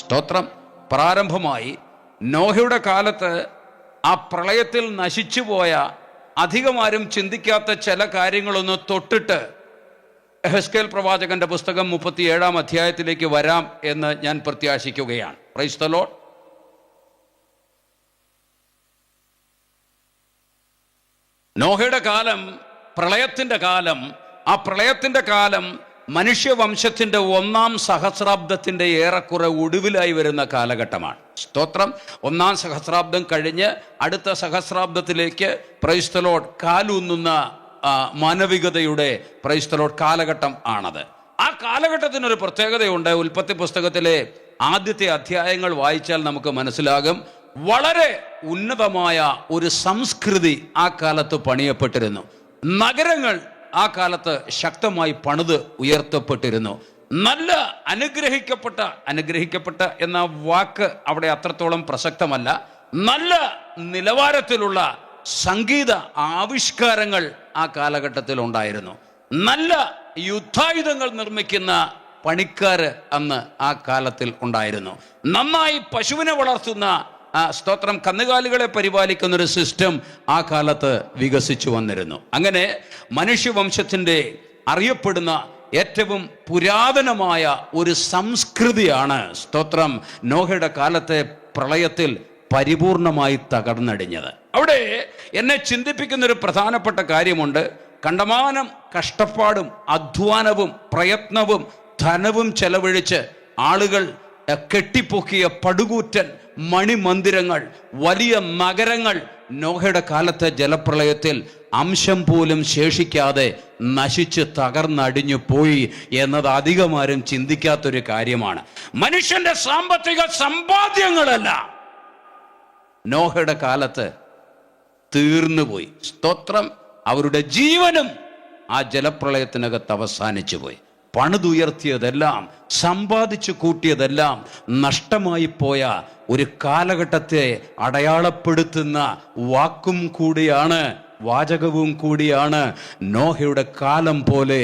സ്തോത്രം. പ്രാരംഭമായി നോഹയുടെ കാലത്ത് ആ പ്രളയത്തിൽ നശിച്ചുപോയ അധികമാരും ചിന്തിക്കാത്ത ചില കാര്യങ്ങളൊന്ന് തൊട്ടിട്ട് എഹെസ്കേൽ പ്രവാചകന്റെ പുസ്തകം 37-ാം അധ്യായത്തിലേക്ക് വരാം എന്ന് ഞാൻ പ്രത്യാശിക്കുകയാണ്. Price the Lord. നോഹയുടെ കാലം പ്രളയത്തിൻ്റെ കാലം. ആ പ്രളയത്തിൻ്റെ കാലം മനുഷ്യവംശത്തിൻ്റെ 1-ാം സഹസ്രാബ്ദത്തിൻ്റെ ഏറെക്കുറെ ഒടുവിലായി വരുന്ന കാലഘട്ടമാണ്. സ്തോത്രം. 1-ാം സഹസ്രാബ്ദം കഴിഞ്ഞ് അടുത്ത സഹസ്രാബ്ദത്തിലേക്ക് പ്രൈസ് ദി ലോർഡ് കാലൂന്നുന്ന മാനവികതയുടെ പ്രൈസ് ദി ലോർഡ് കാലഘട്ടം ആണത്. ആ കാലഘട്ടത്തിനൊരു പ്രത്യേകതയുണ്ട്. ഉൽപ്പത്തി പുസ്തകത്തിലെ ആദ്യത്തെ അധ്യായങ്ങൾ വായിച്ചാൽ നമുക്ക് മനസ്സിലാകും. വളരെ ഉന്നതമായ ഒരു സംസ്കൃതി ആ കാലത്ത് പണിയപ്പെട്ടിരുന്നു. നഗരങ്ങൾ ആ കാലത്ത് ശക്തമായി പണിത് ഉയർത്തപ്പെട്ടിരുന്നു. നല്ല അനുഗ്രഹിക്കപ്പെട്ട എന്ന വാക്ക് അവിടെ അത്രത്തോളം പ്രസക്തമല്ല. നല്ല നിലവാരത്തിലുള്ള സംഗീത ആവിഷ്കാരങ്ങൾ ആ കാലഘട്ടത്തിൽ ഉണ്ടായിരുന്നു. നല്ല യുദ്ധായുധങ്ങൾ നിർമ്മിക്കുന്ന പണിക്കാര് അന്ന് ആ കാലത്തിൽ ഉണ്ടായിരുന്നു. നന്നായി പശുവിനെ വളർത്തുന്ന സ്തോത്രം കന്നുകാലികളെ പരിപാലിക്കുന്ന ഒരു സിസ്റ്റം ആ കാലത്ത് വികസിച്ചു വന്നിരുന്നു. അങ്ങനെ മനുഷ്യവംശത്തിൻ്റെ അറിയപ്പെടുന്ന ഏറ്റവും പുരാതനമായ ഒരു സംസ്കൃതിയാണ് സ്തോത്രം നോഹയുടെ കാലത്തെ പ്രളയത്തിൽ പരിപൂർണമായി തകർന്നടിഞ്ഞത്. അവിടെ എന്നെ ചിന്തിപ്പിക്കുന്ന ഒരു പ്രധാനപ്പെട്ട കാര്യമുണ്ട്. കണ്ടമാനം കഷ്ടപ്പാടും അധ്വാനവും പ്രയത്നവും ധനവും ചെലവഴിച്ച് ആളുകൾ കെട്ടിപ്പൊക്കിയ പടുകൂറ്റൻ മണിമന്ദിരങ്ങൾ, വലിയ നഗരങ്ങൾ നോഹയുടെ കാലത്തെ ജലപ്രളയത്തിൽ അംശം പോലും ശേഷിക്കാതെ നശിച്ച് തകർന്നടിഞ്ഞു പോയി എന്നത് അധികമാരും ചിന്തിക്കാത്തൊരു കാര്യമാണ്. മനുഷ്യന്റെ സാമ്പത്തിക സമ്പാദ്യങ്ങളെല്ലാം നോഹയുടെ കാലത്ത് തീർന്നുപോയി. സ്തോത്രം. അവരുടെ ജീവനും ആ ജലപ്രളയത്തിനകത്ത് അവസാനിച്ചു പോയി. പണിതുയർത്തിയതെല്ലാം സമ്പാദിച്ചു കൂട്ടിയതെല്ലാം നഷ്ടമായി പോയ ഒരു കാലഘട്ടത്തെ അടയാളപ്പെടുത്തുന്ന വാക്കും കൂടിയാണ്, വാചകവും കൂടിയാണ് നോഹയുടെ കാലം പോലെ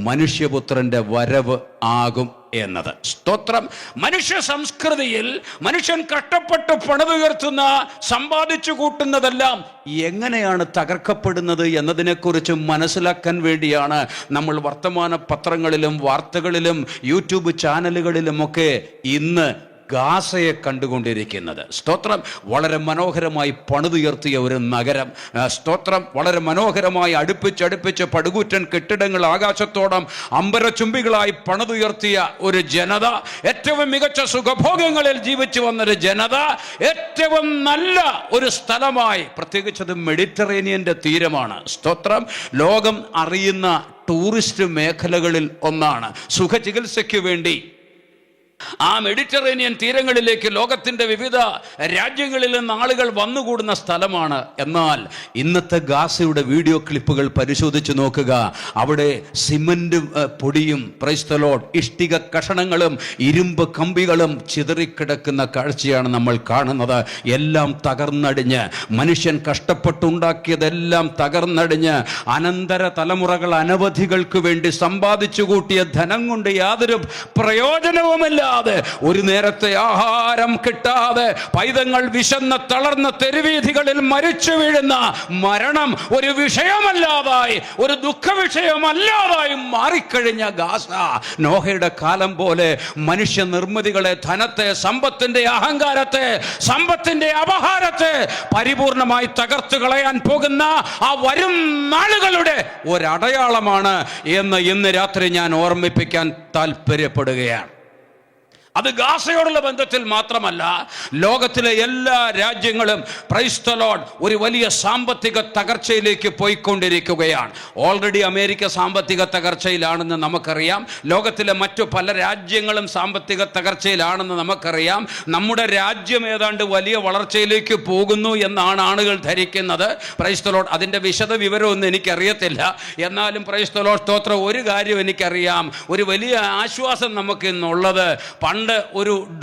മനുഷ്യപുത്രന്റെ വരവ് ആകും എന്നത്. സ്തോത്രം. മനുഷ്യ സംസ്കൃതിയിൽ മനുഷ്യൻ കഷ്ടപ്പെട്ട് പണിതുയർത്തുന്ന സമ്പാദിച്ചു കൂട്ടുന്നതെല്ലാം എങ്ങനെയാണ് തകർക്കപ്പെടുന്നത് എന്നതിനെക്കുറിച്ച് മനസ്സിലാക്കാൻ വേണ്ടിയാണ് നമ്മൾ വർത്തമാന പത്രങ്ങളിലും വാർത്തകളിലും യൂട്യൂബ് ചാനലുകളിലുമൊക്കെ ഇന്ന് ഗാസയെ കണ്ടുകൊണ്ടിരിക്കുന്നത്. സ്തോത്രം. വളരെ മനോഹരമായി പണിതുയർത്തിയ ഒരു നഗരം. സ്തോത്രം. വളരെ മനോഹരമായി അടുപ്പിച്ചടുപ്പിച്ച് പടുകൂറ്റൻ കെട്ടിടങ്ങൾ ആകാശത്തോളം അമ്പരചുംബികളായി പണിതുയർത്തിയ ഒരു ജനത, ഏറ്റവും മികച്ച സുഖഭോഗങ്ങളിൽ ജീവിച്ചു വന്നൊരു ജനത, ഏറ്റവും നല്ല ഒരു സ്ഥലമായി, പ്രത്യേകിച്ചത് മെഡിറ്ററേനിയന്റെ തീരമാണ്. സ്തോത്രം. ലോകം അറിയുന്ന ടൂറിസ്റ്റ് മേഖലകളിൽ ഒന്നാണ്. സുഖചികിത്സയ്ക്ക് വേണ്ടി ആ മെഡിറ്ററേനിയൻ തീരങ്ങളിലേക്ക് ലോകത്തിന്റെ വിവിധ രാജ്യങ്ങളിൽ നിന്ന് ആളുകൾ വന്നുകൂടുന്ന സ്ഥലമാണ്. എന്നാൽ ഇന്നത്തെ ഗാസയുടെ വീഡിയോ ക്ലിപ്പുകൾ പരിശോധിച്ച് നോക്കുക. അവിടെ സിമന്റ് പൊടിയും പ്രൈസ് ദി ലോർഡ് ഇഷ്ടിക കഷണങ്ങളും ഇരുമ്പ് കമ്പികളും ചിതറിക്കിടക്കുന്ന കാഴ്ചയാണ് നമ്മൾ കാണുന്നത്. എല്ലാം തകർന്നടിഞ്ഞ്, മനുഷ്യൻ കഷ്ടപ്പെട്ടുണ്ടാക്കിയതെല്ലാം തകർന്നടിഞ്ഞ്, അനന്തര തലമുറകൾ അനവധികൾക്ക് വേണ്ടി സമ്പാദിച്ചു കൂട്ടിയ ധനം കൊണ്ട് യാതൊരു പ്രയോജനവുമില്ല. ഒരു നേരത്തെ ആഹാരം കിട്ടാതെ പൈതങ്ങൾ വിശന്ന് തളർന്ന തെരുവീഥികളിൽ മരിച്ചു വീഴുന്ന മരണം ഒരു വിഷയമല്ലാതായി, ഒരു ദുഃഖ വിഷയമല്ലാതായി മാറിക്കഴിഞ്ഞ ഗാസ നോഹയുടെ കാലം പോലെ മനുഷ്യ നിർമ്മിതികളെ, ധനത്തെ, സമ്പത്തിന്റെ അഹങ്കാരത്തെ, സമ്പത്തിന്റെ അപഹാരത്തെ പരിപൂർണമായി തകർത്തു കളയാൻ പോകുന്ന ആ വരും നാളുകളുടെ ഒരടയാളമാണ് എന്ന് ഇന്ന് രാത്രി ഞാൻ ഓർമ്മിപ്പിക്കാൻ താല്പര്യപ്പെടുകയാണ്. അത് ഗാസയോടുള്ള ബന്ധത്തിൽ മാത്രമല്ല, ലോകത്തിലെ എല്ലാ രാജ്യങ്ങളും പ്രൈസ് ദി ലോർഡ് ഒരു വലിയ സാമ്പത്തിക തകർച്ചയിലേക്ക് പോയിക്കൊണ്ടിരിക്കുകയാണ്. ഓൾറെഡി അമേരിക്ക സാമ്പത്തിക തകർച്ചയിലാണെന്ന് നമുക്കറിയാം. ലോകത്തിലെ മറ്റു പല രാജ്യങ്ങളും സാമ്പത്തിക തകർച്ചയിലാണെന്ന് നമുക്കറിയാം. നമ്മുടെ രാജ്യം ഏതാണ്ട് വലിയ വളർച്ചയിലേക്ക് പോകുന്നു എന്നാണ് ആളുകൾ ധരിക്കുന്നത്. Price the Lord. അതിൻ്റെ വിശദ വിവരമൊന്നും എനിക്കറിയത്തില്ല. എന്നാലും പ്രൈസ് ദി ലോർഡ് സ്തോത്രം, ഒരു കാര്യം എനിക്കറിയാം. ഒരു വലിയ ആശ്വാസം നമുക്ക് ഇന്നുള്ളത്, പണ്ട് ഏതാണ്ട്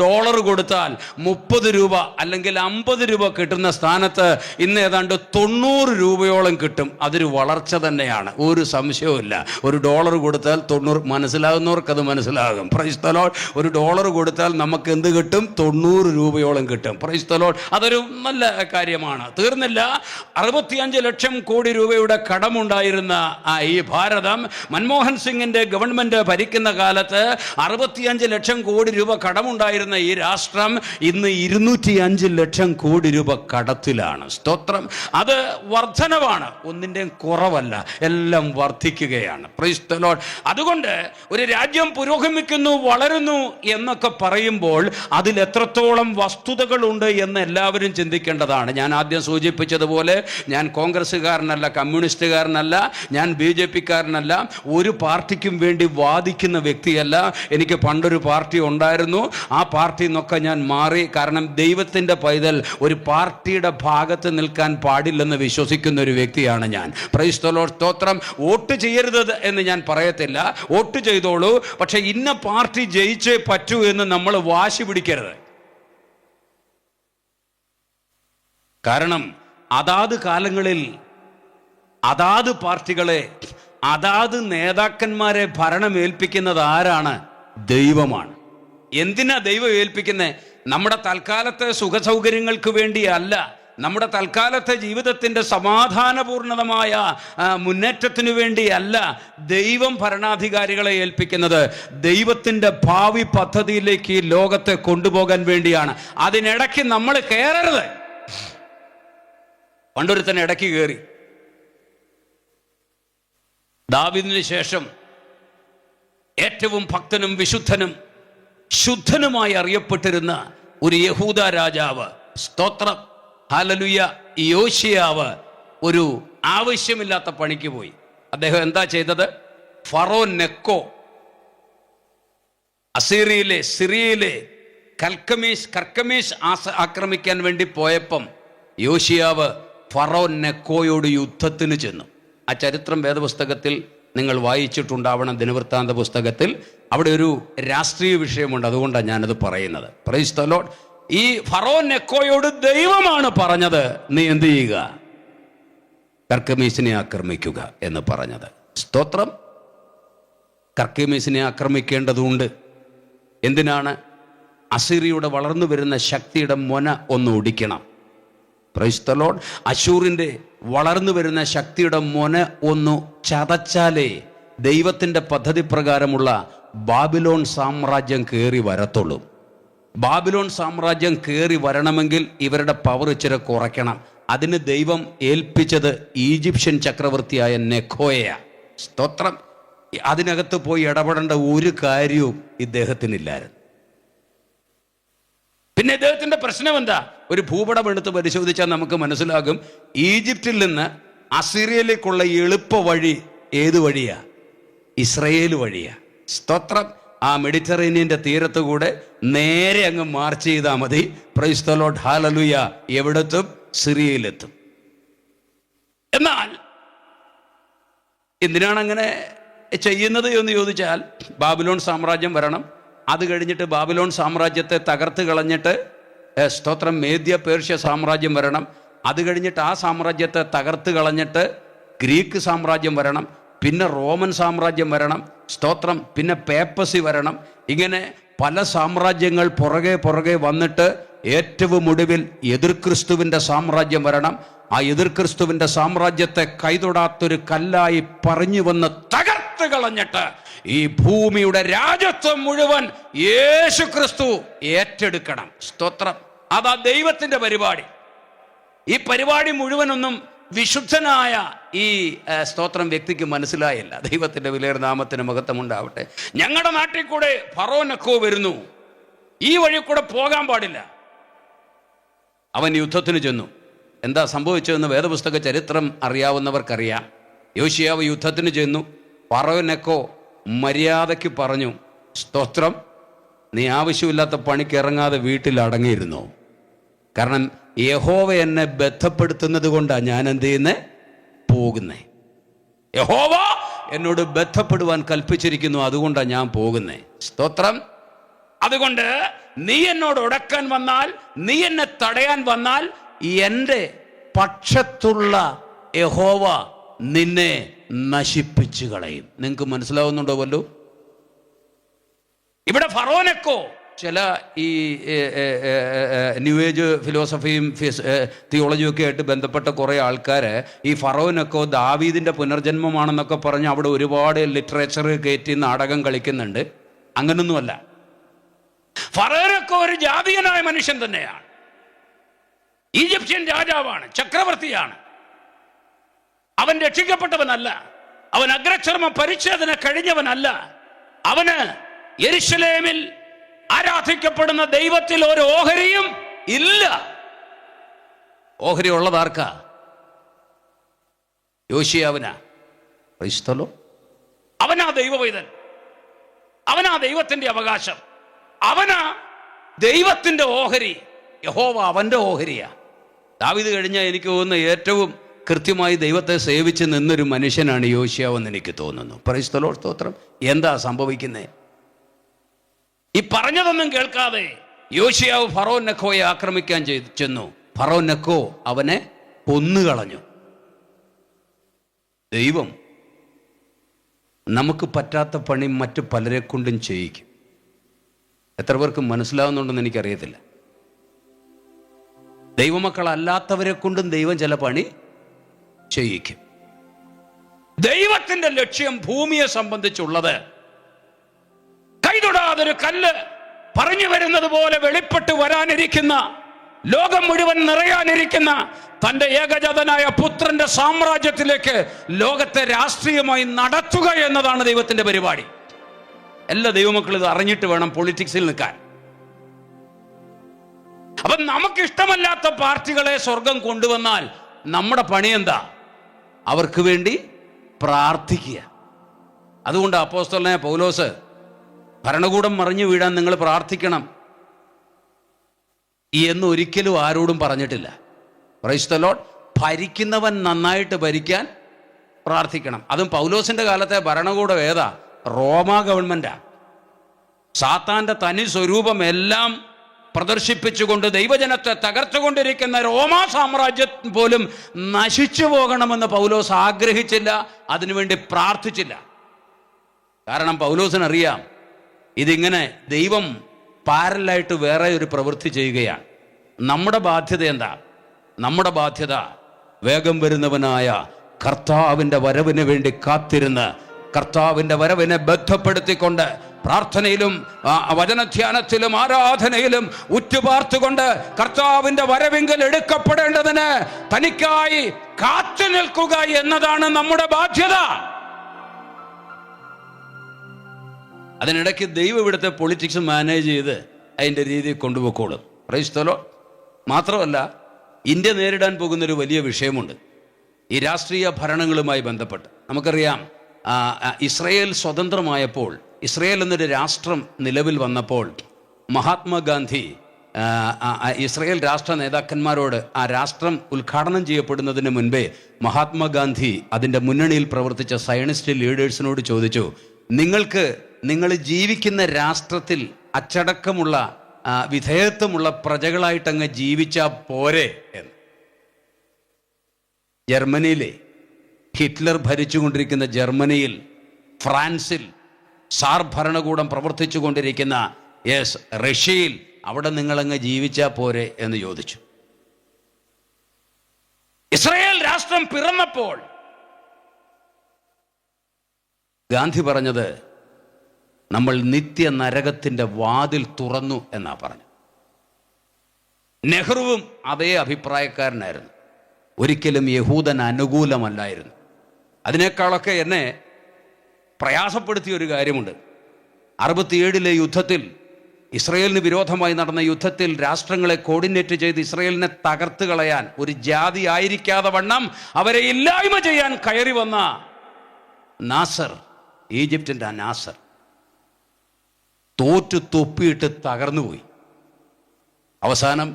$1 കൊടുത്താൽ 30 രൂപ അല്ലെങ്കിൽ 50 രൂപ കിട്ടുന്ന സ്ഥാനത്ത് ഇന്ന് ഏതാണ്ട് 90 രൂപയോളം കിട്ടും. അതൊരു വളർച്ച തന്നെയാണ്, ഒരു സംശയവുമില്ല. $1 കൊടുത്താൽ 90, മനസ്സിലാകുന്നവർക്കത് മനസ്സിലാകും. Price the Lord. $1 കൊടുത്താൽ നമുക്ക് എന്ത് കിട്ടും? 90 രൂപയോളം കിട്ടും. Price the Lord. അതൊരു നല്ല കാര്യമാണ്. തീർന്നില്ല. 65 ലക്ഷം കോടി രൂപയുടെ കടമുണ്ടായിരുന്ന ഈ ഭാരതം, മൻമോഹൻ സിംഗിന്റെ ഗവൺമെന്റ് ഭരിക്കുന്ന കാലത്ത് 65 ലക്ഷം കോടി രൂപ കടമുണ്ടായിരുന്ന ഈ രാഷ്ട്രം ഇന്ന് 205 ലക്ഷം കോടി രൂപ കടത്തിലാണ്. സ്തോത്രം. അത് വർധനവാണ്, ഒന്നിൻ്റെയും കുറവല്ല, എല്ലാം വർദ്ധിക്കുകയാണ്. Price the Lord. അതുകൊണ്ട് ഒരു രാജ്യം പുരോഗമിക്കുന്നു, വളരുന്നു എന്നൊക്കെ പറയുമ്പോൾ അതിൽ എത്രത്തോളം വസ്തുതകളുണ്ട് എന്ന് എല്ലാവരും ചിന്തിക്കേണ്ടതാണ്. ഞാൻ ആദ്യം സൂചിപ്പിച്ചതുപോലെ ഞാൻ കോൺഗ്രസ്സുകാരനല്ല, കമ്മ്യൂണിസ്റ്റുകാരനല്ല, ഞാൻ BJP-കാരനല്ല, ഒരു പാർട്ടിക്കും വേണ്ടി വാദിക്കുന്ന വ്യക്തിയല്ല. എനിക്ക് പണ്ടൊരു പാർട്ടി ഉണ്ടായിരുന്നു, ആ പാർട്ടിയിൽ നിന്നൊക്കെ ഞാൻ മാറി. കാരണം ദൈവത്തിൻ്റെ പൈതൽ ഒരു പാർട്ടിയുടെ ഭാഗത്ത് നിൽക്കാൻ പാടില്ലെന്ന് വിശ്വസിക്കുന്ന ഒരു വ്യക്തിയാണ് ഞാൻ. Price the lord. സ്തോത്രം. വോട്ട് ചെയ്യരുത് എന്ന് ഞാൻ പറയത്തില്ല, വോട്ട് ചെയ്തോളൂ, പക്ഷെ ഇന്ന പാർട്ടി ജയിച്ചേ പറ്റൂ എന്ന് നമ്മൾ വാശി പിടിക്കരുത്. കാരണം അതാത് കാലങ്ങളിൽ അതാത് പാർട്ടികളെ, അതാത് നേതാക്കന്മാരെ ഭരണം ഏൽപ്പിക്കുന്നത് ആരാണ്? ദൈവമാണ്. എന്തിനാ ദൈവം ഏൽപ്പിക്കുന്നത്? നമ്മുടെ തൽക്കാലത്തെ സുഖസൗകര്യങ്ങൾക്ക് വേണ്ടിയല്ല, നമ്മുടെ തൽക്കാലത്തെ ജീവിതത്തിൻ്റെ സമാധാനപൂർണമായ മുന്നേറ്റത്തിനു വേണ്ടിയല്ല ദൈവം ഭരണാധികാരികളെ ഏൽപ്പിക്കുന്നത്. ദൈവത്തിൻ്റെ ഭാവി പദ്ധതിയിലേക്ക് ഈ ലോകത്തെ കൊണ്ടുപോകാൻ വേണ്ടിയാണ്. അതിനിടയ്ക്ക് നമ്മൾ കയറരുത്. പണ്ടൊരുത്തൻ ഇടയ്ക്ക് കയറി. ദാവീദിന് ശേഷം ഏറ്റവും ഭക്തനും വിശുദ്ധനും ശുദ്ധനുമായി അറിയപ്പെട്ടിരുന്ന ഒരു യഹൂദ രാജാവ്, സ്തോത്രം, ഹല്ലേലൂയ, യോശിയാവ് ഒരു ആവശ്യമില്ലാത്ത പണിക്ക് പോയി. അദ്ദേഹം എന്താ ചെയ്തത്? ഫറോ നെക്കോ, സിറിയയിലെ കർക്കമീഷ് ആക്രമിക്കാൻ വേണ്ടി പോയപ്പം യോശിയാവ് ഫറോ നെക്കോയോട് യുദ്ധത്തിന് ചെന്നു. ആ ചരിത്രം വേദപുസ്തകത്തിൽ നിങ്ങൾ വായിച്ചിട്ടുണ്ടാവണം, ദിനവൃത്താന്ത പുസ്തകത്തിൽ. അവിടെ ഒരു രാഷ്ട്രീയ വിഷയമുണ്ട്, അതുകൊണ്ടാണ് ഞാനത് പറയുന്നത്. Price the Lord. ഈ ഫറോ നെക്കോയോട് ദൈവമാണ് പറഞ്ഞത്, നീ എന്ത് ചെയ്യുക? കർക്കമീസിനെ ആക്രമിക്കുക എന്ന് പറഞ്ഞത്. സ്തോത്രം. കർക്കമീസിനെ ആക്രമിക്കേണ്ടതുണ്ട്. എന്തിനാണ്? അസീറിയുടെ വളർന്നു വരുന്ന ശക്തിയുടെ മൊന ഒന്ന് ഒടിക്കണം. Praise the lord. അശൂറിൻ്റെ വളർന്നു വരുന്ന ശക്തിയുടെ മൊന ഒന്ന് ചതച്ചാലേ ദൈവത്തിൻ്റെ പദ്ധതി പ്രകാരമുള്ള ബാബിലോൺ സാമ്രാജ്യം കയറി വരത്തുള്ളൂ. ബാബിലോൺ സാമ്രാജ്യം കയറി വരണമെങ്കിൽ ഇവരുടെ പവർ ഇച്ചിരി കുറയ്ക്കണം. അതിന് ദൈവം ഏൽപ്പിച്ചത് ഈജിപ്ഷ്യൻ ചക്രവർത്തിയായ നെഖോയെയാണ്. സ്തോത്രം. അതിനകത്ത് പോയി ഇടപെടേണ്ട ഒരു കാര്യവും ഇദ്ദേഹത്തിനില്ലായിരുന്നു. പിന്നെ ഇദ്ദേഹത്തിൻ്റെ പ്രശ്നം എന്താ? ഒരു ഭൂപടം എടുത്ത് പരിശോധിച്ചാൽ നമുക്ക് മനസ്സിലാകും, ഈജിപ്തിൽ നിന്ന് അസീറിയയിലേക്കുള്ള എളുപ്പ വഴി ഏത് വഴിയാ? ഇസ്രയേൽ വഴിയാ. സ്തോത്രം. ആ മെഡിറ്ററേനിയൻ്റെ തീരത്ത് കൂടെ നേരെ അങ്ങ് മാർച്ച് ചെയ്താൽ മതി. Price the Lord. ഹല്ലേലൂയ. എവിടെത്തും? സിറിയയിലെത്തും. എന്നാൽ എന്തിനാണ് അങ്ങനെ ചെയ്യുന്നത് എന്ന് ചോദിച്ചാൽ, ബാബിലോൺ സാമ്രാജ്യം വരണം. അത് കഴിഞ്ഞിട്ട് ബാബിലോൺ സാമ്രാജ്യത്തെ തകർത്ത് കളഞ്ഞിട്ട് സ്തോത്രം മേദ്യ പേർഷ്യ സാമ്രാജ്യം വരണം. അത് കഴിഞ്ഞിട്ട് ആ സാമ്രാജ്യത്തെ തകർത്ത് കളഞ്ഞിട്ട് ഗ്രീക്ക് സാമ്രാജ്യം വരണം. പിന്നെ റോമൻ സാമ്രാജ്യം വരണം. സ്തോത്രം. പിന്നെ പേപ്പസി വരണം. ഇങ്ങനെ പല സാമ്രാജ്യങ്ങൾ പുറകെ വന്നിട്ട് ഏറ്റവും ഒടുവിൽ എതിർക്രിസ്തുവിൻ്റെ സാമ്രാജ്യം വരണം. ആ എതിർക്രിസ്തുവിൻ്റെ സാമ്രാജ്യത്തെ കൈതൊടാത്തൊരു കല്ലായി പറഞ്ഞു വന്ന് തകർത്ത് കളഞ്ഞിട്ട് ഈ ഭൂമിയുടെ രാജ്യത്വം മുഴുവൻ യേശു ക്രിസ്തു ഏറ്റെടുക്കണം. സ്തോത്രം. അതാ ദൈവത്തിൻ്റെ പരിപാടി. ഈ പരിപാടി മുഴുവനൊന്നും വിശുദ്ധനായ ഈ സ്തോത്രം വ്യക്തിക്ക് മനസ്സിലായില്ല. ദൈവത്തിൻ്റെ വിലയേറിയ നാമത്തിന് മഹത്വം ഉണ്ടാവട്ടെ. ഞങ്ങളുടെ നാട്ടിൽ കൂടെ ഫറോ നെക്കോ വരുന്നു, ഈ വഴി കൂടെ പോകാൻ പാടില്ല. അവൻ യുദ്ധത്തിന് ചെന്നു. എന്താ സംഭവിച്ചതെന്ന് വേദപുസ്തക ചരിത്രം അറിയാവുന്നവർക്കറിയാം. യോശിയാവ് യുദ്ധത്തിന് ചെന്നു. ഫറോ നെക്കോ മര്യാദയ്ക്ക് പറഞ്ഞു, സ്തോത്രം, നീ ആവശ്യമില്ലാത്ത പണിക്ക് ഇറങ്ങാതെ വീട്ടിൽ അടങ്ങിയിരുന്നു. കാരണം യഹോവ എന്നെ ബന്ധപ്പെടുത്തുന്നത് കൊണ്ടാണ് ഞാൻ എന്ത് ചെയ്യുന്നേ? പോകുന്നേ. യഹോവ എന്നോട് ബന്ധപ്പെടുവാൻ കൽപ്പിച്ചിരിക്കുന്നു, അതുകൊണ്ടാണ് ഞാൻ പോകുന്നേ. സ്തോത്രം. അതുകൊണ്ട് നീ എന്നോട് ഉടക്കാൻ വന്നാൽ, നീ എന്നെ തടയാൻ വന്നാൽ, എൻ്റെ പക്ഷത്തുള്ള യഹോവ നിന്നെ നശിപ്പിച്ചു കളയും. നിങ്ങൾക്ക് മനസ്സിലാവുന്നുണ്ടോ വല്ലോ? ഇവിടെ ഫറോനെക്കോ ചില ഈ ന്യൂ ഏജ് ഫിലോസഫിയും തിയോളജിയും ഒക്കെ ആയിട്ട് ബന്ധപ്പെട്ട കുറേ ആൾക്കാർ ഈ ഫറോനൊക്കെ ദാവീദിൻ്റെ പുനർജന്മമാണെന്നൊക്കെ പറഞ്ഞ് അവിടെ ഒരുപാട് ലിറ്ററേച്ചർ കയറ്റി നാടകം കളിക്കുന്നുണ്ട്. അങ്ങനൊന്നുമല്ല. ഫറോനൊക്കെ ഒരു ജാതീയനായ മനുഷ്യൻ തന്നെയാണ്. ഈജിപ്ഷ്യൻ രാജാവാണ്, ചക്രവർത്തിയാണ്. അവൻ രക്ഷിക്കപ്പെട്ടവനല്ല, അവൻ അഗ്രചർമ്മ പരിച്ഛേദന കഴിഞ്ഞവനല്ല. അവന് യെരുശലേമിൽ ആരാധിക്കപ്പെടുന്ന ദൈവത്തിൽ ഒരു ഓഹരിയും ഇല്ല. ഓഹരി ഉള്ളതാർക്കാ? യോശിയാവിനാ. ക്രൈസ്തലോ, അവനാ ദൈവവൈതൻ, അവനാ ദൈവത്തിന്റെ അവകാശം, അവനാ ദൈവത്തിന്റെ ഓഹരി. യഹോവ അവന്റെ ഓഹരിയാ. ദാവീദ് കഴിഞ്ഞാൽ എനിക്ക് തോന്നുന്ന ഏറ്റവും കൃത്യമായി ദൈവത്തെ സേവിച്ച് നിന്നൊരു മനുഷ്യനാണ് യോശിയാവെന്ന് എനിക്ക് തോന്നുന്നു. ക്രൈസ്തലോ, സ്തോത്രം. എന്താ സംഭവിക്കുന്നേ? ഈ പറഞ്ഞതൊന്നും കേൾക്കാതെ യോശിയാവ് ഫറോൻ നെക്കോയെ ആക്രമിക്കാൻ ചെന്നു. ഫറോൻ നെക്കോ അവനെ കൊന്നുകളഞ്ഞു. ദൈവം നമുക്ക് പറ്റാത്ത പണി മറ്റു പലരെ കൊണ്ടും ചെയ്യിക്കും. എത്ര പേർക്ക് മനസ്സിലാവുന്നുണ്ടെന്ന് എനിക്കറിയത്തില്ല. ദൈവമക്കളല്ലാത്തവരെ കൊണ്ടും ദൈവം ചില പണി ചെയ്യിക്കും. ദൈവത്തിന്റെ ലക്ഷ്യം ഭൂമിയെ സംബന്ധിച്ചുള്ളത് കൈതൊടാതൊരു കല്ല് പറഞ്ഞു വരുന്നത് പോലെ വെളിപ്പെട്ട് വരാനിരിക്കുന്ന, ലോകം മുഴുവൻ നിറയാനിരിക്കുന്ന തന്റെ ഏകജാതനായ പുത്രന്റെ സാമ്രാജ്യത്തിലേക്ക് ലോകത്തെ രാഷ്ട്രീയമായി നടത്തുക എന്നതാണ് ദൈവത്തിന്റെ പരിപാടി. എല്ലാ ദൈവമക്കളും ഇത് അറിഞ്ഞിട്ട് വേണം പൊളിറ്റിക്സിൽ നിൽക്കാൻ. അപ്പൊ നമുക്കിഷ്ടമല്ലാത്ത പാർട്ടികളെ സ്വർഗം കൊണ്ടുവന്നാൽ നമ്മുടെ പണി എന്താ? അവർക്ക് വേണ്ടി പ്രാർത്ഥിക്കുക. അതുകൊണ്ട് അപ്പോസ്തലനായ പൗലോസ് ഭരണകൂടം മറിഞ്ഞു വീഴാൻ നിങ്ങൾ പ്രാർത്ഥിക്കണം എന്ന് ഒരിക്കലും ആരോടും പറഞ്ഞിട്ടില്ല. Price the Lord. ഭരിക്കുന്നവൻ നന്നായിട്ട് ഭരിക്കാൻ പ്രാർത്ഥിക്കണം. അതും പൗലോസിന്റെ കാലത്തെ ഭരണകൂടം ഏതാ? റോമാ ഗവൺമെന്റാ. സാത്താന്റെ തനി സ്വരൂപം എല്ലാം പ്രദർശിപ്പിച്ചുകൊണ്ട് ദൈവജനത്തെ തകർത്തുകൊണ്ടിരിക്കുന്ന റോമാ സാമ്രാജ്യം പോലും നശിച്ചു പോകണമെന്ന് പൗലോസ് ആഗ്രഹിച്ചില്ല, അതിനുവേണ്ടി പ്രാർത്ഥിച്ചില്ല. കാരണം പൗലോസിനറിയാം ഇതിങ്ങനെ ദൈവം പാരലായിട്ട് വേറെ ഒരു പ്രവൃത്തി ചെയ്യുകയാണ്. നമ്മുടെ ബാധ്യത എന്താ? നമ്മുടെ ബാധ്യത വേഗം വരുന്നവനായ കർത്താവിൻ്റെ വരവിന് വേണ്ടി കാത്തിരുന്ന് കർത്താവിൻ്റെ വരവിനെ ബന്ധപ്പെടുത്തിക്കൊണ്ട് പ്രാർത്ഥനയിലും വചനധ്യാനത്തിലും ആരാധനയിലും ഉറ്റുപാർത്തുകൊണ്ട് കർത്താവിൻ്റെ വരവിങ്കൽ എടുക്കപ്പെടേണ്ടതിന് തനിക്കായി കാത്തു നിൽക്കുക എന്നതാണ് നമ്മുടെ ബാധ്യത. അതിനിടയ്ക്ക് ദൈവം ഇവിടുത്തെ പൊളിറ്റിക്സ് മാനേജ് ചെയ്ത് അതിൻ്റെ രീതിയിൽ കൊണ്ടുപോയിക്കോളും. Praise the lord. മാത്രമല്ല, ഇന്ത്യ നേരിടാൻ പോകുന്നൊരു വലിയ വിഷയമുണ്ട് ഈ രാഷ്ട്രീയ ഭരണങ്ങളുമായി ബന്ധപ്പെട്ട്. നമുക്കറിയാം, ഇസ്രയേൽ സ്വതന്ത്രമായപ്പോൾ, ഇസ്രയേൽ എന്നൊരു രാഷ്ട്രം നിലവിൽ വന്നപ്പോൾ മഹാത്മാഗാന്ധി ഇസ്രയേൽ രാഷ്ട്ര നേതാക്കന്മാരോട് ആ രാഷ്ട്രം ഉദ്ഘാടനം ചെയ്യപ്പെടുന്നതിന് മുൻപേ മഹാത്മാഗാന്ധി അതിൻ്റെ മുന്നണിയിൽ പ്രവർത്തിച്ച സയനിസ്റ്റ് ലീഡേഴ്സിനോട് ചോദിച്ചു, നിങ്ങൾ ജീവിക്കുന്ന രാഷ്ട്രത്തിൽ അച്ചടക്കമുള്ള വിധേയത്വമുള്ള പ്രജകളായിട്ടങ്ങ് ജീവിച്ചാൽ പോരെ എന്ന്. ജർമ്മനിയിലെ ഹിറ്റ്ലർ ഭരിച്ചുകൊണ്ടിരിക്കുന്ന ജർമ്മനിയിൽ, ഫ്രാൻസിൽ സാർ ഭരണകൂടം പ്രവർത്തിച്ചു കൊണ്ടിരിക്കുന്ന റഷ്യയിൽ, അവിടെ നിങ്ങളങ്ങ് ജീവിച്ചാൽ പോരെ എന്ന് ചോദിച്ചു. ഇസ്രായേൽ രാഷ്ട്രം പിറന്നപ്പോൾ ഗാന്ധി പറഞ്ഞത്, നമ്മൾ നിത്യ നരകത്തിൻ്റെ വാതിൽ തുറന്നു എന്നാ പറഞ്ഞു. നെഹ്റുവും അതേ അഭിപ്രായക്കാരനായിരുന്നു. ഒരിക്കലും യഹൂദൻ അനുകൂലമല്ലായിരുന്നു. അതിനേക്കാളൊക്കെ എന്നെ പ്രയാസപ്പെടുത്തിയ ഒരു കാര്യമുണ്ട്. 67 യുദ്ധത്തിൽ, ഇസ്രയേലിന് വിരോധമായി നടന്ന യുദ്ധത്തിൽ രാഷ്ട്രങ്ങളെ കോർഡിനേറ്റ് ചെയ്ത് ഇസ്രയേലിനെ തകർത്ത് കളയാൻ, ഒരു ജാതി ആയിരിക്കാതെ വണ്ണം അവരെ ഇല്ലായ്മ ചെയ്യാൻ കയറി വന്ന നാസർ, ഈജിപ്തിൻ്റെ ആ നാസർ തോറ്റു തൊപ്പിയിട്ട് തകർന്നുപോയി. അവസാനം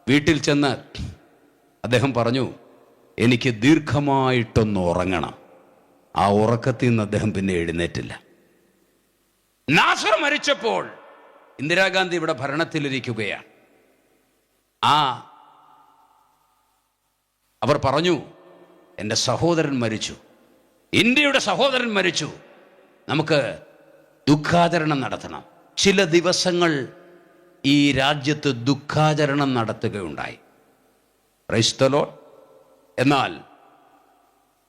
വീട്ടിൽ ചെന്ന് അദ്ദേഹം പറഞ്ഞു, എനിക്ക് ദീർഘമായിട്ടൊന്ന് ഉറങ്ങണം. ആ ഉറക്കത്തിൽ നിന്ന് അദ്ദേഹം പിന്നെ എഴുന്നേറ്റില്ല. നാസർ മരിച്ചപ്പോൾ ഇന്ദിരാഗാന്ധി ഇവിടെ ഭരണത്തിലിരിക്കുകയാണ്. അവർ പറഞ്ഞു, എൻ്റെ സഹോദരൻ മരിച്ചു, ഇന്ത്യയുടെ സഹോദരൻ മരിച്ചു, നമുക്ക് ദുഃഖാചരണം നടത്തണം. ചില ദിവസങ്ങൾ ഈ രാജ്യത്ത് ദുഃഖാചരണം നടത്തുകയുണ്ടായി. Price the Lord. എന്നാൽ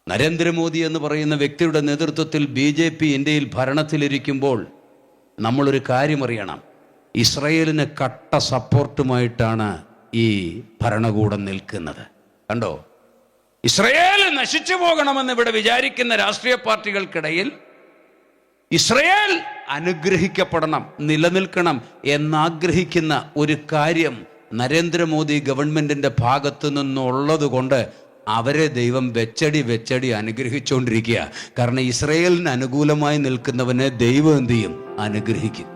നരേന്ദ്രമോദി എന്ന് പറയുന്ന വ്യക്തിയുടെ നേതൃത്വത്തിൽ BJP ഇന്ത്യയിൽ ഭരണത്തിലിരിക്കുമ്പോൾ നമ്മളൊരു കാര്യം അറിയണം, ഇസ്രയേലിന് കട്ട സപ്പോർട്ടുമായിട്ടാണ് ഈ ഭരണകൂടം നിൽക്കുന്നത്. കണ്ടോ, ഇസ്രയേൽ നശിച്ചു പോകണമെന്ന് ഇവിടെ വിചാരിക്കുന്ന രാഷ്ട്രീയ പാർട്ടികൾക്കിടയിൽ ഇസ്രയേൽ അനുഗ്രഹിക്കപ്പെടണം, നിലനിൽക്കണം എന്നാഗ്രഹിക്കുന്ന ഒരു കാര്യം നരേന്ദ്രമോദി ഗവൺമെന്റിന്റെ ഭാഗത്തു നിന്നുള്ളത് കൊണ്ട് അവരെ ദൈവം വെച്ചടി അനുഗ്രഹിച്ചുകൊണ്ടിരിക്കുക. കാരണം ഇസ്രയേലിന് അനുകൂലമായി നിൽക്കുന്നവനെ ദൈവം എന്ത് ചെയ്യും? അനുഗ്രഹിക്കും.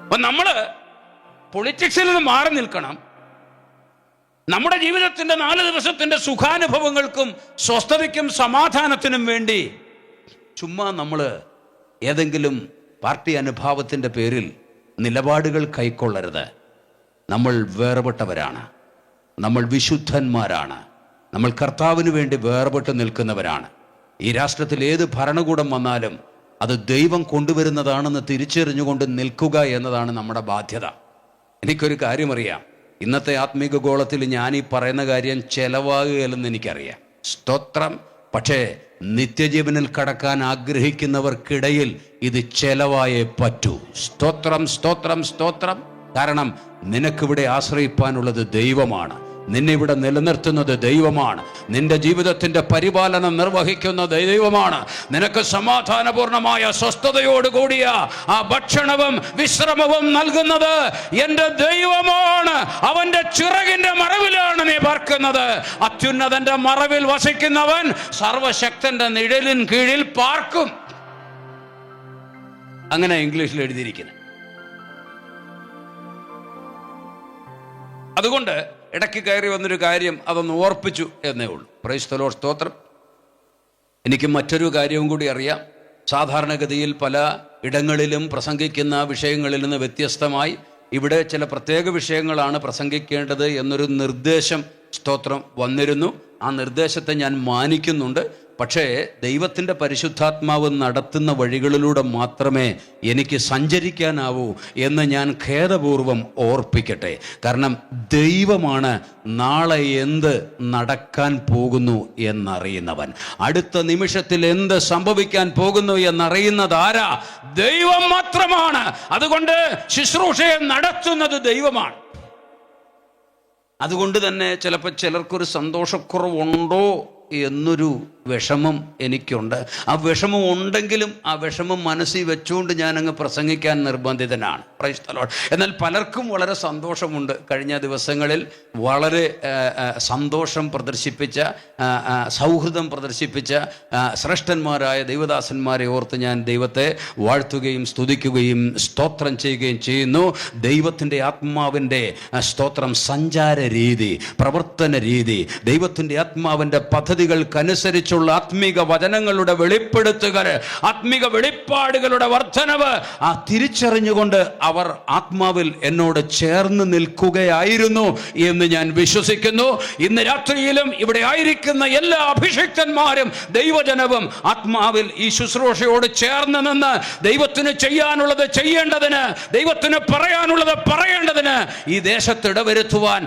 അപ്പൊ നമ്മള് പൊളിറ്റിക്സിൽ നിന്ന് മാറി നിൽക്കണം. നമ്മുടെ ജീവിതത്തിന്റെ 4 ദിവസത്തിന്റെ സുഖാനുഭവങ്ങൾക്കും സ്വസ്ഥതയ്ക്കും സമാധാനത്തിനും വേണ്ടി ചുമ്മാ നമ്മൾ ഏതെങ്കിലും പാർട്ടി അനുഭാവത്തിൻ്റെ പേരിൽ നിലപാടുകൾ കൈക്കൊള്ളരുത്. നമ്മൾ വേർപെട്ടവരാണ്, നമ്മൾ വിശുദ്ധന്മാരാണ്, നമ്മൾ കർത്താവിന് വേണ്ടി വേർപെട്ട് നിൽക്കുന്നവരാണ്. ഈ രാഷ്ട്രത്തിൽ ഏത് ഭരണകൂടം വന്നാലും അത് ദൈവം കൊണ്ടുവരുന്നതാണെന്ന് തിരിച്ചറിഞ്ഞുകൊണ്ട് നിൽക്കുക എന്നതാണ് നമ്മുടെ ബാധ്യത. എനിക്കൊരു കാര്യം അറിയാം, ഇന്നത്തെ ആത്മീക ഗോളത്തിൽ ഞാൻ ഈ പറയുന്ന കാര്യം ചെലവാകുകയല്ലെന്ന് എനിക്കറിയാം. സ്തോത്രം. പക്ഷേ നിത്യജീവനിൽ കടക്കാൻ ആഗ്രഹിക്കുന്നവർക്കിടയിൽ ഇത് ചെലവായേ പറ്റൂ. സ്തോത്രം, സ്തോത്രം, സ്തോത്രം. കാരണം നിനക്കിവിടെ ആശ്രയിപ്പാനുള്ളത് ദൈവമാണ്, നിന്നെ ഇവിടെ നിലനിർത്തുന്നത് ദൈവമാണ്, നിന്റെ ജീവിതത്തിന്റെ പരിപാലനം നിർവഹിക്കുന്ന ദൈവമാണ്. നിനക്ക് സമാധാനപൂർണമായ സ്വസ്ഥതയോടുകൂടിയ ആ ഭക്ഷണവും വിശ്രമവും നൽകുന്നത് എൻ്റെ ദൈവമാണ്. അവന്റെ ചിറകിന്റെ മറവിലാണ് നീ പാർക്കുന്നത്. അത്യുന്നതന്റെ മറവിൽ വസിക്കുന്നവൻ സർവശക്തന്റെ നിഴലിൻ കീഴിൽ പാർക്കും. അങ്ങനെ ഇംഗ്ലീഷിൽ എഴുതിയിരിക്കുന്നത്. അതുകൊണ്ട് ഇടയ്ക്ക് കയറി വന്നൊരു കാര്യം അതൊന്ന് ഓർപ്പിച്ചു എന്നേ ഉള്ളൂ. Price the lord. സ്തോത്രം. എനിക്ക് മറ്റൊരു കാര്യവും കൂടി അറിയാം. സാധാരണഗതിയിൽ പല ഇടങ്ങളിലും പ്രസംഗിക്കുന്ന വിഷയങ്ങളിൽ നിന്ന് വ്യത്യസ്തമായി ഇവിടെ ചില പ്രത്യേക വിഷയങ്ങളാണ് പ്രസംഗിക്കേണ്ടത് എന്നൊരു നിർദ്ദേശം, സ്തോത്രം, വന്നിരുന്നു. ആ നിർദ്ദേശത്തെ ഞാൻ മാനിക്കുന്നുണ്ട്. പക്ഷേ ദൈവത്തിൻ്റെ പരിശുദ്ധാത്മാവ് നടത്തുന്ന വഴികളിലൂടെ മാത്രമേ എനിക്ക് സഞ്ചരിക്കാനാവൂ എന്ന് ഞാൻ ഖേദപൂർവം ഓർപ്പിക്കട്ടെ. കാരണം ദൈവമാണ് നാളെ എന്ത് നടക്കാൻ പോകുന്നു എന്നറിയുന്നവൻ. അടുത്ത നിമിഷത്തിൽ എന്ത് സംഭവിക്കാൻ പോകുന്നു എന്നറിയുന്നത് ആരാ? ദൈവം മാത്രമാണ്. അതുകൊണ്ട് ശുശ്രൂഷയെ നടത്തുന്നത് ദൈവമാണ്. അതുകൊണ്ട് തന്നെ ചിലപ്പോൾ ചിലർക്കൊരു സന്തോഷക്കുറവുണ്ടോ എന്നൊരു വിഷമം എനിക്കുണ്ട്. ആ വിഷമം ഉണ്ടെങ്കിലും ആ വിഷമം മനസ്സിൽ വെച്ചുകൊണ്ട് ഞാനങ്ങ് പ്രസംഗിക്കാൻ നിർബന്ധിതനാണ്. Price the Lord. എന്നാൽ പലർക്കും വളരെ സന്തോഷമുണ്ട്. കഴിഞ്ഞ ദിവസങ്ങളിൽ വളരെ സന്തോഷം പ്രദർശിപ്പിച്ച, സൗഹൃദം പ്രദർശിപ്പിച്ച ശ്രേഷ്ഠന്മാരായ ദൈവദാസന്മാരെ ഓർത്ത് ഞാൻ ദൈവത്തെ വാഴ്ത്തുകയും സ്തുതിക്കുകയും സ്തോത്രം ചെയ്യുകയും ചെയ്യുന്നു. ദൈവത്തിൻ്റെ ആത്മാവിൻ്റെ സ്തോത്രം സഞ്ചാര രീതി, പ്രവർത്തന രീതി, ദൈവത്തിൻ്റെ ആത്മാവിൻ്റെ പദ്ധതികൾക്കനുസരിച്ചുള്ള ആത്മീക വചനങ്ങളുടെ വെളിപ്പെടുത്തുകൾ, ആത്മീക വെളിപ്പാടുകളുടെ വർധനവ് ആ തിരിച്ചറിഞ്ഞുകൊണ്ട് അവർ ആത്മാവിൽ എന്നോട് ചേർന്ന് നിൽക്കുകയായിരുന്നു എന്ന് ഞാൻ വിശ്വസിക്കുന്നു. ഇന്ന് രാത്രിയിലും ഇവിടെ ആയിരിക്കുന്ന എല്ലാ അഭിഷിക്തന്മാരും ദൈവജനവും ആത്മാവിൽ ഈ ശുശ്രൂഷയോട് ചേർന്ന് നിന്ന് ദൈവത്തിന് ചെയ്യാനുള്ളത് ചെയ്യേണ്ടതിന്, ദൈവത്തിന് പറയാനുള്ളത് പറയേണ്ടതിന് ഈ ദേശത്ത് ഇടവരുത്തുവാൻ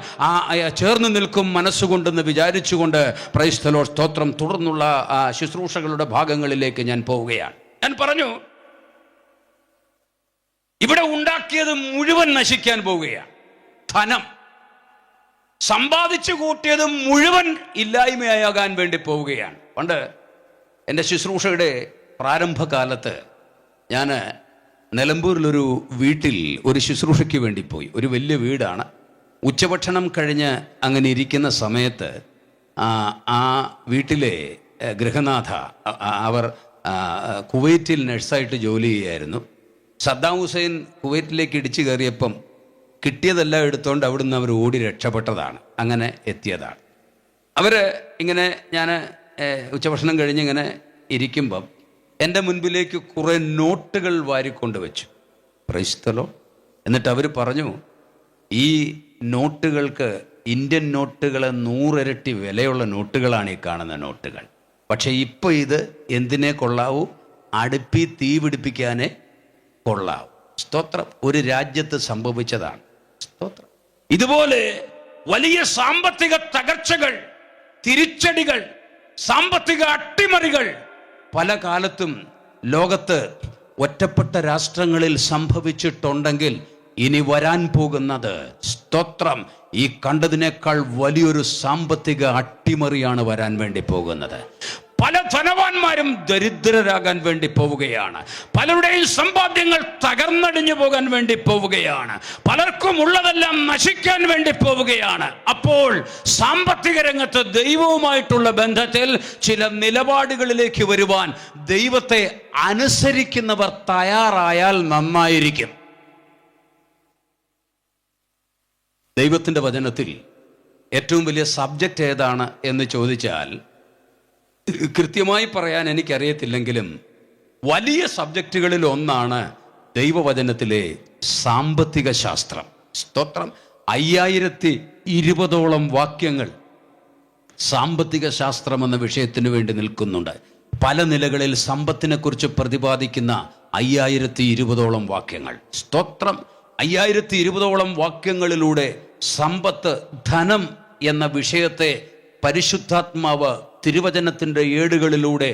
ചേർന്ന് നിൽക്കും മനസ്സുകൊണ്ടെന്ന് വിചാരിച്ചുകൊണ്ട് പ്രൈസ് ദി ലോർഡ്. സ്തോത്രം. തുടർന്നുള്ള ശുശ്രൂഷകളുടെ ഭാഗങ്ങളിലേക്ക് ഞാൻ പോവുകയാണ്. ഞാൻ പറഞ്ഞു, ഇവിടെ ഉണ്ടാക്കിയത് മുഴുവൻ നശിക്കാൻ പോവുകയാണ്. ധനം സമ്പാദിച്ചു കൂട്ടിയത് മുഴുവൻ ഇല്ലായ്മയാകാൻ വേണ്ടി പോവുകയാണ്. പണ്ട് എൻ്റെ ശുശ്രൂഷയുടെ പ്രാരംഭകാലത്ത് ഞാൻ നിലമ്പൂരിലൊരു വീട്ടിൽ ഒരു ശുശ്രൂഷയ്ക്ക് വേണ്ടി പോയി. ഒരു വലിയ വീടാണ്. ഉച്ചഭക്ഷണം കഴിഞ്ഞ് അങ്ങനെ ഇരിക്കുന്ന സമയത്ത് ആ വീട്ടിലെ ഗൃഹനാഥ, അവർ കുവൈറ്റിൽ നഴ്സായിട്ട് ജോലി ചെയ്യായിരുന്നു. സദ്ദാം ഹുസൈൻ കുവൈറ്റിലേക്ക് ഇടിച്ചു കയറിയപ്പം കിട്ടിയതെല്ലാം എടുത്തുകൊണ്ട് അവിടുന്ന് അവർ ഓടി രക്ഷപ്പെട്ടതാണ്. അങ്ങനെ എത്തിയതാണ്. അവർ ഇങ്ങനെ, ഞാൻ ഉച്ചഭക്ഷണം കഴിഞ്ഞ് ഇങ്ങനെ ഇരിക്കുമ്പം എൻ്റെ മുൻപിലേക്ക് കുറേ നോട്ടുകൾ വാരിക്കൊണ്ട് വെച്ചു. Price the Lord. എന്നിട്ട് അവർ പറഞ്ഞു, ഈ നോട്ടുകൾക്ക്, ഇന്ത്യൻ നോട്ടുകളെ 100 ഇരട്ടി വിലയുള്ള നോട്ടുകളാണ് ഈ കാണുന്ന നോട്ടുകൾ. പക്ഷെ ഇപ്പോൾ ഇത് എന്തിനെ കൊള്ളാവൂ? അടുപ്പി തീ പിടിപ്പിക്കാനേ കൊള്ളാവൂ. സ്തോത്രം. ഒരു രാജ്യത്ത് സംഭവിച്ചതാണ്. സ്തോത്രം. ഇതുപോലെ വലിയ സാമ്പത്തിക തകർച്ചകൾ, തിരിച്ചടികൾ, സാമ്പത്തിക അട്ടിമറികൾ പല കാലത്തും ലോകത്ത് ഒറ്റപ്പെട്ട രാഷ്ട്രങ്ങളിൽ സംഭവിച്ചിട്ടുണ്ടെങ്കിൽ ഇനി വരാൻ പോകുന്നത്, സ്തോത്രം, ഈ കണ്ടതിനേക്കാൾ വലിയൊരു സാമ്പത്തിക അട്ടിമറിയാണ് വരാൻ വേണ്ടി പോകുന്നത്. പല ധനവാന്മാരും ദരിദ്രരാകാൻ വേണ്ടി പോവുകയാണ്. പലരുടെയും സമ്പാദ്യങ്ങൾ തകർന്നടിഞ്ഞു പോകാൻ വേണ്ടി പോവുകയാണ്. പലർക്കും ഉള്ളതെല്ലാം നശിക്കാൻ വേണ്ടി പോവുകയാണ്. അപ്പോൾ സാമ്പത്തിക രംഗത്ത് ദൈവവുമായിട്ടുള്ള ബന്ധത്തിൽ ചില നിലപാടുകളിലേക്ക് വരുവാൻ ദൈവത്തെ അനുസരിക്കുന്നവർ തയ്യാറായാൽ നന്നായിരിക്കും. ദൈവത്തിൻ്റെ വചനത്തിൽ ഏറ്റവും വലിയ സബ്ജക്റ്റ് ഏതാണ് എന്ന് ചോദിച്ചാൽ കൃത്യമായി പറയാൻ എനിക്കറിയത്തില്ലെങ്കിലും വലിയ സബ്ജക്റ്റുകളിൽ ഒന്നാണ് ദൈവവചനത്തിലെ സാമ്പത്തിക ശാസ്ത്രം. സ്തോത്രം. 5020ഓളം വാക്യങ്ങൾ സാമ്പത്തിക ശാസ്ത്രം എന്ന വിഷയത്തിന് വേണ്ടി നിൽക്കുന്നുണ്ട്. പല നിലകളിൽ സമ്പത്തിനെക്കുറിച്ച് പ്രതിപാദിക്കുന്ന 5020ഓളം വാക്യങ്ങൾ. സ്തോത്രം. 5020ഓളം വാക്യങ്ങളിലൂടെ സമ്പത്ത്, ധനം എന്ന വിഷയത്തെ പരിശുദ്ധാത്മാവ് തിരുവചനത്തിൻ്റെ ഏടുകളിലൂടെ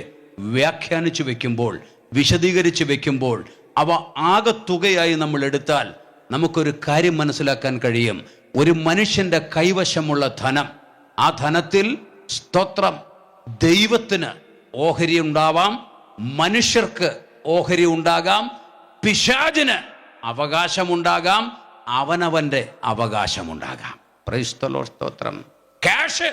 വ്യാഖ്യാനിച്ചു വെക്കുമ്പോൾ, വിശദീകരിച്ച് വെക്കുമ്പോൾ, അവ ആകത്തുകയായി നമ്മൾ എടുത്താൽ നമുക്കൊരു കാര്യം മനസ്സിലാക്കാൻ കഴിയും. ഒരു മനുഷ്യൻ്റെ കൈവശമുള്ള ധനം, ആ ധനത്തിൽ, സ്തോത്രം, ദൈവത്തിന് ഓഹരി ഉണ്ടാവാം, മനുഷ്യർക്ക് ഓഹരി ഉണ്ടാകാം, പിശാചിന് അവകാശമുണ്ടാകാം, അവനവൻ്റെ അവകാശമുണ്ടാകാം. Praise the lord. സ്തോത്രം. ക്യാഷ്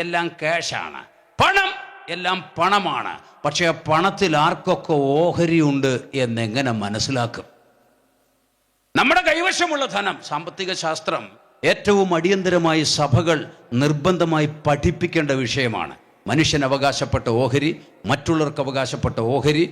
എല്ലാം ക്യാഷാണ്, പണം എല്ലാം പണമാണ്. പക്ഷേ ആ പണത്തിൽ ആർക്കൊക്കെ ഓഹരിയുണ്ട് എന്നെങ്ങനെ മനസ്സിലാക്കും? നമ്മുടെ കൈവശമുള്ള ധനം, സാമ്പത്തിക ശാസ്ത്രം ഏറ്റവും അടിയന്തരമായി സഭകൾ നിർബന്ധമായി പഠിപ്പിക്കേണ്ട വിഷയമാണ്. മനുഷ്യന് അവകാശപ്പെട്ട ഓഹരി, മറ്റുള്ളവർക്ക് അവകാശപ്പെട്ട ഓഹരി,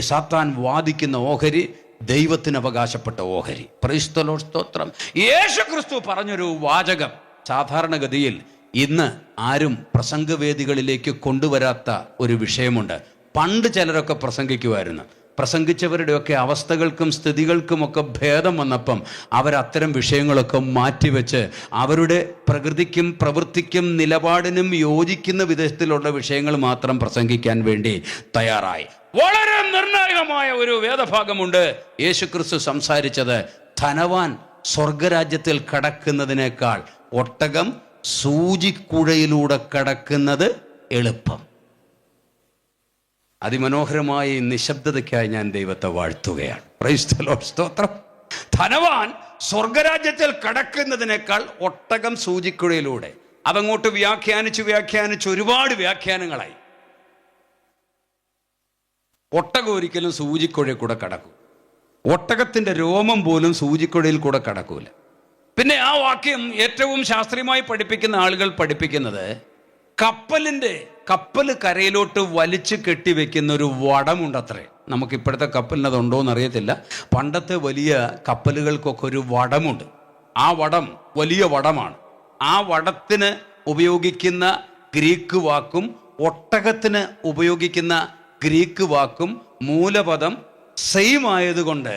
സാത്താൻ വാദിക്കുന്ന ഓഹരി, ദൈവത്തിന് അവകാശപ്പെട്ട ഓഹരി. Price the lord. സ്തോത്രം. യേശു ക്രിസ്തു പറഞ്ഞൊരു വാചകം സാധാരണഗതിയിൽ ഇന്ന് ആരും പ്രസംഗവേദികളിലേക്ക് കൊണ്ടുവരാത്ത ഒരു വിഷയമുണ്ട്. പണ്ട് ചിലരൊക്കെ പ്രസംഗിക്കുമായിരുന്നു. പ്രസംഗിച്ചവരുടെയൊക്കെ അവസ്ഥകൾക്കും സ്ഥിതികൾക്കുമൊക്കെ ഭേദം വന്നപ്പം അവരത്തരം വിഷയങ്ങളൊക്കെ മാറ്റിവെച്ച് അവരുടെ പ്രകൃതിക്കും പ്രവൃത്തിക്കും നിലപാടിനും യോജിക്കുന്ന വിധത്തിലുള്ള വിഷയങ്ങൾ മാത്രം പ്രസംഗിക്കാൻ വേണ്ടി തയ്യാറായി. വളരെ നിർണായകമായ ഒരു വേദഭാഗമുണ്ട്. യേശുക്രിസ്തു സംസാരിച്ചത്, ധനവാൻ സ്വർഗരാജ്യത്തിൽ കടക്കുന്നതിനേക്കാൾ ഒട്ടകം സൂചിക്കുഴയിലൂടെ കടക്കുന്നത് എളുപ്പം. അതിമനോഹരമായ നിശബ്ദതയ്ക്കായി ഞാൻ ദൈവത്തെ വാഴ്ത്തുകയാണ്. Price the lord. സ്തോത്രം. ധനവാൻ സ്വർഗരാജ്യത്തിൽ കടക്കുന്നതിനേക്കാൾ ഒട്ടകം സൂചിക്കുഴയിലൂടെ. അതങ്ങോട്ട് വ്യാഖ്യാനിച്ച് ഒരുപാട് വ്യാഖ്യാനങ്ങളായി. ഒട്ടകം ഒരിക്കലും സൂചിക്കുഴയിൽ കൂടെ കടക്കും. ഒട്ടകത്തിൻ്റെ രോമം പോലും സൂചിക്കുഴയിൽ കൂടെ കടക്കൂല. പിന്നെ ആ വാക്യം ഏറ്റവും ശാസ്ത്രീയമായി പഠിപ്പിക്കുന്ന ആളുകൾ പഠിപ്പിക്കുന്നത്, കപ്പൽ കരയിലോട്ട് വലിച്ചു കെട്ടിവെക്കുന്ന ഒരു വടമുണ്ടത്രേ. നമുക്കിപ്പോഴത്തെ കപ്പലിന് അതുണ്ടോ എന്നറിയത്തില്ല. പണ്ടത്തെ വലിയ കപ്പലുകൾക്കൊക്കെ ഒരു വടമുണ്ട്. ആ വടം വലിയ വടമാണ്. ആ വടത്തിന് ഉപയോഗിക്കുന്ന ഗ്രീക്ക് വാക്കും ഒട്ടകത്തിന് ഉപയോഗിക്കുന്ന ഗ്രീക്ക് വാക്കും മൂലപദം സെയിം ആയതുകൊണ്ട്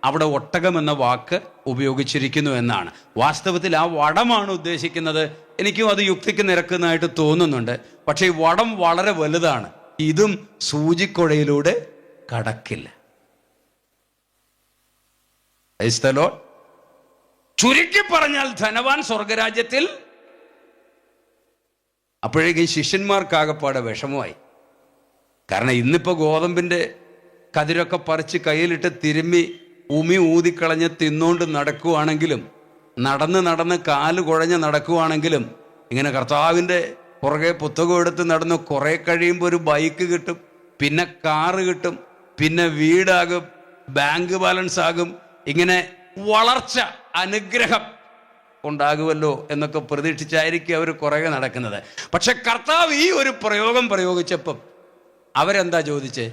അവിടെ ഒട്ടകം എന്ന വാക്ക് ഉപയോഗിച്ചിരിക്കുന്നു എന്നാണ്. വാസ്തവത്തിൽ ആ വടമാണ് ഉദ്ദേശിക്കുന്നത്. എനിക്കും അത് യുക്തിക്ക് നിരക്കുന്നതായിട്ട് തോന്നുന്നുണ്ട്. പക്ഷേ ഈ വടം വളരെ വലുതാണ്. ഇതും സൂചിക്കുഴയിലൂടെ കടക്കില്ല. ചുരുക്കി പറഞ്ഞാൽ ധനവാൻ സ്വർഗരാജ്യത്തിൽ. അപ്പോഴേക്കും ശിഷ്യന്മാർക്കാകപ്പാടെ വിഷമമായി. കാരണം ഇന്നിപ്പോൾ ഗോതമ്പിൻ്റെ കതിരൊക്കെ പറിച്ച് കയ്യിലിട്ട് തിരുമ്മി ഊതിക്കളഞ്ഞ് തിന്നുകൊണ്ട് നടക്കുവാണെങ്കിലും, നടന്ന് കാല് കുഴഞ്ഞ് നടക്കുവാണെങ്കിലും, ഇങ്ങനെ കർത്താവിൻ്റെ പുറകെ പുസ്തകം എടുത്ത് നടന്ന് കുറേ കഴിയുമ്പോൾ ഒരു ബൈക്ക് കിട്ടും, പിന്നെ കാറ് കിട്ടും, പിന്നെ വീടാകും, ബാങ്ക് ബാലൻസ് ആകും. ഇങ്ങനെ വളർച്ച, അനുഗ്രഹം ഉണ്ടാകുമല്ലോ എന്നൊക്കെ പ്രതീക്ഷിച്ചായിരിക്കും അവർ കുറേ നടക്കുന്നത്. പക്ഷെ കർത്താവ് ഈ ഒരു പ്രയോഗം പ്രയോഗിച്ചപ്പം അവരെന്താ ചോദിച്ചേ?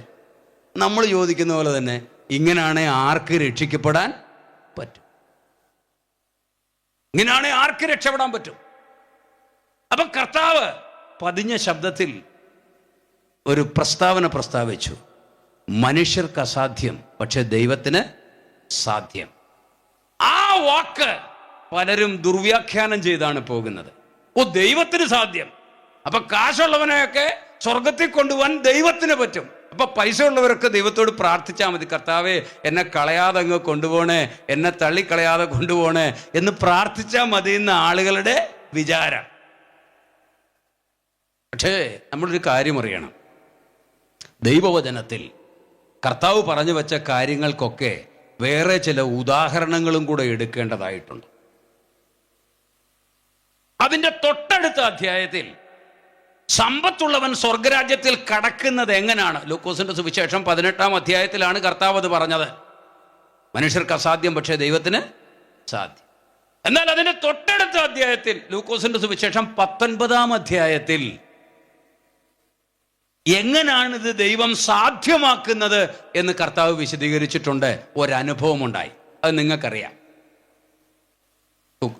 നമ്മൾ ചോദിക്കുന്ന പോലെ തന്നെ, ഇങ്ങനെയാണെ ആർക്ക് രക്ഷിക്കപ്പെടാൻ പറ്റും. ഇങ്ങനെയാണെങ്കിൽ ആർക്ക് രക്ഷപ്പെടാൻ പറ്റും? അപ്പൊ കർത്താവ് പതിഞ്ഞ ശബ്ദത്തിൽ ഒരു പ്രസ്താവന പ്രസ്താവിച്ചു. മനുഷ്യർക്ക് അസാധ്യം, പക്ഷെ ദൈവത്തിന് സാധ്യം. ആ വാക്ക് പലരും ദുർവ്യാഖ്യാനം ചെയ്താണ് പോകുന്നത്. ദൈവത്തിന് സാധ്യം, അപ്പൊ കാശുള്ളവനെയൊക്കെ സ്വർഗത്തിൽ കൊണ്ടുപോകാൻ ദൈവത്തിന് പറ്റും. അപ്പൊ പൈസ ഉള്ളവരൊക്കെ ദൈവത്തോട് പ്രാർത്ഥിച്ചാൽ മതി, കർത്താവേ എന്നെ കളയാതെ അങ്ങ് കൊണ്ടുപോകണേ, എന്നെ തള്ളിക്കളയാതെ കൊണ്ടുപോകണേ എന്ന് പ്രാർത്ഥിച്ചാൽ മതി എന്ന ആളുകളുടെ വിചാരം. പക്ഷേ നമ്മളൊരു കാര്യം അറിയണം, ദൈവവചനത്തിൽ കർത്താവ് പറഞ്ഞു വെച്ച കാര്യങ്ങൾക്കൊക്കെ വേറെ ചില ഉദാഹരണങ്ങളും കൂടെ എടുക്കേണ്ടതായിട്ടുണ്ട്. അതിൻ്റെ തൊട്ടടുത്ത അധ്യായത്തിൽ സമ്പത്തുള്ളവൻ സ്വർഗരാജ്യത്തിൽ കടക്കുന്നത് എങ്ങനെയാണ്? ലൂക്കോസിന്റെ സുവിശേഷം 18-ാം അധ്യായത്തിലാണ് കർത്താവ് അത് പറഞ്ഞത്. മനുഷ്യർക്ക് അസാധ്യം, പക്ഷേ ദൈവത്തിന് സാധ്യം. എന്നാൽ അതിന്റെ തൊട്ടടുത്ത അധ്യായത്തിൽ ലൂക്കോസിന്റെ സുവിശേഷം 19-ാം അധ്യായത്തിൽ എങ്ങനെയാണിത് ദൈവം സാധ്യമാക്കുന്നത് എന്ന് കർത്താവ് വിശദീകരിച്ചിട്ടുണ്ട്. ഒരനുഭവം ഉണ്ടായി, അത് നിങ്ങൾക്കറിയാം.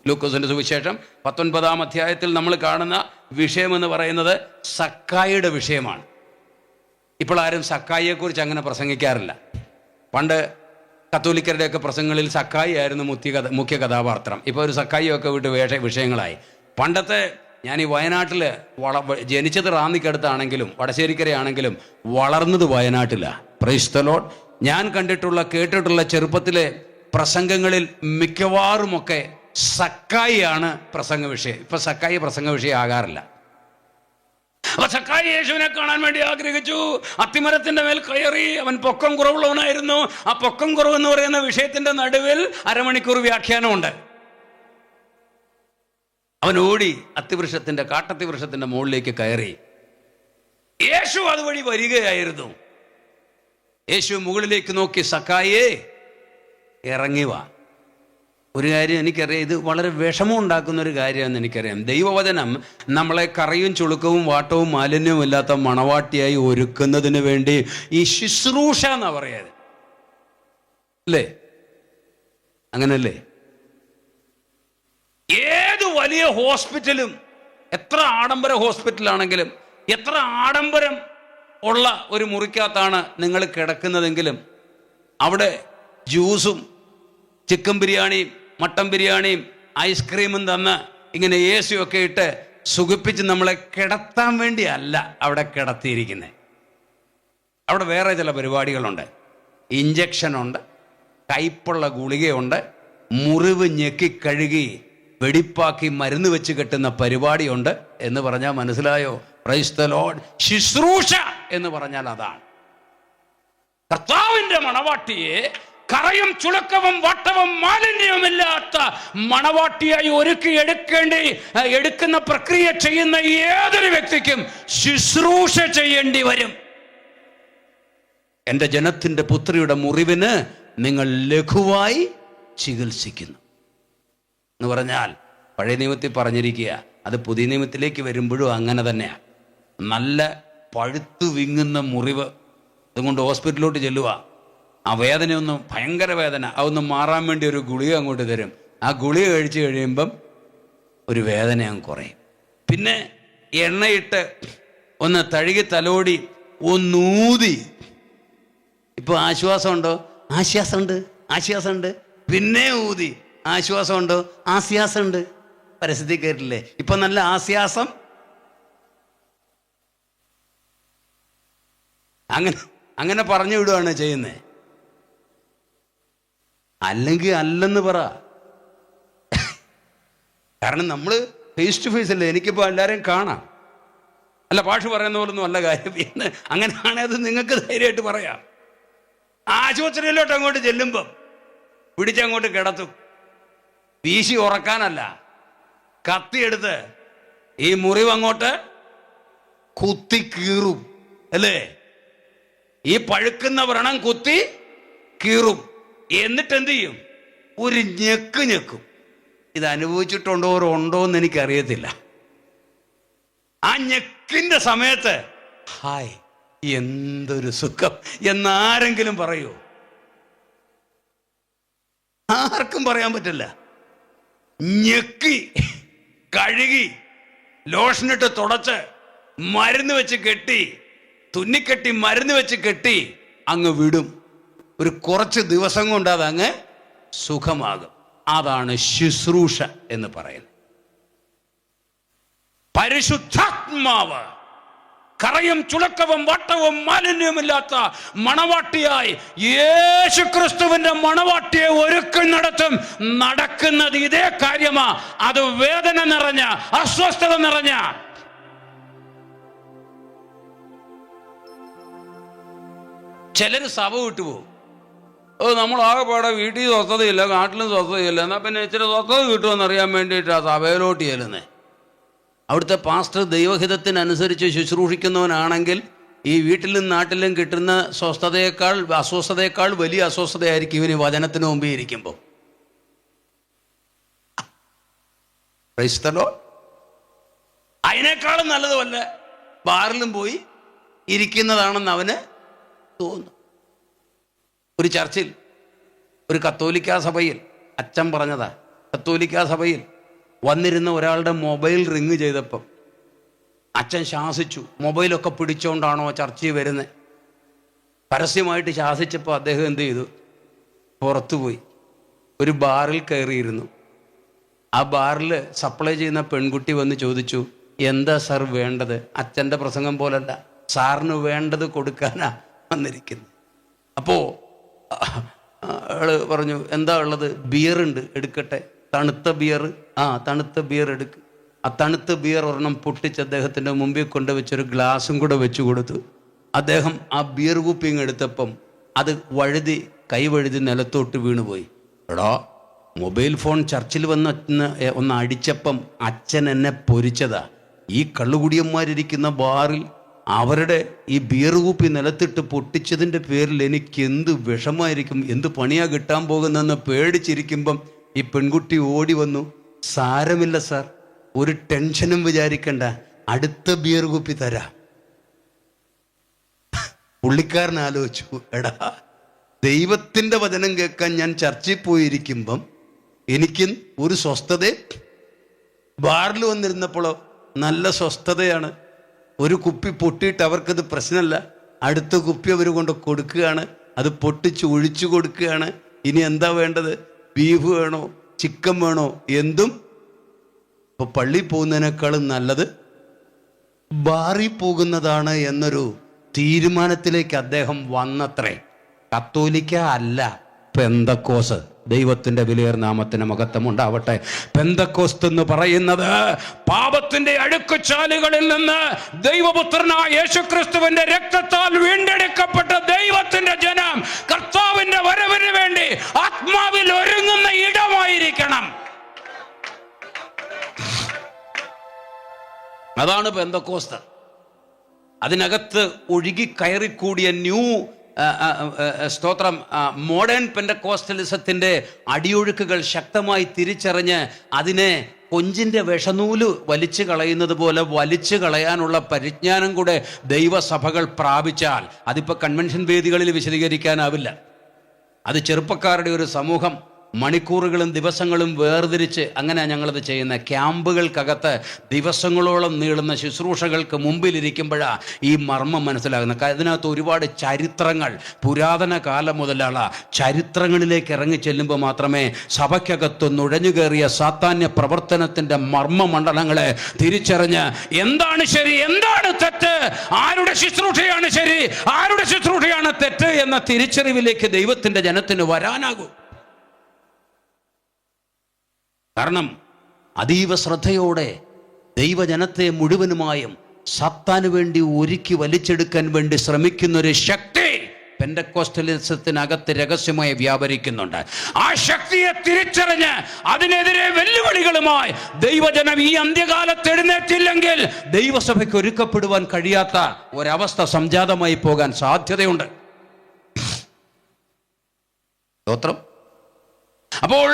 ലൂക്കോസിന്റെ സുവിശേഷം 19-ാം അധ്യായത്തിൽ നമ്മൾ കാണുന്ന വിഷയം എന്ന് പറയുന്നത് സക്കായിയുടെ വിഷയമാണ്. ഇപ്പോൾ ആരും സക്കായിയെക്കുറിച്ച് അങ്ങനെ പ്രസംഗിക്കാറില്ല. പണ്ട് കത്തോലിക്കരുടെയൊക്കെ പ്രസംഗങ്ങളിൽ സക്കായി ആയിരുന്നു മുഖ്യ കഥാപാത്രം. ഇപ്പോൾ ഒരു സക്കായിയൊക്കെ വിട്ട് വിഷയങ്ങളായി. പണ്ടത്തെ ഞാൻ ഈ വയനാട്ടിൽ ജനിച്ചത് റാന്നിക്കടുത്താണെങ്കിലും വടശ്ശേരിക്കരയാണെങ്കിലും വളർന്നത് വയനാട്ടിലാണ്. Price the Lord. ഞാൻ കേട്ടിട്ടുള്ള ചെറുപ്പത്തിലെ പ്രസംഗങ്ങളിൽ മിക്കവാറുമൊക്കെ സക്കായിയാണ് പ്രസംഗ വിഷയം. ഇപ്പൊ സക്കായി പ്രസംഗ വിഷയം ആകാറില്ല. അപ്പൊ സക്കായി യേശുവിനെ കാണാൻ വേണ്ടി ആഗ്രഹിച്ചു. അത്തിമരത്തിന്റെ മേൽ കയറി. അവൻ പൊക്കം കുറവുള്ളവനായിരുന്നു. ആ പൊക്കം കുറവ് എന്ന് പറയുന്ന വിഷയത്തിന്റെ നടുവിൽ അരമണിക്കൂർ വ്യാഖ്യാനമുണ്ട്. അവൻ ഓടി കാട്ടത്തിവൃക്ഷത്തിന്റെ മുകളിലേക്ക് കയറി. യേശു അതുവഴി വരികയായിരുന്നു. യേശു മുകളിലേക്ക് നോക്കി, സക്കായേ ഇറങ്ങി വാ. ഒരു കാര്യം എനിക്കറിയാം, ഇത് വളരെ വിഷമം ഉണ്ടാക്കുന്ന ഒരു കാര്യമാണെന്ന് എനിക്കറിയാം. ദൈവവചനം നമ്മളെ കറയും ചുളുക്കവും വാട്ടവും മാലിന്യവും ഇല്ലാത്ത മണവാട്ടിയായി ഒരുക്കുന്നതിന് വേണ്ടി ഈ ശുശ്രൂഷ എന്നാ പറയാത്, അല്ലേ? അങ്ങനല്ലേ? ഏത് വലിയ ഹോസ്പിറ്റലും, എത്ര ആഡംബര ഹോസ്പിറ്റലാണെങ്കിലും, എത്ര ആഡംബരം ഉള്ള ഒരു മുറിക്കകത്താണ് നിങ്ങൾ കിടക്കുന്നതെങ്കിലും അവിടെ ജ്യൂസും ചിക്കൻ ബിരിയാണിയും മട്ടൻ ബിരിയാണിയും ഐസ്ക്രീമും തന്ന് ഇങ്ങനെ AC ഇട്ട് സുഖിപ്പിച്ച് നമ്മളെ കിടത്താൻ വേണ്ടിയല്ല അവിടെ കിടത്തിയിരിക്കുന്നത്. അവിടെ വേറെ ചില പരിപാടികളുണ്ട്. ഇഞ്ചക്ഷനുണ്ട്, കയ്പുള്ള ഗുളികയുണ്ട്, മുറിവ് ഞെക്കി കഴുകി വെടിപ്പാക്കി മരുന്ന് വെച്ച് കെട്ടുന്ന പരിപാടിയുണ്ട്. എന്ന് പറഞ്ഞാൽ മനസ്സിലായോ? Price the Lord. ശുശ്രൂഷ എന്ന് പറഞ്ഞാൽ അതാണ്. കർത്താവിന്റെ മണവാട്ടിയെ കറയും ചുളുക്കവും വട്ടവും മാലിന്യവുമില്ലാത്ത മണവാട്ടിയായി എടുക്കുന്ന പ്രക്രിയ ചെയ്യുന്ന ഏതൊരു വ്യക്തിക്കും ശുശ്രൂഷ ചെയ്യേണ്ടി വരും. എൻ്റെ ജനത്തിൻ്റെ പുത്രിയുടെ മുറിവിന് നിങ്ങൾ ലഘുവായി ചികിത്സിക്കുന്നു എന്ന് പറഞ്ഞാൽ പഴയ നിയമത്തിൽ പറഞ്ഞിരിക്കുക. അത് പുതിയ നിയമത്തിലേക്ക് വരുമ്പോഴും അങ്ങനെ തന്നെയാണ്. നല്ല പഴുത്തു വിങ്ങുന്ന മുറിവ്, അതുകൊണ്ട് ഹോസ്പിറ്റലിലോട്ട് ചെല്ലുക. ആ വേദനയൊന്നും, ഭയങ്കര വേദന, അതൊന്ന് മാറാൻ വേണ്ടി ഒരു ഗുളിക അങ്ങോട്ട് തരും. ആ ഗുളിക കഴിച്ച് കഴിയുമ്പം ഒരു വേദന അങ്ങ് കുറയും. പിന്നെ എണ്ണയിട്ട് ഒന്ന് തഴുകി തലോടി ഒന്നൂതി. ഇപ്പോൾ ആശ്വാസമുണ്ടോ? ആശ്വാസമുണ്ട്. പിന്നെ ഊതി. ആശ്വാസമുണ്ടോ? ആശ്വാസമുണ്ട്. പരസ്യത്തിൽ കേട്ടില്ലേ? ഇപ്പൊ നല്ല ആശ്വാസം. അങ്ങനെ പറഞ്ഞു വിടുകയാണ് ചെയ്യുന്നത്. അല്ലെങ്കിൽ അല്ലെന്ന് പറ. കാരണം നമ്മൾ ഫേസ് ടു ഫേസ് അല്ലേ. എനിക്കിപ്പോൾ എല്ലാവരെയും കാണാം. അല്ല, പാഷ് പറയുന്ന പോലൊന്നും അല്ല കാര്യം. പിന്നെ അങ്ങനെയാണെങ്കിൽ അത് നിങ്ങൾക്ക് ധൈര്യമായിട്ട് പറയാം. ആശുപത്രിയിലോട്ട് അങ്ങോട്ട് ചെല്ലുമ്പം പിടിച്ചങ്ങോട്ട് കിടത്തും. വീശി ഉറക്കാനല്ല, കത്തിയെടുത്ത് ഈ മുറിവ് അങ്ങോട്ട് കുത്തി കീറും, അല്ലേ? ഈ പഴുക്കുന്ന വ്രണം കുത്തി കീറും. എന്നിട്ട് എന്ത് ചെയ്യും? ഒരു ഞെക്കും. ഇത് അനുഭവിച്ചിട്ടുണ്ടോ എന്ന് എനിക്കറിയത്തില്ല. ആ ഞെക്കിന്റെ സമയത്ത് ഹായ് എന്തൊരു സുഖം എന്നാരെങ്കിലും പറയൂ? ആർക്കും പറയാൻ പറ്റില്ല. ഞെക്കി കഴുകി ലോഷനിട്ട് തുടച്ച് മരുന്ന് വെച്ച് കെട്ടി, തുന്നിക്കെട്ടി മരുന്ന് വെച്ച് കെട്ടി അങ്ങ് വിടും. ഒരു കുറച്ച് ദിവസം കൊണ്ട് അതങ്ങ് സുഖമാകും. അതാണ് ശുശ്രൂഷ എന്ന് പറയുന്നത്. പരിശുദ്ധാത്മാവ് കറയും ചുളക്കവും വട്ടവും മാലിന്യവുമില്ലാത്ത മണവാട്ടിയായി യേശുക്രിസ്തുവിന്റെ മണവാട്ടിയെ ഒരുക്കുന്നിടത്തും നടക്കുന്നത് ഇതേ കാര്യമാ. അത് വേദന നിറഞ്ഞ, അസ്വസ്ഥത നിറഞ്ഞ. ചിലര് സഭ വിട്ടുപോകും. നമ്മൾ ആകെപ്പാടെ വീട്ടിൽ സ്വസ്ഥതയില്ല, നാട്ടിലും സ്വസ്ഥതയില്ല, എന്നാൽ പിന്നെ ഇച്ചിരി സ്വസ്ഥത കിട്ടുമെന്ന് അറിയാൻ വേണ്ടിയിട്ടാണ് സഭയിലോട്ട് ചെല്ലുന്നത്. അവിടുത്തെ പാസ്റ്റർ ദൈവഹിതത്തിനനുസരിച്ച് ശുശ്രൂഷിക്കുന്നവനാണെങ്കിൽ ഈ വീട്ടിലും നാട്ടിലും കിട്ടുന്ന സ്വസ്ഥതയേക്കാൾ അസ്വസ്ഥതയേക്കാൾ വലിയ അസ്വസ്ഥതയായിരിക്കും ഇവന് വചനത്തിന് മുമ്പേ ഇരിക്കുമ്പോൾ. അതിനേക്കാളും നല്ലത് വല്ല ബാറിലും പോയി ഇരിക്കുന്നതാണെന്ന് അവന് തോന്നുന്നു. ഒരു ചർച്ചിൽ, ഒരു കത്തോലിക്കാ സഭയിൽ, അച്ഛൻ പറഞ്ഞതാ, കത്തോലിക്കാ സഭയിൽ വന്നിരുന്ന ഒരാളുടെ മൊബൈൽ റിങ് ചെയ്തപ്പം അച്ഛൻ ശാസിച്ചു. മൊബൈലൊക്കെ പിടിച്ചോണ്ടാണോ ചർച്ചയിൽ വരുന്നത്? പരസ്യമായിട്ട് ശാസിച്ചപ്പോൾ അദ്ദേഹം എന്ത് ചെയ്തു? പുറത്തുപോയി ഒരു ബാറിൽ കയറിയിരുന്നു. ആ ബാറിൽ സപ്ലൈ ചെയ്യുന്ന പെൺകുട്ടി വന്ന് ചോദിച്ചു, എന്താ സാർ വേണ്ടത്? അച്ഛൻ്റെ പ്രസംഗം പോലല്ല, സാറിന് വേണ്ടത് കൊടുക്കാനാ വന്നിരിക്കുന്നത്. അപ്പോൾ ആള് പറഞ്ഞു, എന്താ ഉള്ളത്? ബിയറുണ്ട്, എടുക്കട്ടെ. തണുത്ത ബിയർ? തണുത്ത ബിയർ എടുക്ക്. ആ തണുത്ത ബിയർ ഒരെണ്ണം പൊട്ടിച്ച് അദ്ദേഹത്തിൻ്റെ മുമ്പിൽ കൊണ്ടുവച്ചൊരു ഗ്ലാസും കൂടെ വെച്ചു കൊടുത്തു. അദ്ദേഹം ആ ബിയർ കുപ്പിങ് എടുത്തപ്പം അത് വഴുതി, കൈവഴുതി നിലത്തോട്ട് വീണുപോയി. എടാ, മൊബൈൽ ഫോൺ ചർച്ചിൽ ഒന്ന് അടിച്ചപ്പം അച്ഛൻ എന്നെ പൊരിച്ചതാ. ഈ കള്ളുകുടിയന്മാരിരിക്കുന്ന ബാറിൽ അവരുടെ ഈ ബിയർ കുപ്പി നിലത്തിട്ട് പൊട്ടിച്ചതിൻ്റെ പേരിൽ എനിക്ക് എന്ത് വിഷമായിരിക്കും, എന്ത് പണിയാ കിട്ടാൻ പോകുന്നതെന്ന് പേടിച്ചിരിക്കുമ്പം ഈ പെൺകുട്ടി ഓടി വന്നു. സാരമില്ല സാർ, ഒരു ടെൻഷനും വിചാരിക്കണ്ട, അടുത്ത ബിയർ കുപ്പി തരാം. പുള്ളിക്കാരൻ ആലോചിച്ചു, എടാ, ദൈവത്തിൻ്റെ വചനം കേൾക്കാൻ ഞാൻ ചർച്ചയിൽ പോയിരിക്കുമ്പം എനിക്ക് ഒരു സ്വസ്ഥത. ബാറിൽ വന്നിരുന്നപ്പോഴോ നല്ല സ്വസ്ഥതയാണ്. ഒരു കുപ്പി പൊട്ടിയിട്ട് അവർക്കത് പ്രശ്നമല്ല. അടുത്ത കുപ്പി അവർ കൊണ്ട് കൊടുക്കുകയാണ്, അത് പൊട്ടിച്ച് ഒഴിച്ചു കൊടുക്കുകയാണ്. ഇനി എന്താ വേണ്ടത്? ബീഫ് വേണോ, ചിക്കൻ വേണോ, എന്തും. ഇപ്പോൾ പള്ളിയിൽ പോകുന്നതിനേക്കാളും നല്ലത് ബാറിൽ പോകുന്നതാണ് എന്നൊരു തീരുമാനത്തിലേക്ക് അദ്ദേഹം വന്നത്രേ. കത്തോലിക്ക അല്ല, പെന്തക്കോസ്. ദൈവത്തിന്റെ വിലയേറിയ നാമത്തിന് മഹത്വം ഉണ്ടാവട്ടെ. പെന്തക്കോസ്ത് എന്ന് പറയുന്നത് പാപത്തിന്റെ അഴുക്കുചാലുകളിൽ നിന്ന് ദൈവപുത്രനായ യേശുക്രിസ്തുവിന്റെ രക്തത്താൽ വീണ്ടെടുക്കപ്പെട്ട ദൈവത്തിന്റെ ജനം കർത്താവിന്റെ വരവിന് വേണ്ടി ആത്മാവിൽ ഒരുങ്ങുന്ന ഇടമായിരിക്കണം. അതാണ് പെന്തക്കോസ്ത്. അതിനകത്ത് ഒഴുകി കയറിക്കൂടിയ മോഡേൺ പെന്തക്കോസ്റ്റലിസത്തിന്റെ അടിയൊഴുക്കുകൾ ശക്തമായി തിരിച്ചറിഞ്ഞ് അതിനെ കൊഞ്ചിന്റെ വിഷനൂല് വലിച്ചു കളയുന്നത് പോലെ വലിച്ചു കളയാനുള്ള പരിജ്ഞാനം കൂടെ ദൈവസഭകൾ പ്രാപിച്ചാൽ, അതിപ്പോൾ കൺവെൻഷൻ വേദികളിൽ വിശദീകരിക്കാനാവില്ല. അത് ചെറുപ്പക്കാരുടെ ഒരു സമൂഹം മണിക്കൂറുകളും ദിവസങ്ങളും വേർതിരിച്ച് അങ്ങനെ ഞങ്ങളത് ചെയ്യുന്ന ക്യാമ്പുകൾക്കകത്ത് ദിവസങ്ങളോളം നീളുന്ന ശുശ്രൂഷകൾക്ക് മുമ്പിലിരിക്കുമ്പോഴാണ് ഈ മർമ്മം മനസ്സിലാകുന്നത്. അതിനകത്ത് ഒരുപാട് ചരിത്രങ്ങൾ, പുരാതന കാലം മുതലുള്ള ചരിത്രങ്ങളിലേക്ക് ഇറങ്ങി ചെല്ലുമ്പോൾ മാത്രമേ സഭയ്ക്കകത്ത് നുഴഞ്ഞു കയറിയ സാത്താന്യ പ്രവർത്തനത്തിൻ്റെ മർമ്മമണ്ഡലങ്ങളെ തിരിച്ചറിഞ്ഞ് എന്താണ് ശരി, എന്താണ് തെറ്റ്, ആരുടെ ശുശ്രൂഷയാണ് ശരി, ആരുടെ ശുശ്രൂഷയാണ് തെറ്റ് എന്ന തിരിച്ചറിവിലേക്ക് ദൈവത്തിൻ്റെ ജനത്തിന് വരാനാകും. കാരണം അതീവ ശ്രദ്ധയോടെ ദൈവജനത്തെ മുഴുവനുമായും സത്താന് വേണ്ടി ഒരുക്കി വലിച്ചെടുക്കാൻ വേണ്ടി ശ്രമിക്കുന്നൊരു ശക്തി പെന്തക്കോസ്റ്റലിസത്തിനകത്ത് രഹസ്യമായി വ്യാപരിക്കുന്നുണ്ട്. ആ ശക്തിയെ തിരിച്ചറിഞ്ഞ് അതിനെതിരെ വെല്ലുവിളികളുമായി ദൈവജനം ഈ അന്ത്യകാലത്ത് എഴുന്നേറ്റില്ലെങ്കിൽ ദൈവസഭയ്ക്ക് ഒരുക്കപ്പെടുവാൻ കഴിയാത്ത ഒരവസ്ഥ സംജാതമായി പോകാൻ സാധ്യതയുണ്ട്. സ്തോത്രം. അപ്പോൾ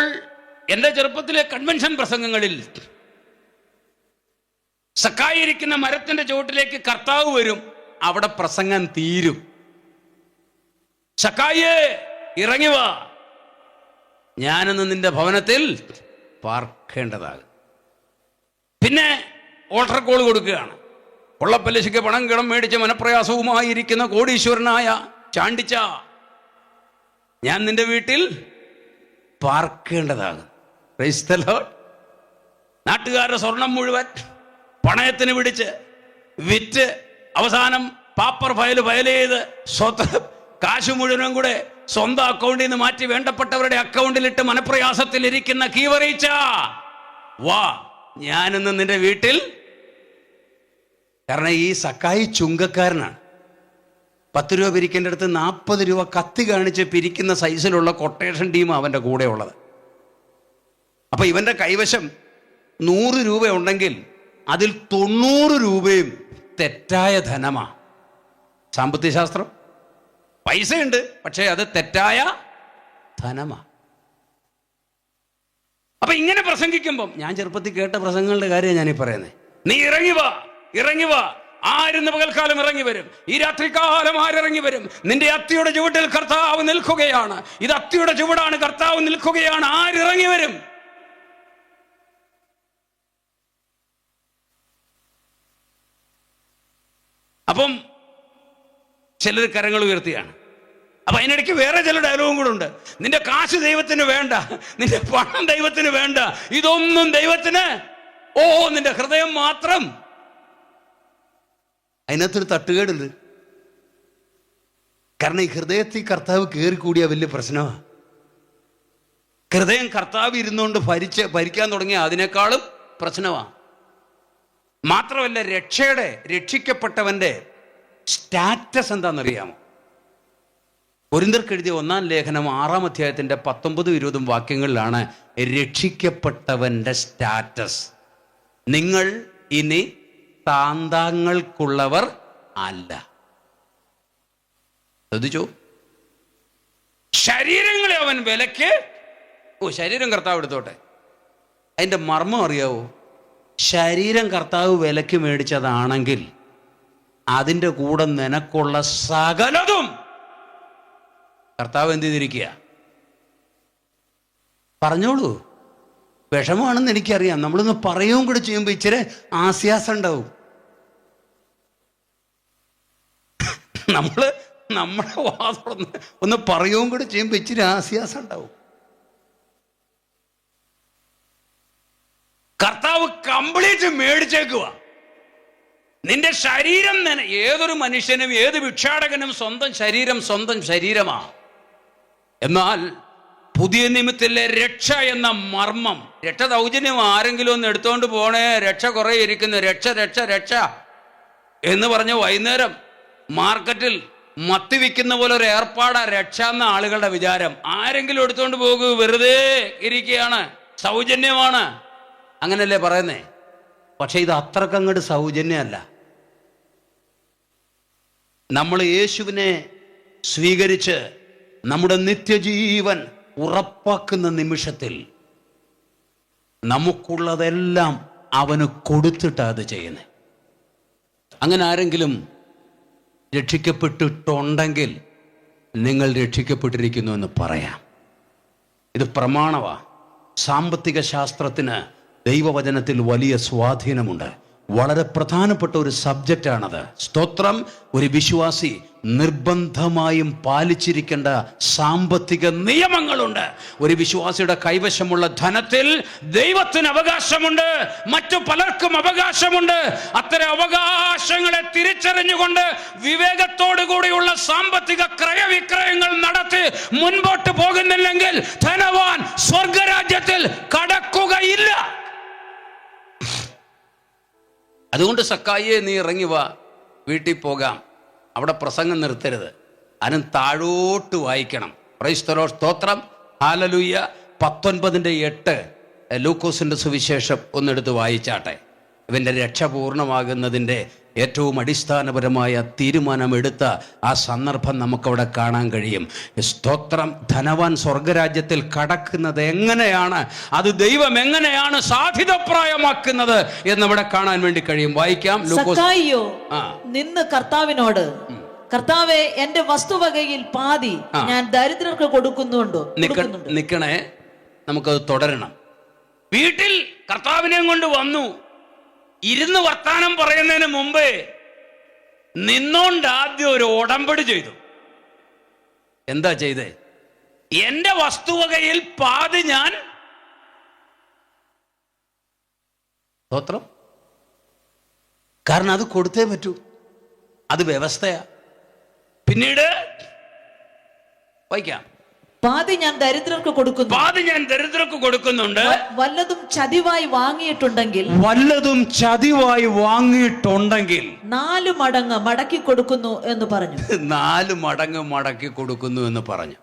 എൻ്റെ ചെറുപ്പത്തിലെ കൺവെൻഷൻ പ്രസംഗങ്ങളിൽ സക്കായിരിക്കുന്ന മരത്തിന്റെ ചുവട്ടിലേക്ക് കർത്താവ് വരും, അവിടെ പ്രസംഗം തീരും. സക്കായേ, ഇറങ്ങി വാ, ഞാനിന്ന് നിന്റെ ഭവനത്തിൽ പാർക്കേണ്ടതാകും. പിന്നെ ഓൾട്ടർ കോൾ കൊടുക്കുകയാണ്. കൊള്ളപ്പലിശയ്ക്ക് പണം കിടം മേടിച്ച് മനപ്രയാസവുമായിരിക്കുന്ന കോടീശ്വരനായ ചാണ്ടിച്ച, ഞാൻ നിന്റെ വീട്ടിൽ പാർക്കേണ്ടതാകും. Price the Lord. നാട്ടുകാരുടെ സ്വർണം മുഴുവൻ പണയത്തിന് പിടിച്ച് വിറ്റ് അവസാനം പാപ്പർ ഫയൽ ചെയ്ത് കാശ് മുഴുവനും കൂടെ സ്വന്തം അക്കൗണ്ടിൽ നിന്ന് മാറ്റി വേണ്ടപ്പെട്ടവരുടെ അക്കൗണ്ടിലിട്ട് മനപ്രയാസത്തിൽ ഇരിക്കുന്ന കീവറീച്ച, വാ ഞാനിന്ന് നിന്റെ വീട്ടിൽ. കാരണം ഈ സക്കായി ചുങ്കക്കാരനാണ്. 10 രൂപ പിരിക്കേണ്ട അടുത്ത് 40 രൂപ കത്തി കാണിച്ച് പിരിക്കുന്ന സൈസിലുള്ള കൊട്ടേഷൻ ടീം അവൻ്റെ കൂടെ ഉള്ളത്. അപ്പൊ ഇവന്റെ കൈവശം 100 രൂപ ഉണ്ടെങ്കിൽ അതിൽ 90 രൂപയും തെറ്റായ ധനമാ. സാമ്പത്തിക ശാസ്ത്രം. പൈസയുണ്ട്, പക്ഷേ അത് തെറ്റായ ധനമാ. അപ്പൊ ഇങ്ങനെ പ്രസംഗിക്കുമ്പം, ഞാൻ ചെറുപ്പത്തിൽ കേട്ട പ്രസംഗങ്ങളുടെ കാര്യം ഞാനീ പറയുന്നത്. നീ ഇറങ്ങി വാ, ഇറങ്ങി വാ. ആരിന്ന് പകൽക്കാലം ഇറങ്ങി വരും? ഈ രാത്രികാലം ആരിറങ്ങി വരും? നിന്റെ അത്തിയുടെ ചുവട്ടിൽ കർത്താവ് നിൽക്കുകയാണ്. ഇത് അത്തിയുടെ ചുവടാണ്, കർത്താവ് നിൽക്കുകയാണ്. ആരിറങ്ങി വരും? അപ്പം ചിലർ കരങ്ങൾ ഉയർത്തിയാണ്. അപ്പൊ അതിനിടയ്ക്ക് വേറെ ചില ഡയലോഗും കൂടെ ഉണ്ട്. നിന്റെ കാശ് ദൈവത്തിന് വേണ്ട, നിന്റെ പണം ദൈവത്തിന് വേണ്ട, ഇതൊന്നും ദൈവത്തിന്, നിന്റെ ഹൃദയം മാത്രം. അതിനകത്തൊരു തട്ടുകേടുണ്ട്. കാരണം ഈ ഹൃദയത്തിൽ കർത്താവ് കയറി കൂടിയ വലിയ പ്രശ്നമാണ്. ഹൃദയം കർത്താവ് ഇരുന്നുകൊണ്ട് ഭരിക്കാൻ തുടങ്ങിയ അതിനേക്കാളും പ്രശ്നമാണ്. മാത്രമല്ല, രക്ഷിക്കപ്പെട്ടവന്റെ സ്റ്റാറ്റസ് എന്താണെന്നറിയാമോ? കൊരിന്ത്യർക്ക് എഴുതിയ 1-ാം ലേഖനം 6-ാം അധ്യായത്തിന്റെ 19-20 വാക്യങ്ങളിലാണ് രക്ഷിക്കപ്പെട്ടവന്റെ സ്റ്റാറ്റസ്. നിങ്ങൾ ഇനി താന്താങ്ങൾക്കുള്ളവർ അല്ല. ശ്രദ്ധിച്ചോ? ശരീരങ്ങളെ അവൻ വിലക്ക്. ശരീരം കർത്താവ് എടുത്തോട്ടെ. അതിന്റെ മർമ്മം അറിയാവോ? ശരീരം കർത്താവ് വിലക്ക് മേടിച്ചതാണെങ്കിൽ അതിൻ്റെ കൂടെ നിനക്കുള്ള സകലതും കർത്താവ് എന്ത് ചെയ്തിരിക്കുക? പറഞ്ഞോളൂ. വിഷമാണെന്ന് എനിക്കറിയാം. നമ്മളൊന്ന് പറയുകയും കൂടെ ചെയ്യുമ്പോൾ ഇച്ചിരി ആശ്വാസം ഉണ്ടാവും. നമ്മുടെ വാദം ഒന്ന് പറയുകയും കൂടെ ചെയ്യുമ്പോൾ ഇച്ചിരി ആശ്വാസം ഉണ്ടാവും. കർത്താവ് കംപ്ലീറ്റ് മേടിച്ചേക്കുക. നിന്റെ ശരീരം ഏതൊരു മനുഷ്യനും ഏത് ഭിക്ഷാടകനും സ്വന്തം ശരീരമാ. എന്നാൽ പുതിയ നിമിത്തിലെ രക്ഷ എന്ന മർമ്മം, രക്ഷ ദൗർജന്യം ആരെങ്കിലും ഒന്ന് എടുത്തോണ്ട് പോണേ, രക്ഷ കുറെ ഇരിക്കുന്നു, രക്ഷ എന്ന് പറഞ്ഞ് വൈകുന്നേരം മാർക്കറ്റിൽ മത്തി വിൽക്കുന്ന പോലെ ഒരു ഏർപ്പാടാ രക്ഷ എന്ന ആളുകളുടെ വിചാരം. ആരെങ്കിലും എടുത്തോണ്ട് പോകൂ, വെറുതെ ഇരിക്കുകയാണ്, സൗജന്യമാണ്, അങ്ങനല്ലേ പറയുന്നേ. പക്ഷെ ഇത് അത്രക്കങ്ങോട്ട് സൗജന്യമല്ല. നമ്മൾ യേശുവിനെ സ്വീകരിച്ച് നമ്മുടെ നിത്യജീവൻ ഉറപ്പാക്കുന്ന നിമിഷത്തിൽ നമുക്കുള്ളതെല്ലാം അവന് കൊടുത്തിട്ടാണ് അത് ചെയ്യുന്നത്. അങ്ങനെ ആരെങ്കിലും രക്ഷിക്കപ്പെട്ടിട്ടുണ്ടെങ്കിൽ നിങ്ങൾ രക്ഷിക്കപ്പെട്ടിരിക്കുന്നു എന്ന് പറയാം. ഇത് പ്രമാണമാണ്. സാമ്പത്തിക ശാസ്ത്രത്തിന് ദൈവവചനത്തിൽ വലിയ സ്വാധീനമുണ്ട്. വളരെ പ്രധാനപ്പെട്ട ഒരു സബ്ജക്റ്റാണത്. സ്തോത്രം. ഒരു വിശ്വാസി നിർബന്ധമായും പാലിച്ചിരിക്കേണ്ട സാമ്പത്തിക നിയമങ്ങളുണ്ട്. ഒരു വിശ്വാസിയുടെ കൈവശമുള്ള ധനത്തിൽ ദൈവത്തിന് അവകാശമുണ്ട്, മറ്റു പലർക്കും അവകാശമുണ്ട്. അത്തരം അവകാശങ്ങളെ തിരിച്ചറിഞ്ഞുകൊണ്ട് വിവേകത്തോടു കൂടിയുള്ള സാമ്പത്തിക ക്രയവിക്രയങ്ങൾ നടത്തി മുൻപോട്ട് പോകുന്നില്ലെങ്കിൽ ധനവാൻ സ്വർഗരാജ്യത്തിൽ കടക്കുകയില്ല. അതുകൊണ്ട് സക്കായിയെ, നീ ഇറങ്ങി വാ, വീട്ടിൽ പോകാം. അവിടെ പ്രസംഗം നിർത്തരുത്. അതിനും താഴോട്ട് വായിക്കണം. Price the lord. സ്തോത്രം. ഹല്ലേലൂയ. 19:8 ലൂക്കോസിന്റെ സുവിശേഷം ഒന്നെടുത്ത് വായിച്ചാട്ടെ. ഇവന്റെ രക്ഷ പൂർണ്ണമാകുന്നതിൻ്റെ ഏറ്റവും അടിസ്ഥാനപരമായ തീരുമാനമെടുത്ത ആ സന്ദർഭം നമുക്കവിടെ കാണാൻ കഴിയും. സ്തോത്രം. ധനവാൻ സ്വർഗരാജ്യത്തിൽ കടക്കുന്നത് എങ്ങനെയാണ്, അത് ദൈവം എങ്ങനെയാണ് സാധ്യതപ്രായമാക്കുന്നത് എന്നിവിടെ കാണാൻ വേണ്ടി കഴിയും. വായിക്കാം. സക്കായിയോ നിന്ന് കർത്താവിനോട്, കർത്താവേ, എന്റെ വസ്തുവകയിൽ പാതി ഞാൻ ദരിദ്രർക്ക് കൊടുക്കുന്നുണ്ടോ? നിക്കണേ. നമുക്കത് തുടരണം. വീട്ടിൽ കർത്താവിനെയും കൊണ്ട് വന്നു. ഇരുന്ന് വർത്താനം പറയുന്നതിന് മുമ്പേ നിന്നോണ്ട് ആദ്യം ഒരു ഉടമ്പടി ചെയ്തു. എന്താ ചെയ്തേ? എന്റെ വസ്തുവകയിൽ പാതി ഞാൻ സ്തോത്രം, കാരണം അത് കൊടുത്തേ പറ്റൂ, അത് വ്യവസ്ഥയാ. പിന്നീട് വായിക്കാം. പാതി ഞാൻ ദരിദ്രർക്ക് കൊടുക്കുന്നു. പാതി ഞാൻ ദരിദ്രർക്ക് കൊടുക്കുന്നുണ്ട്. വല്ലതും ചതിവായി വാങ്ങിയിട്ടുണ്ടെങ്കിൽ 4 മടങ്ങ് മടക്കി കൊടുക്കുന്നു എന്ന് പറഞ്ഞു. 4 മടങ്ങ് മടക്കി കൊടുക്കുന്നു എന്ന് പറഞ്ഞു.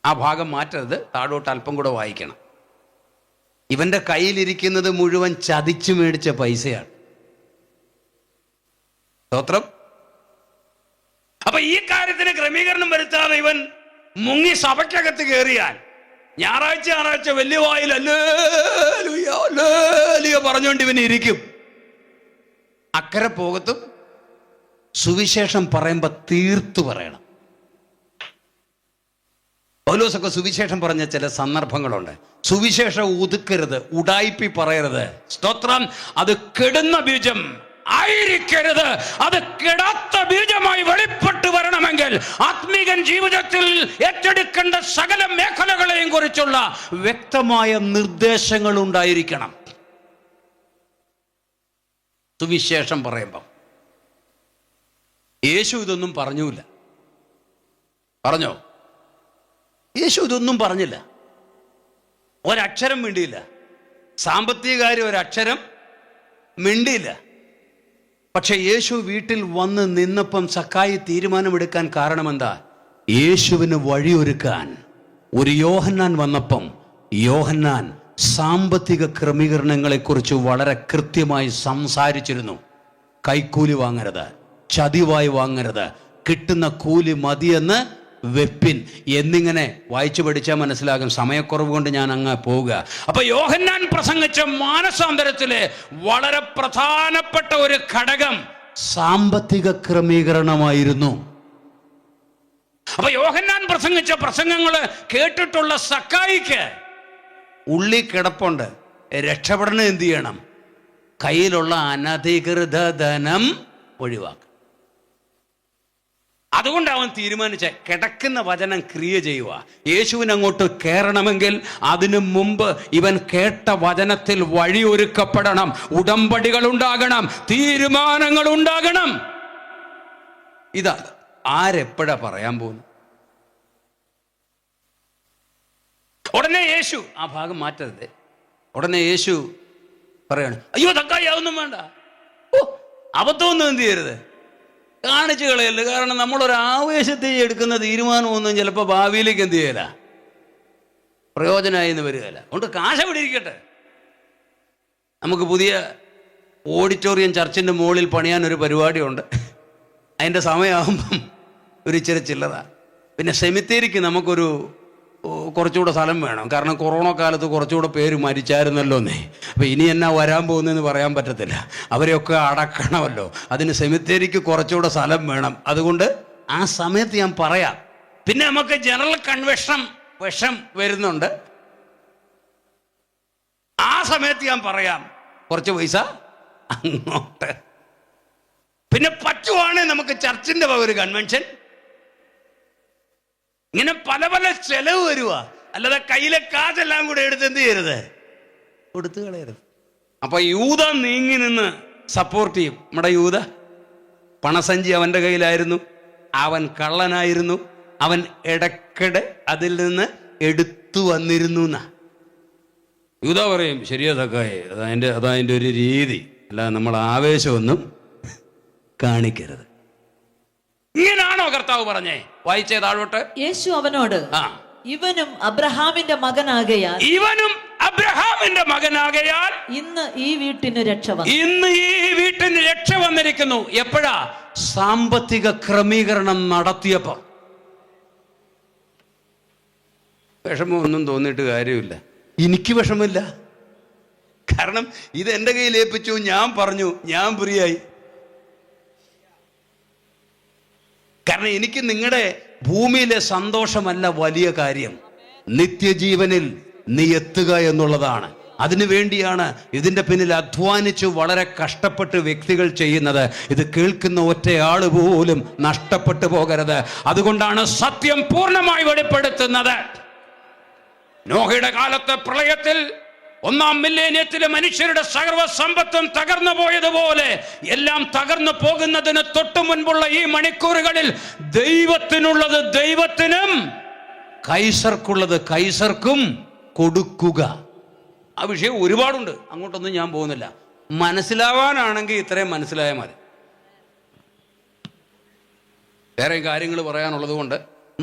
ആ ഭാഗം മാറ്റരുത്, താഴോട്ട് അല്പം കൂടെ വായിക്കണം. ഇവന്റെ കയ്യിലിരിക്കുന്നത് മുഴുവൻ ചതിച്ചു മേടിച്ച പൈസയാണ്. സ്തോത്രം. അപ്പൊ ഈ കാര്യത്തിന് ക്രമീകരണം വരുത്താതെ ഇവൻ മുങ്ങി സഭയ്ക്കകത്ത് കയറിയാൽ ഞായറാഴ്ച വലിയ വായിൽ അല്ലേലൂയ പറഞ്ഞുകൊണ്ട് ഇവൻ ഇരിക്കും. അക്കരെ പോകത്തും സുവിശേഷം പറയുമ്പോ തീർത്തു പറയണം. പൗലോസൊക്കെ സുവിശേഷം പറഞ്ഞ ചില സന്ദർഭങ്ങളുണ്ട്. സുവിശേഷം ഒതുക്കരുത്, ഉടായിപ്പി പറയരുത്. സ്തോത്രം. അത് കെടുന്ന ബീജം ആയിരിക്കരുത്. അത് കെടാത്ത ബീജമായി വെളിപ്പെട്ട് വരണമെങ്കിൽ ആത്മീകൻ ജീവിതത്തിൽ ഏറ്റെടുക്കേണ്ട സകല മേഖലകളെയും കുറിച്ചുള്ള വ്യക്തമായ നിർദ്ദേശങ്ങൾ ഉണ്ടായിരിക്കണം. സുവിശേഷം പറയുമ്പം യേശു ഇതൊന്നും പറഞ്ഞൂല. പറഞ്ഞോ? യേശു ഇതൊന്നും പറഞ്ഞില്ല, ഒരക്ഷരം മിണ്ടിയില്ല. സാമ്പത്തിക കാര്യം ഒരക്ഷരം മിണ്ടിയില്ല. പക്ഷെ യേശു വീട്ടിൽ വന്ന് നിന്നപ്പം സക്കായി തീരുമാനമെടുക്കാൻ കാരണം എന്താ? യേശുവിന് വഴിയൊരുക്കാൻ ഒരു യോഹന്നാൻ വന്നപ്പം യോഹന്നാൻ സാമ്പത്തിക ക്രമീകരണങ്ങളെക്കുറിച്ച് വളരെ കൃത്യമായി സംസാരിച്ചിരുന്നു. കൈക്കൂലി വാങ്ങരുത്, ചതിവായി വാങ്ങരുത്, കിട്ടുന്ന കൂലി മതിയെന്ന് വെപ്പിൻ എന്നിങ്ങനെ വായിച്ചു പഠിച്ചാൽ മനസ്സിലാകും. സമയക്കുറവ് കൊണ്ട് ഞാൻ അങ്ങ് പോവുക. അപ്പൊ യോഹന്നാൻ പ്രസംഗിച്ച മാനസാന്തരത്തിലെ വളരെ പ്രധാനപ്പെട്ട ഒരു ഘടകം സാമ്പത്തിക ക്രമീകരണമായിരുന്നു. അപ്പൊ യോഹന്നാൻ പ്രസംഗിച്ച പ്രസംഗങ്ങള് കേട്ടിട്ടുള്ള സക്കായിക്ക് ഉള്ളി കിടപ്പുണ്ട്. രക്ഷപ്പെടണം എന്ത് ചെയ്യണം? കയ്യിലുള്ള അനധികൃത ധനം ഒഴിവാക്കണം. അതുകൊണ്ട് അവൻ തീരുമാനിച്ച കിടക്കുന്ന വചനം ക്രിയ ചെയ്യുക. യേശുവിന് അങ്ങോട്ട് കയറണമെങ്കിൽ അതിനു മുമ്പ് ഇവൻ കേട്ട വചനത്തിൽ വഴിയൊരുക്കപ്പെടണം. ഉടമ്പടികൾ ഉണ്ടാകണം, തീരുമാനങ്ങൾ ഉണ്ടാകണം. ഇതാ ആരെപ്പോഴാ പറയാൻ പോകുന്നു? ഉടനെ യേശു, ആ ഭാഗം മാറ്റരുത്, ഉടനെ യേശു പറയാണ്, അയ്യോ തക്കായി അതൊന്നും വേണ്ട, അബദ്ധമൊന്നും എന്ത് ചെയ്യരുത്, കാണിച്ചു കളയല്ല. കാരണം നമ്മളൊരു ആവേശത്തിൽ എടുക്കുന്ന തീരുമാനമൊന്നും ചിലപ്പോൾ ഭാവിയിലേക്ക് എന്ത് ചെയ്യല, പ്രയോജനമായി എന്ന് വരികയില്ല. അതുകൊണ്ട് കാശ് അവിടെ ഇരിക്കട്ടെ. നമുക്ക് പുതിയ ഓഡിറ്റോറിയം ചർച്ചിൻ്റെ മുകളിൽ പണിയാൻ ഒരു പരിപാടിയുണ്ട്. അതിൻ്റെ സമയമാകുമ്പം ഒരു ഇച്ചിരി ചില്ലറ. പിന്നെ സെമിത്തേരിക്ക് നമുക്കൊരു കുറച്ചുകൂടെ സ്ഥലം വേണം. കാരണം കൊറോണ കാലത്ത് കുറച്ചുകൂടെ പേര് മരിച്ചായിരുന്നല്ലോ എന്നേ. അപ്പം ഇനി എന്നാ വരാൻ പോകുന്നതെന്ന് പറയാൻ പറ്റത്തില്ല. അവരെയൊക്കെ അടക്കണമല്ലോ. അതിന് സെമിത്തേരിക്ക് കുറച്ചുകൂടെ സ്ഥലം വേണം. അതുകൊണ്ട് ആ സമയത്ത് ഞാൻ പറയാം. പിന്നെ നമുക്ക് ജനറൽ കൺവെൻഷൻ വരുന്നുണ്ട്. ആ സമയത്ത് ഞാൻ പറയാം കുറച്ച് പൈസ അങ്ങോട്ട്. പിന്നെ പറ്റുവാണെങ്കിൽ നമുക്ക് ചർച്ചിൻ്റെ ഒരു കൺവെൻഷൻ. ഇങ്ങനെ പല പല ചെലവ് വരുക. അല്ലാതെ കയ്യിലെ കാശെല്ലാം കൂടെ എടുത്ത് എന്ത് ചെയ്യരുത്, കൊടുത്തു കളയരുത്. അപ്പൊ യൂദ നീങ്ങി നിന്ന് സപ്പോർട്ട് ചെയ്യും. നമ്മുടെ യൂദ പണസഞ്ചി അവന്റെ കയ്യിലായിരുന്നു. അവൻ കള്ളനായിരുന്നു. അവൻ ഇടയ്ക്കിടെ അതിൽ നിന്ന് എടുത്തു വന്നിരുന്നു എന്നാ യൂദ പറയും. ശരിയാ തക്കായി, അതതിൻ്റെ ഒരു രീതി. അല്ലാതെ നമ്മൾ ആവേശമൊന്നും കാണിക്കരുത്. ഇങ്ങനാണോ കർത്താവ് പറഞ്ഞേ? വായിച്ചേ താഴോട്ട്. യേശു അവനോട്, ഇവനും അബ്രഹാമിന്റെ മകനാകയാൽ ഇന്ന് ഈ വീട്ടിന് രക്ഷ വന്നിരിക്കുന്നു. എപ്പോഴാ? സാമ്പത്തിക ക്രമീകരണം നടത്തിയപ്പോ. വിഷമമൊന്നും തോന്നിയിട്ട് കാര്യമില്ല. എനിക്ക് വിഷമില്ല. കാരണം ഇത് എൻ്റെ കയ്യിൽ ഏൽപ്പിച്ചു, ഞാൻ പറഞ്ഞു, ഞാൻ ഫ്രീയായി. കാരണം എനിക്ക് നിങ്ങളുടെ ഭൂമിയിലെ സന്തോഷമല്ല വലിയ കാര്യം. നിത്യജീവനിൽ നീ എത്തുക എന്നുള്ളതാണ്. അതിനുവേണ്ടിയാണ് ഇതിൻ്റെ പിന്നിൽ അധ്വാനിച്ച് വളരെ കഷ്ടപ്പെട്ട് വ്യക്തികൾ ചെയ്യുന്നത്. ഇത് കേൾക്കുന്ന ഒറ്റയാൾ പോലും നഷ്ടപ്പെട്ടു പോകരുത്. അതുകൊണ്ടാണ് സത്യം പൂർണ്ണമായി വെളിപ്പെടുത്തുന്നത്. നോഹയുടെ കാലത്തെ പ്രളയത്തിൽ, ഒന്നാം മില്ലേനിയത്തിലെ മനുഷ്യരുടെ സർവ്വ സമ്പത്തും തകർന്നു പോയതുപോലെ എല്ലാം തകർന്നു പോകുന്നതിന് തൊട്ടു മുൻപുള്ള ഈ മണിക്കൂറുകളിൽ ദൈവത്തിനുള്ളത് ദൈവത്തിനും കൈസർക്കുള്ളത് കൈസർക്കും കൊടുക്കുക. ആ വിഷയം ഒരുപാടുണ്ട്, അങ്ങോട്ടൊന്നും ഞാൻ പോകുന്നില്ല. മനസ്സിലാവാനാണെങ്കിൽ ഇത്രയും മനസ്സിലായാൽ മതി. വേറെ കാര്യങ്ങൾ പറയാനുള്ളത് കൊണ്ട്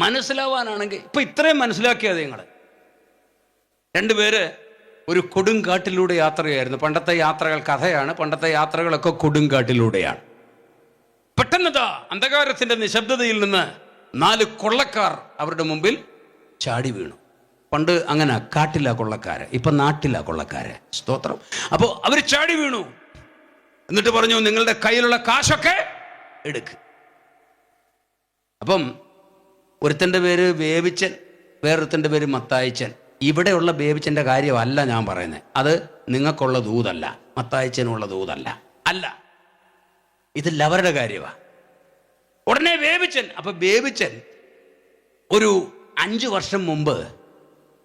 മനസ്സിലാവാനാണെങ്കിൽ ഇപ്പൊ ഇത്രയും മനസ്സിലാക്കിയത്. നിങ്ങൾ രണ്ടുപേര് ഒരു കൊടുങ്കാട്ടിലൂടെ യാത്രയായിരുന്നു. പണ്ടത്തെ യാത്രകൾ കഥയാണ്, പണ്ടത്തെ യാത്രകളൊക്കെ കൊടുങ്കാട്ടിലൂടെയാണ്. പെട്ടെന്നതാ അന്ധകാരത്തിന്റെ നിശബ്ദതയിൽ നിന്ന് 4 കൊള്ളക്കാർ അവരുടെ മുമ്പിൽ ചാടി വീണു. പണ്ട് അങ്ങനെ കാട്ടിലാ കൊള്ളക്കാര്, ഇപ്പൊ നാട്ടിലാ കൊള്ളക്കാര്. സ്തോത്രം. അപ്പോൾ അവർ ചാടി വീണു. എന്നിട്ട് പറഞ്ഞു, നിങ്ങളുടെ കയ്യിലുള്ള കാശൊക്കെ എടുക്ക്. അപ്പം ഒരുത്തൻ്റെ പേര് ബേബിച്ചൻ, വേറൊരുത്തൻ്റെ പേര് മത്തായിച്ചൻ. ഇവിടെയുള്ള ബേബിച്ചൻ്റെ കാര്യമല്ല ഞാൻ പറയുന്നത്. അത് നിങ്ങൾക്കുള്ള ദൂതല്ല, മത്തായിച്ചനുള്ള ദൂതല്ല, അല്ല, ഇതിൽ അവരുടെ കാര്യമാണ്. ഉടനെ ബേബിച്ചൻ. അപ്പൊ ബേബിച്ചൻ ഒരു 5 വർഷം മുമ്പ്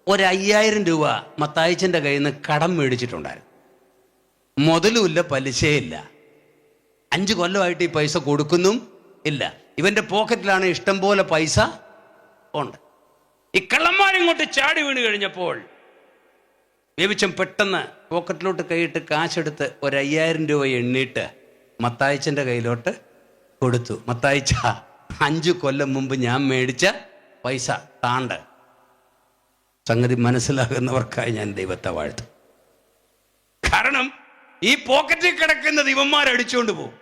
5000 രൂപ മത്തായിച്ചൻ്റെ കയ്യിൽ നിന്ന് കടം മേടിച്ചിട്ടുണ്ടായിരുന്നു. മുതലുമില്ല, പലിശയില്ല. 5 കൊല്ലമായിട്ട് ഈ പൈസ കൊടുക്കുന്നും ഇല്ല. ഇവന്റെ പോക്കറ്റിലാണ് ഇഷ്ടം പോലെ പൈസ ഉണ്ട്. ഈ കള്ളന്മാരിങ്ങോട്ട് ചാടി വീണ് കഴിഞ്ഞപ്പോൾ ബേബിച്ചൻ പെട്ടെന്ന് പോക്കറ്റിലോട്ട് കൈയിട്ട് കാശെടുത്ത് 5000 രൂപ എണ്ണിയിട്ട് മത്തായിച്ചൻ്റെ കയ്യിലോട്ട് കൊടുത്തു. മത്തായിച്ച, 5 കൊല്ലം മുമ്പ് ഞാൻ മേടിച്ച പൈസ താണ്ട്. സംഗതി മനസ്സിലാകുന്നവർക്കായി ഞാൻ ദൈവത്തെ വാഴ്ത്തും. കാരണം ഈ പോക്കറ്റിൽ കിടക്കുന്നത് ഇവന്മാരടിച്ചുകൊണ്ട് പോകും,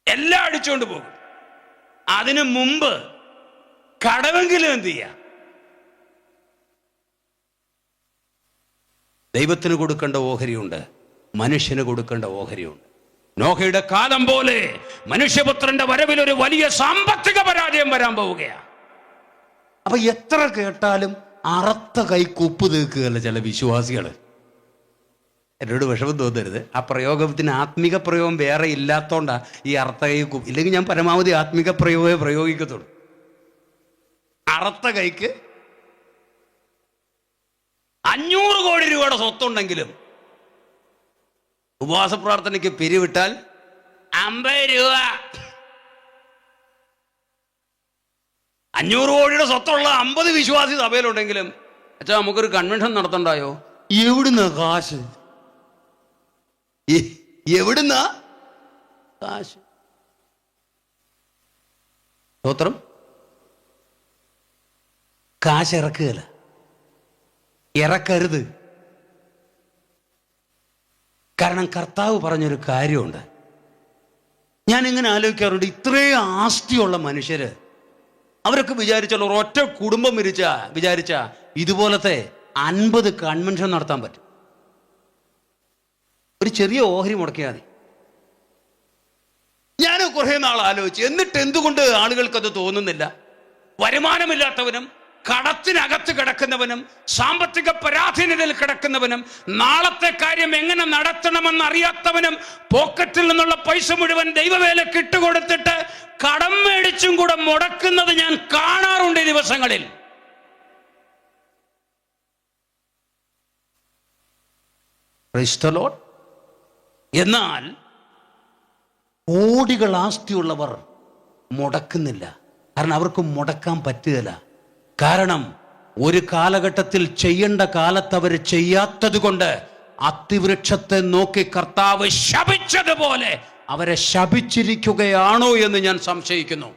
എല്ലാം അടിച്ചുകൊണ്ട് പോകും. അതിനു മുമ്പ് കടമെങ്കിലും എന്ത് ചെയ്യാം? ദൈവത്തിന് കൊടുക്കേണ്ട ഓഹരിയുണ്ട്, മനുഷ്യന് കൊടുക്കേണ്ട ഓഹരിയുണ്ട്. നോഹയുടെ കാലം പോലെ മനുഷ്യപുത്രന്റെ വരവിൽ ഒരു വലിയ സാമ്പത്തിക പരാജയം വരാൻ പോവുകയാണ്. അപ്പൊ എത്ര കേട്ടാലും അറത്ത കൈക്ക് ഉപ്പ് തീർക്കുകയല്ല ചില വിശ്വാസികൾ. എന്നോട് വിഷമം തോന്നരുത്. ആ പ്രയോഗത്തിന് ആത്മിക പ്രയോഗം വേറെ ഇല്ലാത്തോണ്ടാ ഈ അറുത്ത കൈക്ക്. ഇല്ലെങ്കിൽ ഞാൻ പരമാവധി ആത്മിക പ്രയോഗമേ പ്രയോഗിക്കത്തുള്ളൂ. അറുത്ത കൈക്ക് 500 കോടി രൂപയുടെ സ്വത്തുണ്ടെങ്കിലും ഉപവാസ പ്രാർത്ഥനയ്ക്ക് പിരിവിട്ടാൽ 50 രൂപ. 500 കോടിയുടെ സ്വത്തുള്ള 50 വിശ്വാസി സഭയിലുണ്ടെങ്കിലും അച്ഛാ നമുക്കൊരു കൺവെൻഷൻ നടത്തണ്ടായോ? എവിടുന്ന കാശ്? എവിടുന്ന കാശ്? സ്തോത്രം. കാശ് ഇറക്കുകയല്ല, ഇറക്കരുത്. കാരണം കർത്താവ് പറഞ്ഞൊരു കാര്യമുണ്ട്. ഞാൻ ഇങ്ങനെ ആലോചിക്കാറുണ്ട്, ഇത്രയും ആസ്തിയുള്ള മനുഷ്യര് അവരൊക്കെ വിചാരിച്ചാൽ ഒരൊറ്റ കുടുംബം വിചാരിച്ച ഇതുപോലത്തെ 50 കൺവെൻഷൻ നടത്താൻ പറ്റും. ഒരു ചെറിയ ഓഹരി മുടക്കിയാൽ മതി. ഞാൻ കുറേ നാൾ ആലോചിച്ചു, എന്നിട്ട് എന്തുകൊണ്ട് ആളുകൾക്കത് തോന്നുന്നില്ല? വരുമാനമില്ലാത്തവനും കടത്തിനകത്ത് കിടക്കുന്നവനും സാമ്പത്തിക പരാധീനതയിൽ കിടക്കുന്നവനും നാളത്തെ കാര്യം എങ്ങനെ നടത്തണമെന്ന് അറിയാത്തവനും പോക്കറ്റിൽ നിന്നുള്ള പൈസ മുഴുവൻ ദൈവവേലയ്ക്ക് ഇട്ടുകൊടുത്തിട്ട് കടം മേടിച്ചും കൂടെ മുടക്കുന്നത് ഞാൻ കാണാറുണ്ട് ഈ ദിവസങ്ങളിൽ. Price the Lord. എന്നാൽ കോടികൾ ആസ്തിയുള്ളവർ മുടക്കുന്നില്ല. കാരണം അവർക്ക് മുടക്കാൻ പറ്റുകയില്ല. കാരണം ഒരു കാലഘട്ടത്തിൽ ചെയ്യേണ്ട കാലത്ത് അവർ ചെയ്യാത്തത് കൊണ്ട് അത്തിവൃക്ഷത്തെ നോക്കി കർത്താവ് ശപിച്ചതുപോലെ അവരെ ശപിച്ചിരിക്കുകയാണോ എന്ന് ഞാൻ സംശയിക്കുന്നു.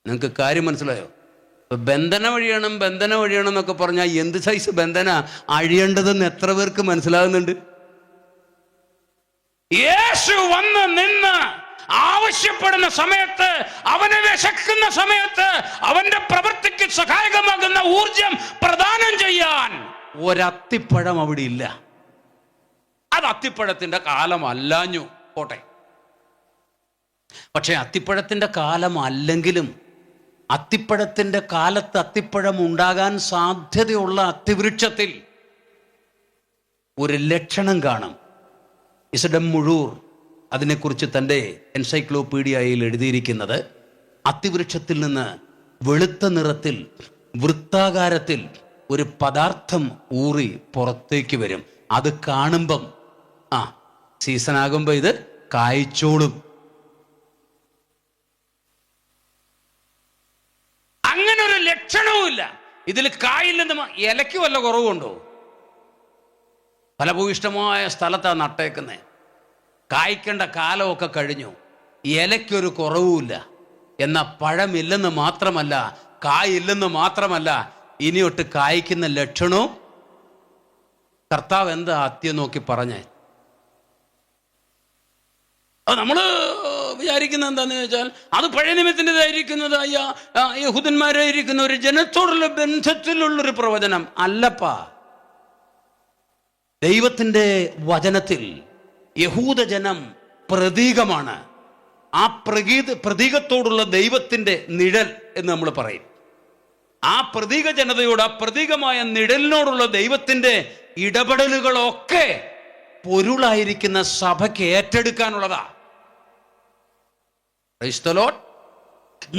നിങ്ങൾക്ക് കാര്യം മനസ്സിലായോ? ബന്ധന വഴിയണം എന്നൊക്കെ പറഞ്ഞാൽ എന്ത് സൈസ് ബന്ധന അഴിയേണ്ടതെന്ന് എത്ര പേർക്ക് മനസ്സിലാകുന്നുണ്ട്? യേശു വന്ന് നിന്ന് ആവശ്യപ്പെടുന്ന സമയത്ത്, അവനെ വിശക്കുന്ന സമയത്ത് അവന്റെ പ്രവൃത്തിക്ക് സഹായകമാകുന്ന ഊർജം പ്രദാനം ചെയ്യാൻ ഒരത്തിപ്പഴം അവിടെ ഇല്ല. അത് അത്തിപ്പഴത്തിന്റെ കാലമല്ലാഞ്ഞു പോട്ടെ. പക്ഷെ അത്തിപ്പഴത്തിന്റെ കാലം അല്ലെങ്കിലും അത്തിപ്പഴത്തിൻ്റെ കാലത്ത് അത്തിപ്പഴം ഉണ്ടാകാൻ സാധ്യതയുള്ള അത്തിവൃക്ഷത്തിൽ ഒരു ലക്ഷണം കാണും. ഇസഡം മുഴൂർ അതിനെക്കുറിച്ച് തൻ്റെ എൻസൈക്ലോപീഡിയയിൽ എഴുതിയിരിക്കുന്നത്, അത്തിവൃക്ഷത്തിൽ നിന്ന് വെളുത്ത നിറത്തിൽ വൃത്താകാരത്തിൽ ഒരു പദാർത്ഥം ഊറി പുറത്തേക്ക് വരും. അത് കാണുമ്പം സീസണാകുമ്പോൾ ഇത് കായ്ച്ചോളും. അങ്ങനെ ഒരു ലക്ഷണവുമില്ല ഇതിൽ. കായില്ലെന്ന് ഇലയ്ക്ക് വല്ല കുറവുണ്ടോ? ഫലഭൂയിഷ്ടമായ സ്ഥലത്താണ് നട്ടേക്കുന്നത്. കായ്ക്കേണ്ട കാലമൊക്കെ കഴിഞ്ഞു, ഇലയ്ക്കൊരു കുറവുമില്ല. എന്നാൽ പഴമില്ലെന്ന് മാത്രമല്ല, കായില്ലെന്ന് മാത്രമല്ല, ഇനിയൊട്ട് കായ്ക്കുന്ന ലക്ഷണവും കർത്താവ് എന്താ അത്യം നോക്കി പറഞ്ഞേ? അത് നമ്മൾ വിചാരിക്കുന്നത് എന്താന്ന് ചോദിച്ചാൽ, അത് പഴയ നിയമത്തിൻ്റെതായിരിക്കുന്നത് യഹൂദന്മാരായിരിക്കുന്ന ഒരു ജനത്തോടുള്ള ബന്ധത്തിലുള്ളൊരു പ്രവചനം അല്ലപ്പാ. ദൈവത്തിൻ്റെ വചനത്തിൽ യഹൂദജനം പ്രതീകമാണ്. ആ പ്രതീകത്തോടുള്ള ദൈവത്തിൻ്റെ നിഴൽ എന്ന് നമ്മൾ പറയും. ആ പ്രതീക ജനതയോട്, ആ പ്രതീകമായ നിഴലിനോടുള്ള ദൈവത്തിൻ്റെ ഇടപെടലുകളൊക്കെ പൊരുളായിരിക്കുന്ന സഭയ്ക്ക് ഏറ്റെടുക്കാനുള്ളതാ. Price the Lord.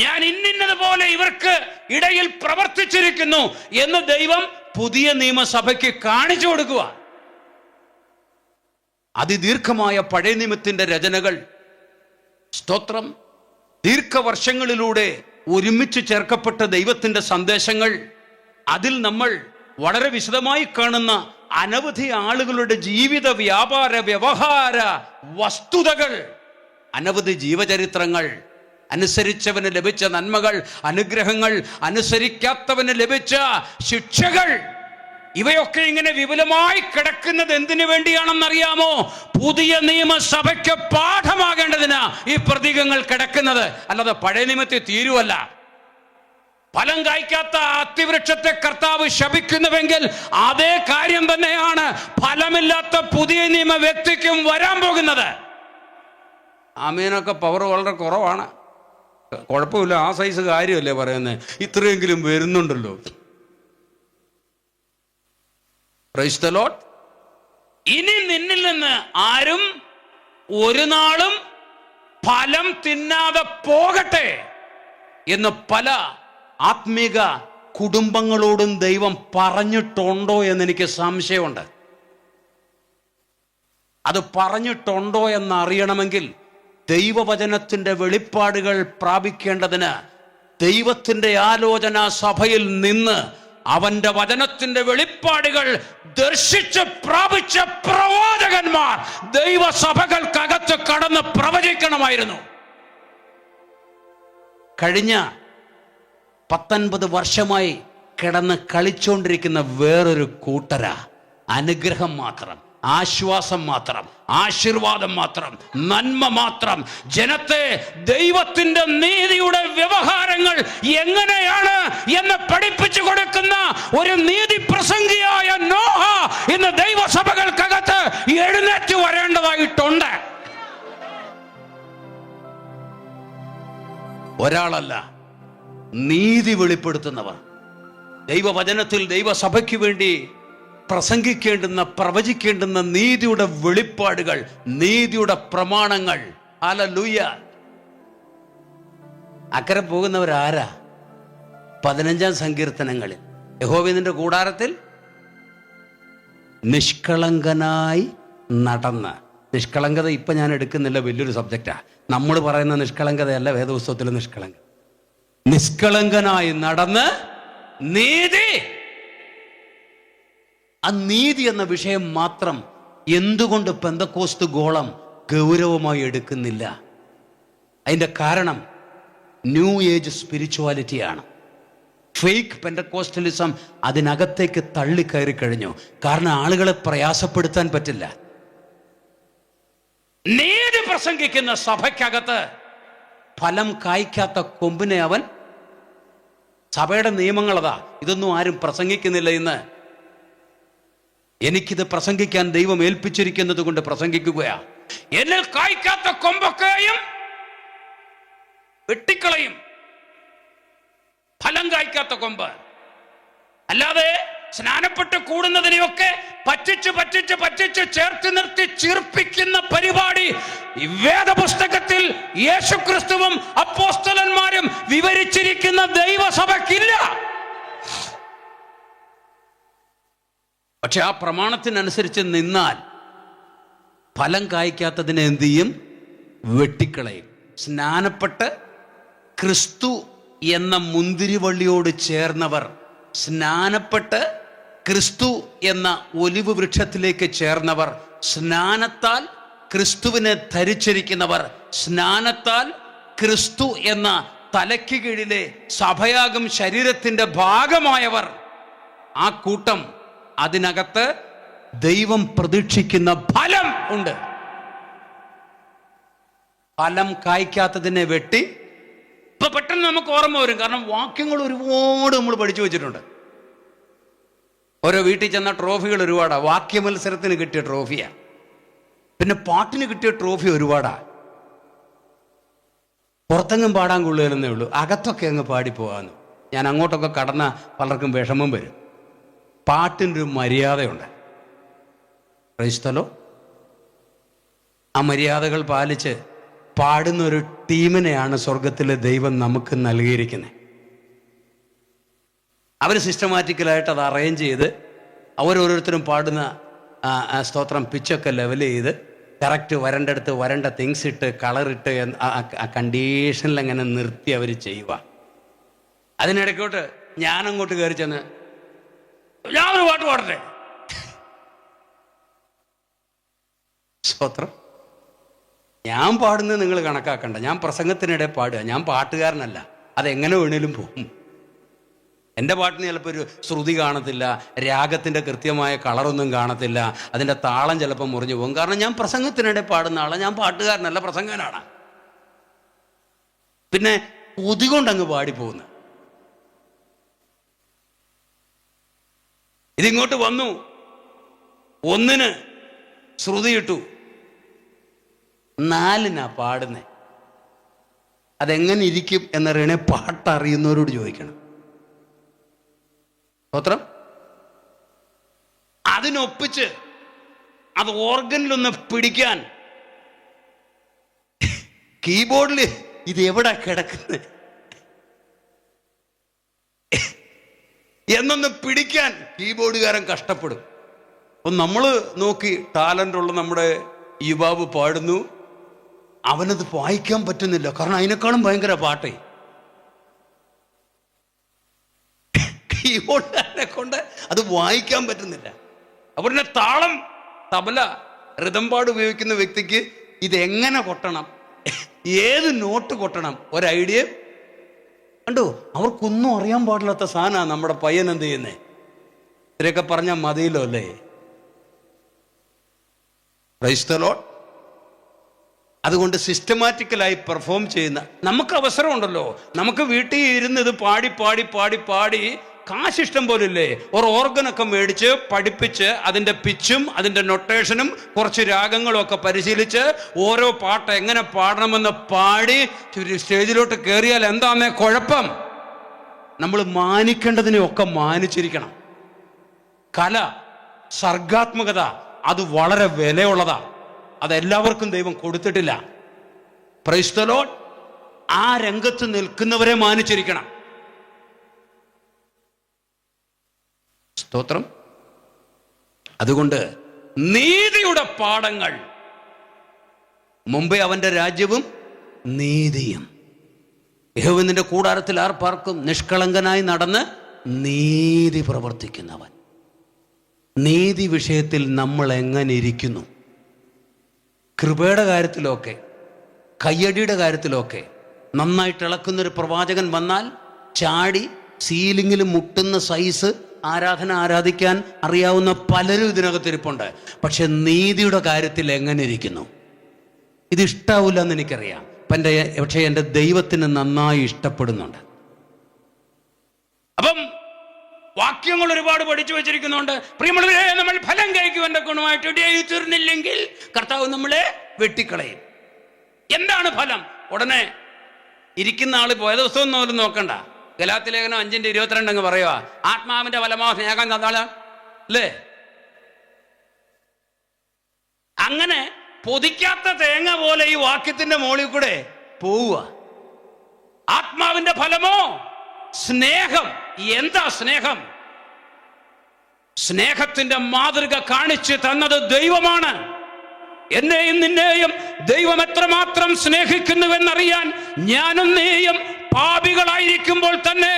ഞാൻ ഇന്നതുപോലെ ഇവർക്ക് ഇടയിൽ പ്രവർത്തിച്ചിരിക്കുന്നു എന്ന് ദൈവം പുതിയ നിയമസഭയ്ക്ക് കാണിച്ചു കൊടുക്കുക. അതിദീർഘമായ പഴയ നിയമത്തിന്റെ രചനകൾ, സ്തോത്രം, ദീർഘവർഷങ്ങളിലൂടെ ഒരുമിച്ച് ചേർക്കപ്പെട്ട ദൈവത്തിന്റെ സന്ദേശങ്ങൾ, അതിൽ നമ്മൾ വളരെ വിശദമായി കാണുന്ന അനവധി ആളുകളുടെ ജീവിത, വ്യാപാര, വ്യവഹാര വസ്തുതകൾ, അനവധി ജീവചരിത്രങ്ങൾ, അനുസരിച്ചവന് ലഭിച്ച നന്മകൾ, അനുഗ്രഹങ്ങൾ, അനുസരിക്കാത്തവന് ലഭിച്ച ശിക്ഷകൾ, ഇവയൊക്കെ ഇങ്ങനെ വിപുലമായി കിടക്കുന്നത് എന്തിനു വേണ്ടിയാണെന്നറിയാമോ? പുതിയ നിയമസഭയ്ക്ക് പാഠമാകേണ്ടതിനാ ഈ പ്രതീകങ്ങൾ കിടക്കുന്നത്. അല്ലാതെ പഴയ നിയമത്തിൽ തീരുവല്ല. ഫലം കായ്ക്കാത്ത അത്തിവൃക്ഷത്തെ കർത്താവ് ശപിക്കുന്നുവെങ്കിൽ അതേ കാര്യം തന്നെയാണ് ഫലമില്ലാത്ത പുതിയ നിയമ വ്യക്തിക്കും വരാൻ പോകുന്നത്. ആമീനൊക്കെ പവർ വളരെ കുറവാണ്. കുഴപ്പമില്ല, ആ സൈസ് കാര്യമല്ലേ പറയുന്നത്. ഇത്രയെങ്കിലും വരുന്നുണ്ടല്ലോ. Price the Lord. ഇനി നിന്നിൽ നിന്ന് ആരും ഒരു നാളും ഫലം തിന്നാതെ പോകട്ടെ എന്ന് പല ആത്മീക കുടുംബങ്ങളോടും ദൈവം പറഞ്ഞിട്ടുണ്ടോ എന്നെനിക്ക് സംശയമുണ്ട്. അത് പറഞ്ഞിട്ടുണ്ടോ എന്നറിയണമെങ്കിൽ ദൈവവചനത്തിന്റെ വെളിപ്പാടുകൾ പ്രാപിക്കേണ്ടതിന് ദൈവത്തിന്റെ ആലോചന സഭയിൽ നിന്ന് അവന്റെ വചനത്തിന്റെ വെളിപ്പാടുകൾ ദർശിച്ച് പ്രാപിച്ച പ്രവാചകന്മാർ ദൈവസഭകൾക്കകത്ത് കടന്ന് പ്രവചിക്കണമായിരുന്നു. കഴിഞ്ഞ 19 വർഷമായി കിടന്ന് കളിച്ചുകൊണ്ടിരിക്കുന്ന വേറൊരു കൂട്ടര അനുഗ്രഹം മാത്രം, ആശ്വാസം മാത്രം, ആശീർവാദം മാത്രം, നന്മ മാത്രം, ജനത്തെ ദൈവത്തിന്റെ നീതിയുടെ വ്യവഹാരങ്ങൾ എങ്ങനെയാണ് എന്ന് പഠിപ്പിച്ചു കൊടുക്കുന്ന ഒരു നീതി പ്രസംഗിയായ നോഹ ഇന്ന് ദൈവസഭകൾക്കകത്ത് എഴുന്നേറ്റ് വരേണ്ടതായിട്ടുണ്ട്. ഒരാളല്ല, നീതി വെളിപ്പെടുത്തുന്നവർ, ദൈവവചനത്തിൽ ദൈവസഭയ്ക്ക് വേണ്ടി പ്രസംഗിക്കേണ്ടുന്ന, പ്രവചിക്കേണ്ടുന്ന നീതിയുടെ വെളിപ്പാടുകൾ, നീതിയുടെ പ്രമാണങ്ങൾ. ഹല്ലേലൂയ. അക്കരെ പോകുന്നവരാരാ? 15-ാം സങ്കീർത്തനങ്ങളിൽ യഹോവയുടെ കൂടാരത്തിൽ നിഷ്കളങ്കനായി നടന്ന്. നിഷ്കളങ്കത ഇപ്പം ഞാൻ എടുക്കുന്നില്ല, വലിയൊരു സബ്ജക്റ്റാ. നമ്മൾ പറയുന്ന നിഷ്കളങ്കതയല്ല വേദപുസ്തകത്തിലെ നിഷ്കളങ്കത. നിഷ്കളങ്കനായി നടന്ന് നീതി. ആ നീതി എന്ന വിഷയം മാത്രം എന്തുകൊണ്ട് പെന്തക്കോസ്ത് ഗോളം ഗൗരവമായി എടുക്കുന്നില്ല? അതിൻ്റെ കാരണം ന്യൂ ഏജ് സ്പിരിച്വാലിറ്റിയാണ്. ഫേക്ക് പെന്തക്കോസ്റ്റലിസം അതിനകത്തേക്ക് തള്ളിക്കയറി കഴിഞ്ഞു. കാരണം ആളുകളെ പ്രയാസപ്പെടുത്താൻ പറ്റില്ല. നീതി പ്രസംഗിക്കുന്ന സഭയ്ക്കകത്ത് ഫലം കായ്ക്കാത്ത കൊമ്പിനെ അവൻ, സഭയുടെ നിയമങ്ങളതാ, ഇതൊന്നും ആരും പ്രസംഗിക്കുന്നില്ല ഇന്ന്. എനിക്കിത് പ്രസംഗിക്കാൻ ദൈവം ഏൽപ്പിച്ചിരിക്കുന്നത് കൊണ്ട് പ്രസംഗിക്കുകയാ. എന്നിൽ കായ്ക്കാത്ത കൊമ്പൊക്കെയും വെട്ടിക്കളയും. ഫലം കായ്ക്കാത്ത കൊമ്പ്. അല്ലാതെ സ്നാനപ്പെട്ട് കൂടുന്നതിനെയൊക്കെ പറ്റിച്ച് ചേർത്ത് നിർത്തി ചീർപ്പിക്കുന്ന പരിപാടി ഈ വേദപുസ്തകത്തിൽ യേശുക്രിസ്തുവും അപ്പോസ്തലന്മാരും വിവരിച്ചിരിക്കുന്ന ദൈവസഭയ്ക്കില്ല. പക്ഷെ ആ പ്രമാണത്തിനനുസരിച്ച് നിന്നാൽ ഫലം കായ്ക്കാത്തതിനെ എന്ത് ചെയ്യും? വെട്ടിക്കളയും. സ്നാനപ്പെട്ട് ക്രിസ്തു എന്ന മുന്തിരിവള്ളിയോട് ചേർന്നവർ, സ്നാനപ്പെട്ട് ക്രിസ്തു എന്ന ഒലിവ് വൃക്ഷത്തിലേക്ക് ചേർന്നവർ, സ്നാനത്താൽ ക്രിസ്തുവിനെ ധരിച്ചിരിക്കുന്നവർ, സ്നാനത്താൽ ക്രിസ്തു എന്ന തലയ്ക്ക് കീഴിലെ സഭയാകും ശരീരത്തിൻ്റെ ഭാഗമായവർ, ആ കൂട്ടം അതിനകത്ത് ദൈവം പ്രതീക്ഷിക്കുന്ന ഫലം ഉണ്ട്. ഫലം കായ്ക്കാത്തതിനെ വെട്ടി. ഇപ്പൊ പെട്ടെന്ന് നമുക്ക് ഓർമ്മ വരും, കാരണം വാക്യങ്ങൾ ഒരുപാട് നമ്മൾ പഠിച്ചു വെച്ചിട്ടുണ്ട്. ഓരോ വീട്ടിൽ ചെന്ന ട്രോഫികൾ ഒരുപാടാ. വാക്യ മത്സരത്തിന് കിട്ടിയ ട്രോഫിയാ, പിന്നെ പാട്ടിന് കിട്ടിയ ട്രോഫി ഒരുപാടാ. പുറത്തെങ്ങും പാടാൻ കൊള്ളുകയെന്നേ ഉള്ളൂ, അകത്തൊക്കെ അങ്ങ് പാടിപ്പോകാന്ന്. ഞാൻ അങ്ങോട്ടൊക്കെ കടന്ന പലർക്കും വിഷമം വരും. പാട്ടിൻ്റെ ഒരു മര്യാദയുണ്ട്. ക്രൈസ്തലോ ആ മര്യാദകൾ പാലിച്ച് പാടുന്ന ഒരു ടീമിനെയാണ് സ്വർഗത്തിലെ ദൈവം നമുക്ക് നൽകിയിരിക്കുന്നത്. അവർ സിസ്റ്റമാറ്റിക്കലായിട്ട് അത് അറേഞ്ച് ചെയ്ത് അവരോരോരുത്തരും പാടുന്ന സ്തോത്രം പിച്ചൊക്കെ ലെവൽ ചെയ്ത് കറക്റ്റ് വരണ്ടടുത്ത് വരണ്ട തിങ്സ് ഇട്ട് കളറിട്ട് ആ കണ്ടീഷനിൽ അങ്ങനെ നിർത്തി അവർ ചെയ്യുക. അതിനിടയ്ക്കോട്ട് ഞാനങ്ങോട്ട് കയറി ചെന്ന് ഞാനൊരു പാട്ട് പാടട്ടെ. സ്തോത്രം. ഞാൻ പാടുന്നത് നിങ്ങൾ കണക്കാക്കണ്ട. ഞാൻ പ്രസംഗത്തിനിടെ പാടുക. ഞാൻ പാട്ടുകാരനല്ല. അതെങ്ങനെ വേണേലും പോകും. എൻ്റെ പാട്ടിന് ചിലപ്പോൾ ഒരു ശ്രുതി കാണത്തില്ല, രാഗത്തിൻ്റെ കൃത്യമായ കളറൊന്നും കാണത്തില്ല, അതിൻ്റെ താളം ചിലപ്പോൾ മുറിഞ്ഞു പോകും. കാരണം ഞാൻ പ്രസംഗത്തിനിടെ പാടുന്ന ആളാണ്. ഞാൻ പാട്ടുകാരനല്ല, പ്രസംഗനാണ്. പിന്നെ ഒതുകൊണ്ടങ്ങ് പാടിപ്പോകുന്നു. ഇതിങ്ങോട്ട് വന്നു, ഒന്നിന് ശ്രുതിയിട്ടു, 4 പാടുന്നേ. അതെങ്ങനെ ഇരിക്കും എന്നറിയണേ പാട്ടറിയുന്നവരോട് ചോദിക്കണം. സ്തോത്രം. അതിനൊപ്പിച്ച് അത് ഓർഗനിലൊന്ന് പിടിക്കാൻ കീബോർഡിൽ ഇത് എവിടെ കിടക്കുന്നത് എന്നൊന്ന് പിടിക്കാൻ കീബോർഡുകാരൻ കഷ്ടപ്പെടും. അപ്പം നമ്മൾ നോക്കി ടാലൻ്റുള്ള നമ്മുടെ യുവാവ് പാടുന്നു, അവനത് വായിക്കാൻ പറ്റുന്നില്ല. കാരണം അതിനേക്കാളും ഭയങ്കര പാട്ടേ. കീബോർഡുകാരനെ കൊണ്ട് അത് വായിക്കാൻ പറ്റുന്നില്ല. അപ്പോൾ പിന്നെ താളം, തബല, റിതംപാട് ഉപയോഗിക്കുന്ന വ്യക്തിക്ക് ഇതെങ്ങനെ കൊട്ടണം, ഏത് നോട്ട് കൊട്ടണം ഒരു ഐഡിയ കണ്ടോ. അവർക്കൊന്നും അറിയാൻ പാടില്ലാത്ത സാധനമാണ് നമ്മുടെ പയ്യൻ എന്ത് ചെയ്യുന്നേ. ഇവരൊക്കെ പറഞ്ഞാൽ മതിയല്ലോ അല്ലേ. Price the Lord. അതുകൊണ്ട് സിസ്റ്റമാറ്റിക്കലായി പെർഫോം ചെയ്യുന്ന നമുക്ക് അവസരമുണ്ടല്ലോ. നമുക്ക് വീട്ടിൽ ഇരുന്ന് ഇത് പാടി പാടി പാടി പാടി കാശിഷ്ടം പോലില്ലേ. ഒരു ഓർഗനൊക്കെ മേടിച്ച് പഠിപ്പിച്ച് അതിൻ്റെ പിച്ചും അതിൻ്റെ നൊട്ടേഷനും കുറച്ച് രാഗങ്ങളും ഒക്കെ പരിശീലിച്ച് ഓരോ പാട്ട് എങ്ങനെ പാടണമെന്ന് പാടി സ്റ്റേജിലോട്ട് കയറിയാൽ എന്താന്നേ കുഴപ്പം? നമ്മൾ മാനിക്കേണ്ടതിനെയൊക്കെ മാനിച്ചിരിക്കണം. കല, സർഗാത്മകത അത് വളരെ വിലയുള്ളതാ. അതെല്ലാവർക്കും ദൈവം കൊടുത്തിട്ടില്ല. Price the lord. ആ രംഗത്ത് നിൽക്കുന്നവരെ മാനിച്ചിരിക്കണം. സ്തോത്രം. അതുകൊണ്ട് നീതിയുടെ പാഠങ്ങൾ, മുമ്പേ അവന്റെ രാജ്യവും നീതിയും. യഹോവയുടെ കൂടാരത്തിൽ ആർ പാർക്കും? നിഷ്കളങ്കനായി നടന്ന് നീതി പ്രവർത്തിക്കുന്നവൻ. നീതി വിഷയത്തിൽ നമ്മൾ എങ്ങനെ ഇരിക്കുന്നു? കൃപയുടെ കാര്യത്തിലൊക്കെ, കയ്യടിയുടെ കാര്യത്തിലൊക്കെ നന്നായിട്ട് ഇളക്കുന്നൊരു പ്രവാചകൻ വന്നാൽ ചാടി സീലിങ്ങിൽ മുട്ടുന്ന സൈസ് ആരാധിക്കാൻ അറിയാവുന്ന പലരും ഇതിനകത്തിരിപ്പുണ്ട്. പക്ഷെ നീതിയുടെ കാര്യത്തിൽ എങ്ങനെ ഇരിക്കുന്നു? ഇത് ഇഷ്ടാവില്ല എന്ന് എനിക്കറിയാം. പക്ഷേ എൻ്റെ ദൈവത്തിന് നന്നായി ഇഷ്ടപ്പെടുന്നുണ്ട്. അപ്പം വാക്യങ്ങൾ ഒരുപാട് പഠിച്ചു വെച്ചിരിക്കുന്നുണ്ട്. പ്രിയമുള്ളവരെ, നമ്മൾ ഫലം കഴിക്കുവാൻ്റെ ഗുണമായിട്ട് ഇടയായി തീർന്നില്ലെങ്കിൽ കർത്താവ് നമ്മളെ വെട്ടിക്കളയും. എന്താണ് ഫലം? ഉടനെ ഇരിക്കുന്ന ആള് പോയ ദിവസം പോലും നോക്കണ്ട, ഗലാത്യ ലേഖനം 5:22 അങ്ങ് പറയുക, ആത്മാവിന്റെ ഫലമോ സ്നേഹം, സന്തോഷം അല്ലേ? അങ്ങനെ പൊതിക്കാത്ത തേങ്ങ പോലെ ഈ വാക്യത്തിന്റെ മുകളിൽ കൂടെ പോവുക. ആത്മാവിന്റെ ഫലമോ സ്നേഹം. എന്താ സ്നേഹം? സ്നേഹത്തിന്റെ മാതൃക കാണിച്ചു തന്നത് ദൈവമാണ്. എന്നെയും നിന്നെയും ദൈവം എത്രമാത്രം സ്നേഹിക്കുന്നുവെന്നറിയാൻ ഞാനും നീയും പാപികളായിരിക്കുമ്പോൾ തന്നെ,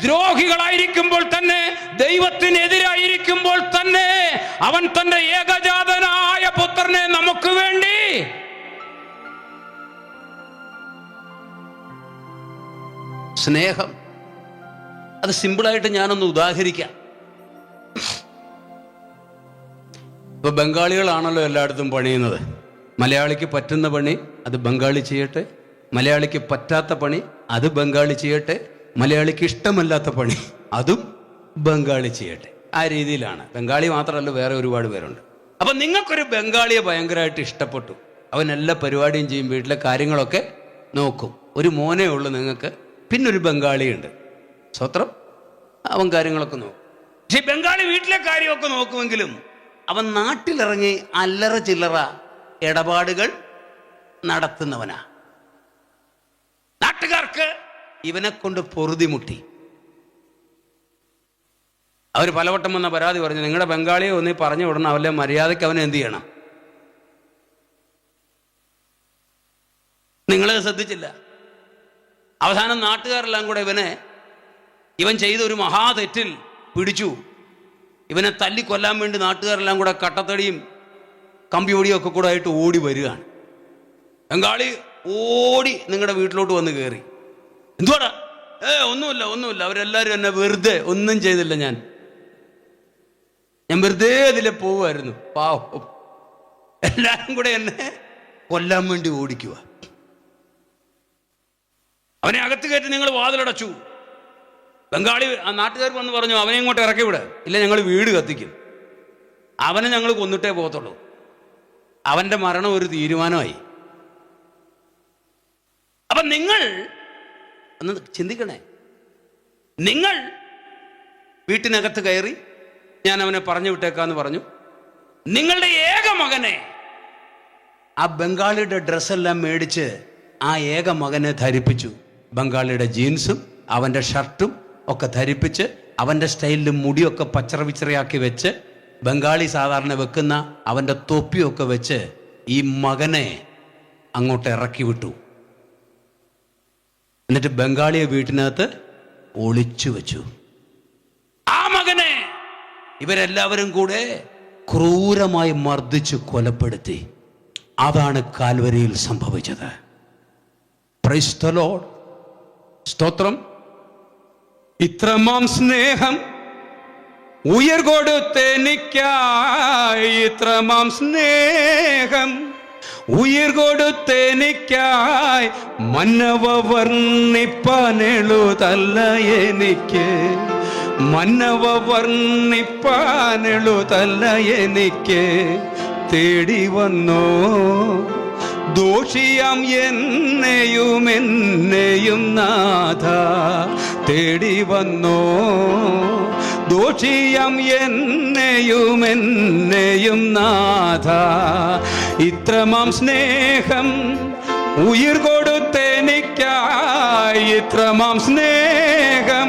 ദ്രോഹികളായിരിക്കുമ്പോൾ തന്നെ, ദൈവത്തിനെതിരായിരിക്കുമ്പോൾ തന്നെ അവൻ തന്റെ ഏകജാതനായ പുത്രനെ നമുക്ക് വേണ്ടി സ്നേഹം. അത് സിമ്പിളായിട്ട് ഞാനൊന്ന് ഉദാഹരിക്കാം. ഇപ്പൊ ബംഗാളികളാണല്ലോ എല്ലായിടത്തും പണിയുന്നത്. മലയാളിക്ക് പറ്റുന്ന പണി അത് ബംഗാളി ചെയ്യട്ടെ, മലയാളിക്ക് പറ്റാത്ത പണി അത് ബംഗാളി ചെയ്യട്ടെ, മലയാളിക്ക് ഇഷ്ടമല്ലാത്ത പണി അതും ബംഗാളി ചെയ്യട്ടെ. ആ രീതിയിലാണ്. ബംഗാളി മാത്രമല്ല, വേറെ ഒരുപാട് പേരുണ്ട്. അപ്പൊ നിങ്ങൾക്കൊരു ബംഗാളിയെ ഭയങ്കരമായിട്ട് ഇഷ്ടപ്പെട്ടു. അവൻ എല്ലാ പരിപാടിയും ചെയ്യും, വീട്ടിലെ കാര്യങ്ങളൊക്കെ നോക്കും. ഒരു മോനേ ഉള്ളൂ നിങ്ങൾക്ക്, പിന്നൊരു ബംഗാളിയുണ്ട്, സ്വത്രം, അവൻ കാര്യങ്ങളൊക്കെ നോക്കും. പക്ഷെ ബംഗാളി വീട്ടിലെ കാര്യമൊക്കെ നോക്കുമെങ്കിലും അവൻ നാട്ടിലിറങ്ങി അല്ലറ ചില്ലറ ഇടപാടുകൾ നടത്തുന്നവനാ. നാട്ടുകാർക്ക് ഇവനെ കൊണ്ട് പൊറുതിമുട്ടി. അവർ പലവട്ടം വന്ന പരാതി പറഞ്ഞു, നിങ്ങളുടെ ബംഗാളിയെ ഒന്നീ പറഞ്ഞു വിടണം, അവരുടെ മര്യാദയ്ക്ക് അവനെ എന്ത് ചെയ്യണം. നിങ്ങളത് ശ്രദ്ധിച്ചില്ല. അവസാനം നാട്ടുകാരെല്ലാം കൂടെ ഇവൻ ചെയ്ത ഒരു മഹാതെറ്റിൽ പിടിച്ചു. ഇവനെ തല്ലിക്കൊല്ലാൻ വേണ്ടി നാട്ടുകാരെല്ലാം കൂടെ കട്ടത്തടിയും കമ്പിയൊടിയും ഒക്കെ കൂടെ ആയിട്ട് ഓടി വരികയാണ്. ബംഗാളി ഓടി നിങ്ങളുടെ വീട്ടിലോട്ട് വന്ന് കയറി. എന്തുവാടാ? ഒന്നുമില്ല. അവരെല്ലാവരും എന്നെ വെറുതെ ഒന്നും ചെയ്തില്ല, ഞാൻ വെറുതെ അതിലെ പോവുമായിരുന്നു. പാവം, എല്ലാരും കൂടെ എന്നെ കൊല്ലാൻ വേണ്ടി ഓടിക്കുക. അവനെ അകത്ത് കയറ്റി നിങ്ങൾ വാതിലടച്ചു. ബംഗാളി നാട്ടുകാർ വന്ന് പറഞ്ഞു, അവനെ ഇങ്ങോട്ട് ഇറക്കി വിട്, ഇല്ല ഞങ്ങൾ വീട് കത്തിക്കും. അവനെ ഞങ്ങൾ കൊന്നിട്ടേ പോകത്തുള്ളൂ. അവന്റെ മരണം ഒരു തീരുമാനമായി. അപ്പൊ നിങ്ങൾ ഒന്ന് ചിന്തിക്കണേ. നിങ്ങൾ വീട്ടിനകത്ത് കയറി, ഞാൻ അവനെ പറഞ്ഞു വിട്ടേക്കാന്ന് പറഞ്ഞു. നിങ്ങളുടെ ഏക മകനെ, ആ ബംഗാളിയുടെ ഡ്രസ്സെല്ലാം മേടിച്ച് ആ ഏക മകനെ ധരിപ്പിച്ചു. ബംഗാളിയുടെ ജീൻസും അവൻ്റെ ഷർട്ടും ഒക്കെ ധരിപ്പിച്ച്, അവൻ്റെ സ്റ്റൈലിലും മുടിയൊക്കെ പച്ചറ വിച്ചറയാക്കി വെച്ച്, ബംഗാളി സാധാരണ വെക്കുന്ന അവൻ്റെ തൊപ്പിയൊക്കെ വെച്ച് ഈ മകനെ അങ്ങോട്ട് ഇറക്കി വിട്ടു. എന്നിട്ട് ബംഗാളിയെ വീട്ടിനകത്ത് ഒളിച്ചു വെച്ചു. ആ മകനെ ഇവരെല്ലാവരും കൂടെ ക്രൂരമായി മർദ്ദിച്ച് കൊലപ്പെടുത്തി. അതാണ് കാൽവരിയിൽ സംഭവിച്ചത്. Price the lord. സ്തോത്രം. ഇത്രമാം സ്നേഹം ഉയർ കൊടുത്തെനിക്കായി, ഇത്രമാം സ്നേഹം ഉയർ കൊടുത്തെനിക്കായി, മന്നവ വർണ്ണിപ്പാനെളുതല്ല എനിക്ക്, മന്നവ വർണ്ണിപ്പാനെളുതല്ല എനിക്ക്. തേടി വന്നോ ദോഷിയാം എന്നെയും നാഥ, തേടി വന്നോ ദോഷിയാം എന്നെയും നാഥ. ഇത്രമാം സ്നേഹം ഉയിർ കൊടുത്തെനിക്കായി, ഇത്രമാം സ്നേഹം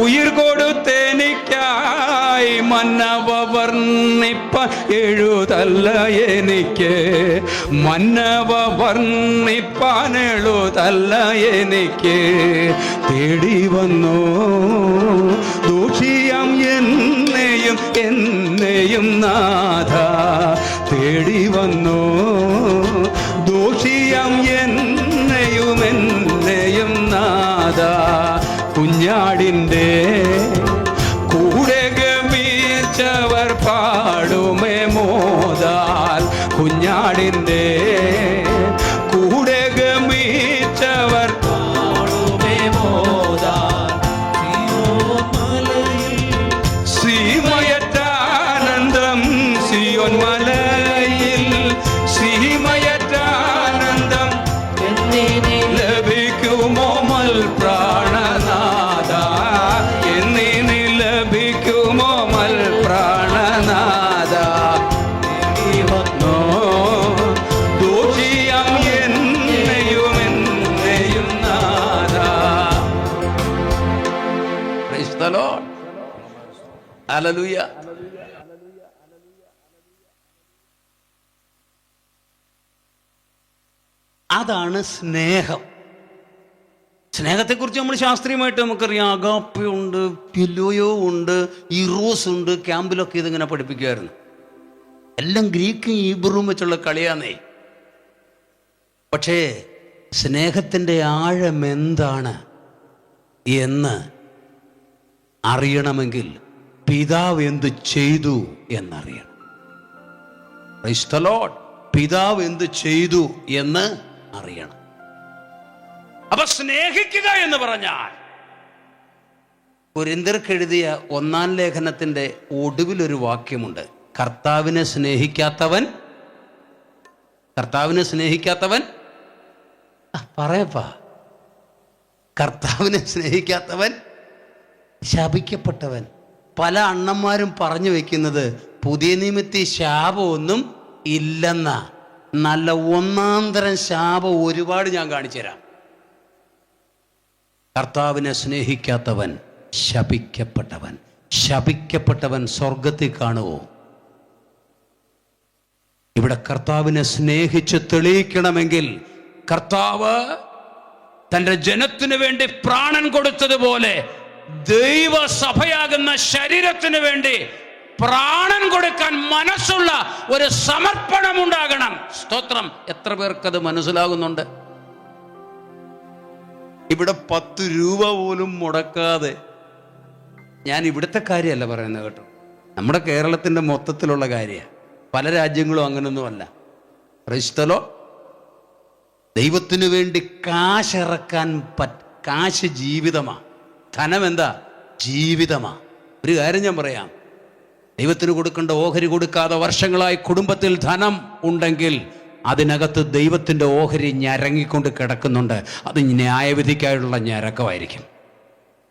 ഉയിർ കൊടുത്തെനിക്കായി, മന്നവ വർണ്ണിപ്പ എഴുതല്ല എനിക്ക്, മന്നവ വർണ്ണിപ്പാൻ എഴുതല്ല എനിക്ക്. തേടി വന്നോ ദോഷിയാം എന്നെയും നാഥ, തേടി വന്നോ ദോഷിയാം എന്നെയും നാഥ. കുഞ്ഞാടിൻ്റെ കൂടെ ഗമിച്ചവർ പാടുമേ മോദാൽ, കുഞ്ഞാടിൻ്റെ കൂടെ ഗമിച്ചവർ പാടുമേ മോദാൽ. സീമയറ്റാനന്ദം സിയോൻ മലയിൽ, സീമയറ്റാനന്ദം ലഭിക്കുമോ മൽ പ്രാണനാഥ. ഹല്ലേലൂയ. അതാണ് സ്നേഹം. സ്നേഹത്തെക്കുറിച്ച് നമ്മൾ ശാസ്ത്രീയമായിട്ട് നമുക്കറിയാം. അഗാപ്പയുണ്ട്, ഫിലോയോ ഉണ്ട്, ഇറോസ് ഉണ്ട്. ക്യാമ്പിലൊക്കെ ഇതിങ്ങനെ പഠിപ്പിക്കുമായിരുന്നു. എല്ലാം ഗ്രീക്കും ഹീബ്രുവും വെച്ചുള്ള കളിയാന്നേ. പക്ഷേ സ്നേഹത്തിൻ്റെ ആഴം എന്താണ് എന്ന് അറിയണമെങ്കിൽ പിതാവ് എന്ത് ചെയ്തു എന്നറിയണം. Price the Lord. പിതാവ് എന്ത് ചെയ്തു എന്ന് അറിയണം. അപ്പൊ സ്നേഹിക്കുക എന്ന് പറഞ്ഞാൽ കൊരിന്ത്യർക്ക് എഴുതിയ 1-ാം ലേഖനത്തിന്റെ ഒടുവിലൊരു വാക്യമുണ്ട്. കർത്താവിനെ സ്നേഹിക്കാത്തവൻ പറയപ്പാ, കർത്താവിനെ സ്നേഹിക്കാത്തവൻ ശപിക്കപ്പെട്ടവൻ. പല അണ്ണന്മാരും പറഞ്ഞു വെക്കുന്നത് പുതിയ നിയമത്തിൽ ശാപമൊന്നും ഇല്ലെന്ന. നല്ല ഒന്നാം തരം ശാപം ഒരുപാട് ഞാൻ കാണിച്ചു തരാം. കർത്താവിനെ സ്നേഹിക്കാത്തവൻ ശപിക്കപ്പെട്ടവൻ. ശപിക്കപ്പെട്ടവൻ സ്വർഗത്തിൽ കാണുമോ? ഇവിടെ കർത്താവിനെ സ്നേഹിച്ച് തെളിയിക്കണമെങ്കിൽ കർത്താവ് തൻ്റെ ജനത്തിനു വേണ്ടി പ്രാണൻ കൊടുത്തതുപോലെ ദൈവസഭയാകുന്ന ശരീരത്തിന് വേണ്ടി പ്രാണൻ കൊടുക്കാൻ മനസ്സുള്ള ഒരു സമർപ്പണം ഉണ്ടാകണം. സ്തോത്രം. എത്ര പേർക്കത് മനസ്സിലാകുന്നുണ്ട്? ഇവിടെ 10 രൂപ പോലും മുടക്കാതെ, ഞാൻ ഇവിടുത്തെ കാര്യമല്ല പറയുന്നത് കേട്ടോ, നമ്മുടെ കേരളത്തിൻ്റെ മൊത്തത്തിലുള്ള കാര്യമാണ്. പല രാജ്യങ്ങളും അങ്ങനൊന്നുമല്ല. Price the Lord. ദൈവത്തിനു വേണ്ടി കാശിറക്കാൻ കാശ് ജീവിതമാണ്. ധനം എന്താ? ജീവിതമാണ്. ഒരു കാര്യം ഞാൻ പറയാം, ദൈവത്തിന് കൊടുക്കേണ്ട ഓഹരി കൊടുക്കാതെ വർഷങ്ങളായി കുടുംബത്തിൽ ധനം ഉണ്ടെങ്കിൽ അതിനകത്ത് ദൈവത്തിൻ്റെ ഓഹരി ഞരങ്ങിക്കൊണ്ട് കിടക്കുന്നുണ്ട്. അത് ന്യായവിധിക്കായുള്ള ഞരക്കമായിരിക്കും.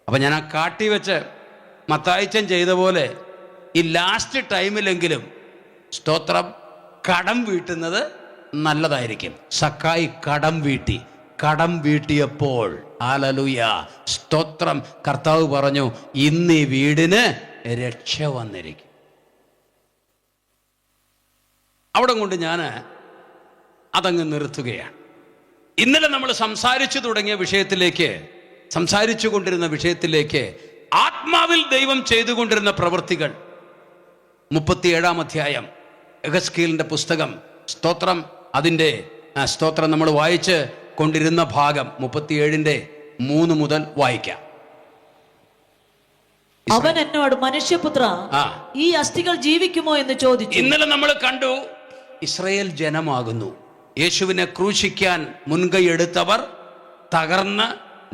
അപ്പം ഞാൻ ആ കാട്ടി വെച്ച് മത്തായിച്ചൻ ചെയ്ത പോലെ ഈ ലാസ്റ്റ് ടൈമിലെങ്കിലും സ്തോത്രം കടം വീട്ടുന്നത് നല്ലതായിരിക്കും. സക്കായി കടം വീട്ടിയപ്പോൾ ഹല്ലേലൂയ സ്തോത്രം, കർത്താവ് പറഞ്ഞു ഇന്ന് ഈ വീടിന് രക്ഷ വന്നിരിക്കും. അവിടെ കൊണ്ട് ഞാൻ അതങ്ങ് നിർത്തുകയാണ്. ഇന്നലെ നമ്മൾ സംസാരിച്ചു കൊണ്ടിരുന്ന വിഷയത്തിലേക്ക് ആത്മാവിൽ ദൈവം ചെയ്തുകൊണ്ടിരുന്ന പ്രവൃത്തികൾ 37-ാം അധ്യായം എഹെസ്കേലിന്റെ പുസ്തകം സ്തോത്രം, അതിൻ്റെ സ്തോത്രം നമ്മൾ വായിച്ച് കൊണ്ടിരുന്ന ഭാഗം 37-ന്റെ 3 മുതൽ വായിക്കാം. അവൻ എന്നോട് മനുഷ്യപുത്ര, ഈ അസ്ഥികൾ ജീവിക്കുമോ എന്ന് ചോദിച്ചു. ഇന്നലെ നമ്മൾ കണ്ടു, ഇസ്രായേൽ ജനമാകുന്നു. യേശുവിനെ ക്രൂശിക്കാൻ മുൻകൈ എടുത്തവർ തകർന്ന്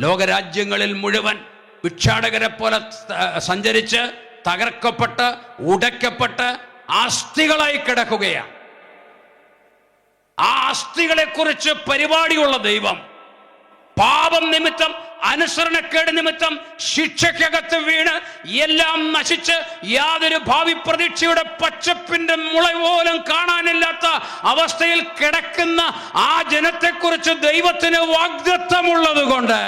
ലോകരാജ്യങ്ങളിൽ മുഴുവൻ ഭിക്ഷാടകരെ പോലെ സഞ്ചരിച്ച് തകർക്കപ്പെട്ട് ഉടയ്ക്കപ്പെട്ട് അസ്ഥികളായി കിടക്കുകയാണ്. ആ അസ്ഥികളെ കുറിച്ച് പരിപാടിയുള്ള ദൈവം പാപം നിമിത്തം, അനുസരണക്കേട് നിമിത്തം ശിക്ഷയ്ക്കകത്ത് വീണ് എല്ലാം നശിച്ച് യാതൊരു ഭാവി പ്രതീക്ഷയുടെ പച്ചപ്പിന്റെ മുള പോലും കാണാനില്ലാത്ത അവസ്ഥയിൽ കിടക്കുന്ന ആ ജനത്തെക്കുറിച്ച് ദൈവത്തിന് വാഗ്ദത്തമുള്ളത് കൊണ്ട്,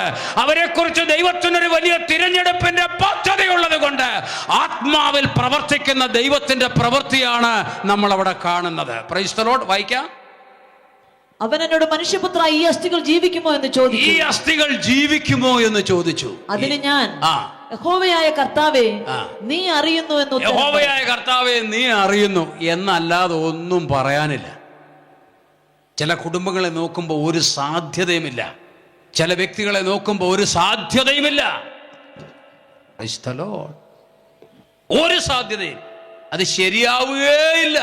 അവരെക്കുറിച്ച് ദൈവത്തിനൊരു വലിയ തിരഞ്ഞെടുപ്പിന്റെ പദ്ധതിയുള്ളത് കൊണ്ട് ആത്മാവിൽ പ്രവർത്തിക്കുന്ന ദൈവത്തിന്റെ പ്രവൃത്തിയാണ് നമ്മൾ അവിടെ കാണുന്നത്. Price the Lord. വായിക്കാം. അവൻ എന്നോട് മനുഷ്യപുത്ര, ഈ അസ്ഥികൾ ജീവിക്കുമോ എന്ന് ചോദിച്ചു. ഈ അസ്ഥികൾ ജീവിക്കുമോ എന്ന് ചോദിച്ചു. അതിന് ഞാൻ യഹോവയായ കർത്താവേ, നീ അറിയുന്നു എന്ന്. യഹോവയായ കർത്താവേ, നീ അറിയുന്നു എന്നല്ലാതെ ഒന്നും പറയാനില്ല. ചില കുടുംബങ്ങളെ നോക്കുമ്പോൾ ഒരു സാധ്യതയുമില്ല. ചില വ്യക്തികളെ നോക്കുമ്പോൾ ഒരു സാധ്യതയുമില്ല. ഒരു സാധ്യതയും അത് ശരിയാവുകയില്ല.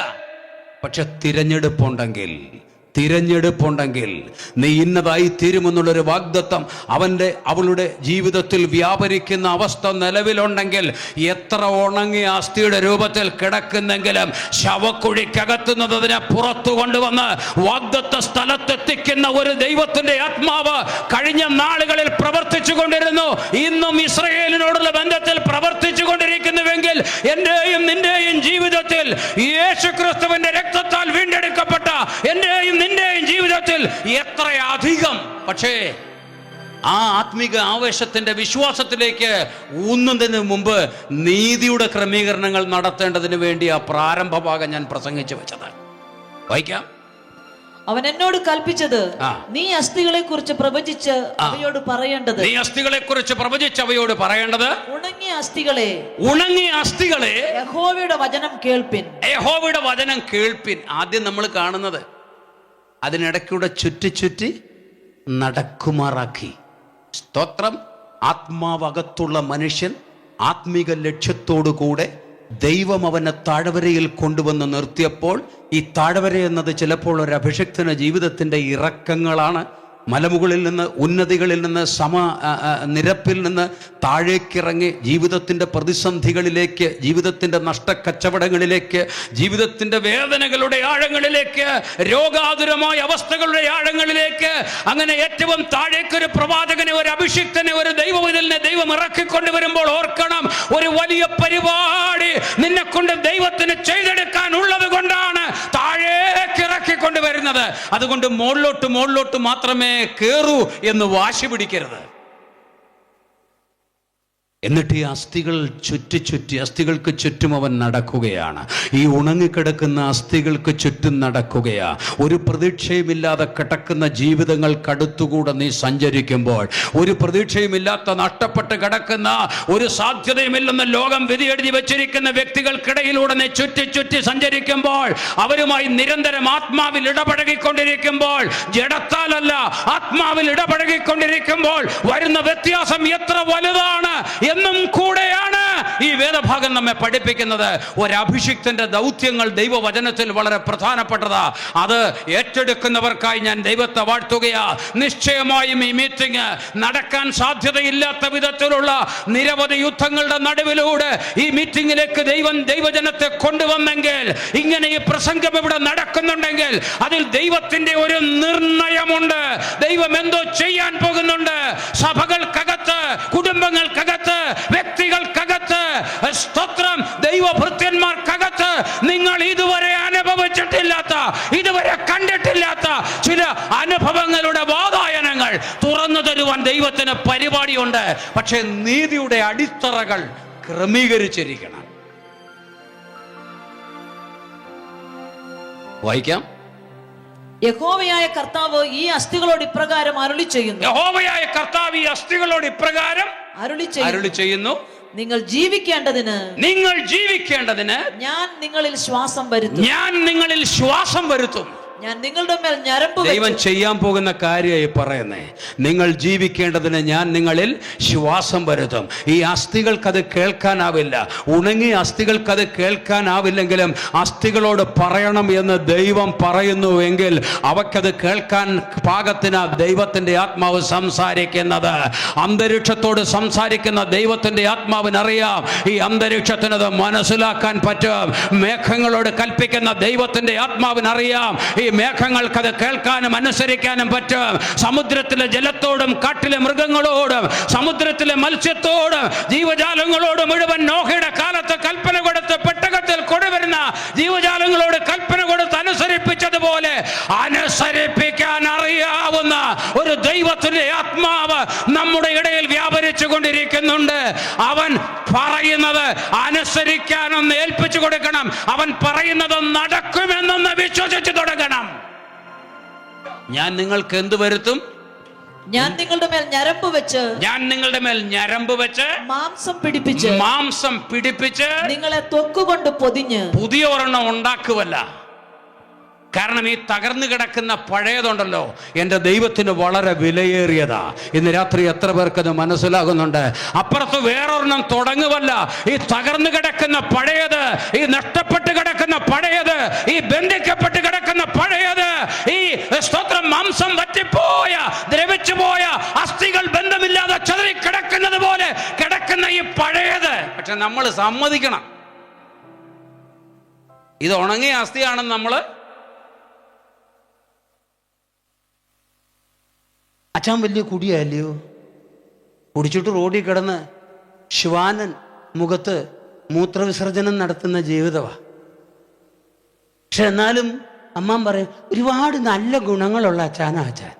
പക്ഷെ തിരഞ്ഞെടുപ്പുണ്ടെങ്കിൽ നീ ഇന്നതായി തീരുമെന്നുള്ളൊരു വാഗ്ദത്തം അവളുടെ ജീവിതത്തിൽ വ്യാപരിക്കുന്ന അവസ്ഥ നിലവിലുണ്ടെങ്കിൽ, എത്ര ഉണങ്ങിയ അസ്ഥിയുടെ രൂപത്തിൽ കിടക്കുന്നെങ്കിലും ശവക്കുഴിക്കകത്തുന്നത് അതിനെ പുറത്തു കൊണ്ടുവന്ന് വാഗ്ദത്ത സ്ഥലത്തെത്തിക്കുന്ന ഒരു ദൈവത്തിന്റെ ആത്മാവ് കഴിഞ്ഞ നാളുകളിൽ പ്രവർത്തിച്ചു കൊണ്ടിരുന്നു. ഇന്നും ഇസ്രായേലിനോടുള്ള ബന്ധത്തിൽ പ്രവർത്തിച്ചു കൊണ്ടിരിക്കുന്നുവെങ്കിൽ എന്റെയും നിന്റെയും ജീവിതത്തിൽ യേശുക്രിസ്തുവിന്റെ രക്തത്താൽ വീണ്ടെടുക്കപ്പെട്ട എന്റെയും നിന്റെയും ജീവിതത്തിൽ എത്രയധികം. പക്ഷേ ആ ആത്മീക ആവേശത്തിന്റെ വിശ്വാസത്തിലേക്ക് ഊന്നുന്നതിന് മുമ്പ് നീതിയുടെ ക്രമീകരണങ്ങൾ നടത്തേണ്ടതിന് വേണ്ടി ആ പ്രാരംഭ ഭാഗം ഞാൻ പ്രസംഗിച്ചു വെച്ചത്. വായിക്കാം. അവൻ എന്നോട് കൽപ്പിച്ചത്, നീ അസ്ഥികളെ കുറിച്ച് പ്രവചിച്ച് അവയോട് പറയേണ്ടത്, നീ അസ്ഥികളെ കുറിച്ച് പ്രവചിച്ച് അവയോട് പറയേണ്ടത്, ഉണങ്ങിയ അസ്ഥികളെ, ഉണങ്ങിയ അസ്ഥികളെ, യഹോവയുടെ വചനം കേൾപ്പിൻ. യഹോവയുടെ വചനം കേൾപ്പിൻ. ആദ്യം നമ്മൾ കാണുന്നത് അതിനിടയ്ക്കൂടെ ചുറ്റി ചുറ്റി നടക്കുമാറാക്കി. സ്തോത്രം. ആത്മാവകത്തുള്ള മനുഷ്യൻ ആത്മീക ലക്ഷ്യത്തോടു കൂടെ ദൈവം അവനെ താഴ്വരയിൽ കൊണ്ടുവന്ന് നിർത്തിയപ്പോൾ, ഈ താഴ്വര എന്നത് ചിലപ്പോൾ ഒരു അഭിഷിക്തന ജീവിതത്തിൻ്റെ ഇറക്കങ്ങളാണ്. മലമുകളിൽ നിന്ന്, ഉന്നതികളിൽ നിന്ന്, നിരപ്പിൽ നിന്ന് താഴേക്കിറങ്ങി ജീവിതത്തിൻ്റെ പ്രതിസന്ധികളിലേക്ക്, ജീവിതത്തിൻ്റെ നഷ്ടക്കച്ചവടങ്ങളിലേക്ക്, ജീവിതത്തിൻ്റെ വേദനകളുടെ ആഴങ്ങളിലേക്ക്, രോഗാതുരമായ അവസ്ഥകളുടെ ആഴങ്ങളിലേക്ക്, അങ്ങനെ ഏറ്റവും താഴേക്കൊരു പ്രവാചകനെ, ഒരു അഭിഷിക്തനെ, ഒരു ദൈവവിതലിനെ ദൈവം ഇറക്കിക്കൊണ്ടുവരുമ്പോൾ ഓർക്കണം, ഒരു വലിയ പരിപാടി നിന്നെ കൊണ്ട് ദൈവത്തിന് ചെയ്തെടുക്കാനുള്ളത് കൊണ്ടാണ് താഴേക്ക് ഇറക്കിക്കൊണ്ടുവരുന്നത്. അതുകൊണ്ട് മുകളിലോട്ട് മാത്രമേ കേറൂ എന്ന് വാശി പിടിക്കരുത്. എന്നിട്ട് ഈ അസ്ഥികൾ ചുറ്റി അസ്ഥികൾക്ക് ചുറ്റും അവൻ നടക്കുകയാണ്. ഈ ഉണങ്ങിക്കിടക്കുന്ന അസ്ഥികൾക്ക് ചുറ്റും നടക്കുകയാ. ഒരു പ്രതീക്ഷയുമില്ലാതെ കിടക്കുന്ന ജീവിതങ്ങൾക്കടുത്തുകൂടെ നീ സഞ്ചരിക്കുമ്പോൾ, ഒരു പ്രതീക്ഷയുമില്ലാത്ത നഷ്ടപ്പെട്ട് കിടക്കുന്ന, ഒരു സാധ്യതയുമില്ലെന്ന് ലോകം വിധിയെഴുതി വെച്ചിരിക്കുന്ന വ്യക്തികൾക്കിടയിലൂടെ നീ ചുറ്റി സഞ്ചരിക്കുമ്പോൾ, അവരുമായി നിരന്തരം ആത്മാവിൽ ഇടപഴകിക്കൊണ്ടിരിക്കുമ്പോൾ, ജഡത്താലല്ല ആത്മാവിൽ ഇടപഴകിക്കൊണ്ടിരിക്കുമ്പോൾ വരുന്ന വ്യത്യാസം എത്ര വലുതാണ് എന്നും കൂടെയാണ് ഈ വേദഭാഗം നമ്മെ പഠിപ്പിക്കുന്നത്. ഒരഭിഷിക്തന്റെ ദൗത്യങ്ങൾ ദൈവവചനത്തിൽ വളരെ പ്രധാനപ്പെട്ടതാ. അത് ഏറ്റെടുക്കുന്നവർക്കായി ഞാൻ ദൈവത്തെ വാഴ്ത്തുകയാ. നിശ്ചയമായും ഈ മീറ്റിംഗ് നടക്കാൻ സാധ്യതയില്ലാത്ത വിധത്തിലുള്ള നിരവധി യുദ്ധങ്ങളുടെ നടുവിലൂടെ ഈ മീറ്റിംഗിലേക്ക് ദൈവജനത്തെ കൊണ്ടുവന്നെങ്കിൽ, ഇങ്ങനെ ഈ പ്രസംഗം ഇവിടെ നടക്കുന്നുണ്ടെങ്കിൽ അതിൽ ദൈവത്തിന്റെ ഒരു നിർണയമുണ്ട്. ദൈവം എന്തോ ചെയ്യാൻ പോകുന്നുണ്ട്. സഭകൾക്കകത്ത്, കുടുംബങ്ങൾക്കകത്ത്, വ്യക്തികൾക്കകത്ത്, സ്തോത്രം, ദൈവഭൃത്യന്മാർക്കകത്ത് നിങ്ങൾ ഇതുവരെ അനുഭവിച്ചിട്ടില്ലാത്ത, ഇതുവരെ കണ്ടിട്ടില്ലാത്ത ചില അനുഭവങ്ങളുടെ വാതായനങ്ങൾ തുറന്നു തരുവാൻ ദൈവത്തിന് പരിപാടിയുണ്ട്. പക്ഷെ നീതിയുടെ അടിത്തറകൾ ക്രമീകരിച്ചിരിക്കണം. വായിക്കാം. യഹോവയായ കർത്താവ് ഈ അസ്ഥികളോട് ഇപ്രകാരം അരുളി ചെയ്യുന്നു. യഹോവയായ കർത്താവ് ഈ അസ്ഥികളോട് ഇപ്രകാരം അരുളി ചെയ്യുന്നു. നിങ്ങൾ ജീവിക്കേണ്ടതിന് ഞാൻ നിങ്ങളിൽ ശ്വാസം വരുത്തും. ഞാൻ നിങ്ങളുടെ മേൽ ഞരമ്പ് ദൈവം ചെയ്യാൻ പോകുന്ന കാര്യമായി പറയുന്നേ. നിങ്ങൾ ജീവിക്കേണ്ടതിന് ഞാൻ നിങ്ങളിൽ ശ്വാസം വരുത്തും. ഈ അസ്ഥികൾക്കത് കേൾക്കാനാവില്ല. ഉണങ്ങിയ അസ്ഥികൾക്കത് കേൾക്കാനാവില്ലെങ്കിലും അസ്ഥികളോട് പറയണം എന്ന് ദൈവം പറയുന്നുവെങ്കിൽ അവയ്ക്കത് കേൾക്കാൻ പാകത്തിന് ദൈവത്തിന്റെ ആത്മാവ് സംസാരിക്കുന്നത്. അന്തരീക്ഷത്തോട് സംസാരിക്കുന്ന ദൈവത്തിന്റെ ആത്മാവിനറിയാം ഈ അന്തരീക്ഷത്തിനത് മനസ്സിലാക്കാൻ പറ്റും. മേഘങ്ങളോട് കൽപ്പിക്കുന്ന ദൈവത്തിന്റെ ആത്മാവിനറിയാം ഈ മേഘങ്ങൾക്കത് കേൾക്കാനും അനുസരിക്കാനും പറ്റും. സമുദ്രത്തിലെ ജലത്തോടും കാട്ടിലെ മൃഗങ്ങളോടും സമുദ്രത്തിലെ മത്സ്യത്തോടും ജീവജാലങ്ങളോടും മുഴുവൻ നോഹയുടെ കാലത്ത് കൽപ്പന കൊടുത്ത് പെട്ടകത്തിൽ കൊണ്ടുവരുന്ന ജീവജാലങ്ങളോട് കൽപ്പന കൊടുത്ത് അനുസരിപ്പിച്ചതുപോലെ അനുസരിപ്പിക്കാൻ അറിയാവുന്ന ഒരു ദൈവത്തിന്റെ ആത്മാവ് നമ്മുടെ ഇടയിൽ വ്യാപരിച്ചു കൊണ്ടിരിക്കുന്നുണ്ട്. അവൻ പറയുന്നത് അനുസരിക്കാനൊന്ന് ഏൽപ്പിച്ചു കൊടുക്കണം. അവൻ പറയുന്നത് നടക്കുമെന്നൊന്ന് വിശ്വസിച്ചു തുടങ്ങണം. ഞാൻ നിങ്ങൾക്ക് എന്ത് വരുത്തും? ഞാൻ നിങ്ങളുടെ മേൽ ഞരമ്പ് വെച്ച് മാംസം പിടിപ്പിച്ച് നിങ്ങളെ ത്വക്കുകൊണ്ട് പൊതിഞ്ഞ് പുതിയ ഒരെണ്ണം ഉണ്ടാക്കുവല്ല. കാരണം ഈ തകർന്നു കിടക്കുന്ന പഴയതുണ്ടല്ലോ, എൻ്റെ ദൈവത്തിന് വളരെ വിലയേറിയതാ. ഇന്ന് രാത്രി എത്ര പേർക്കത് മനസ്സിലാകുന്നുണ്ട്? അപ്പുറത്ത് വേറൊരെണ്ണം തുടങ്ങുവല്ല. ഈ തകർന്നു കിടക്കുന്ന പഴയത്, ഈ നഷ്ടപ്പെട്ട് കിടക്കുന്ന പഴയത്, ഈ ബന്ധിക്കപ്പെട്ട് കിടക്കുന്ന പഴയത്, ഈ സ്തോത്രം മാംസം വറ്റിപ്പോയ, ദ്രവിച്ചു പോയ അസ്ഥികൾ ബന്ധമില്ലാതെ ചെതറി കിടക്കുന്നത് പോലെ കിടക്കുന്ന ഈ പഴയത്. പക്ഷെ നമ്മൾ സമ്മതിക്കണം, ഇത് ഉണങ്ങിയ അസ്ഥിയാണെന്ന് നമ്മൾ. അച്ഛൻ വലിയ കുടിയല്ലയോ, കുടിച്ചിട്ട് റോഡിൽ കിടന്ന് ശ്വാനൻ മുഖത്ത് മൂത്രവിസർജനം നടത്തുന്ന ജീവിതമാണ്. പക്ഷെ എന്നാലും അമ്മ പറയും ഒരുപാട് നല്ല ഗുണങ്ങളുള്ള അച്ഛനാ അച്ഛൻ.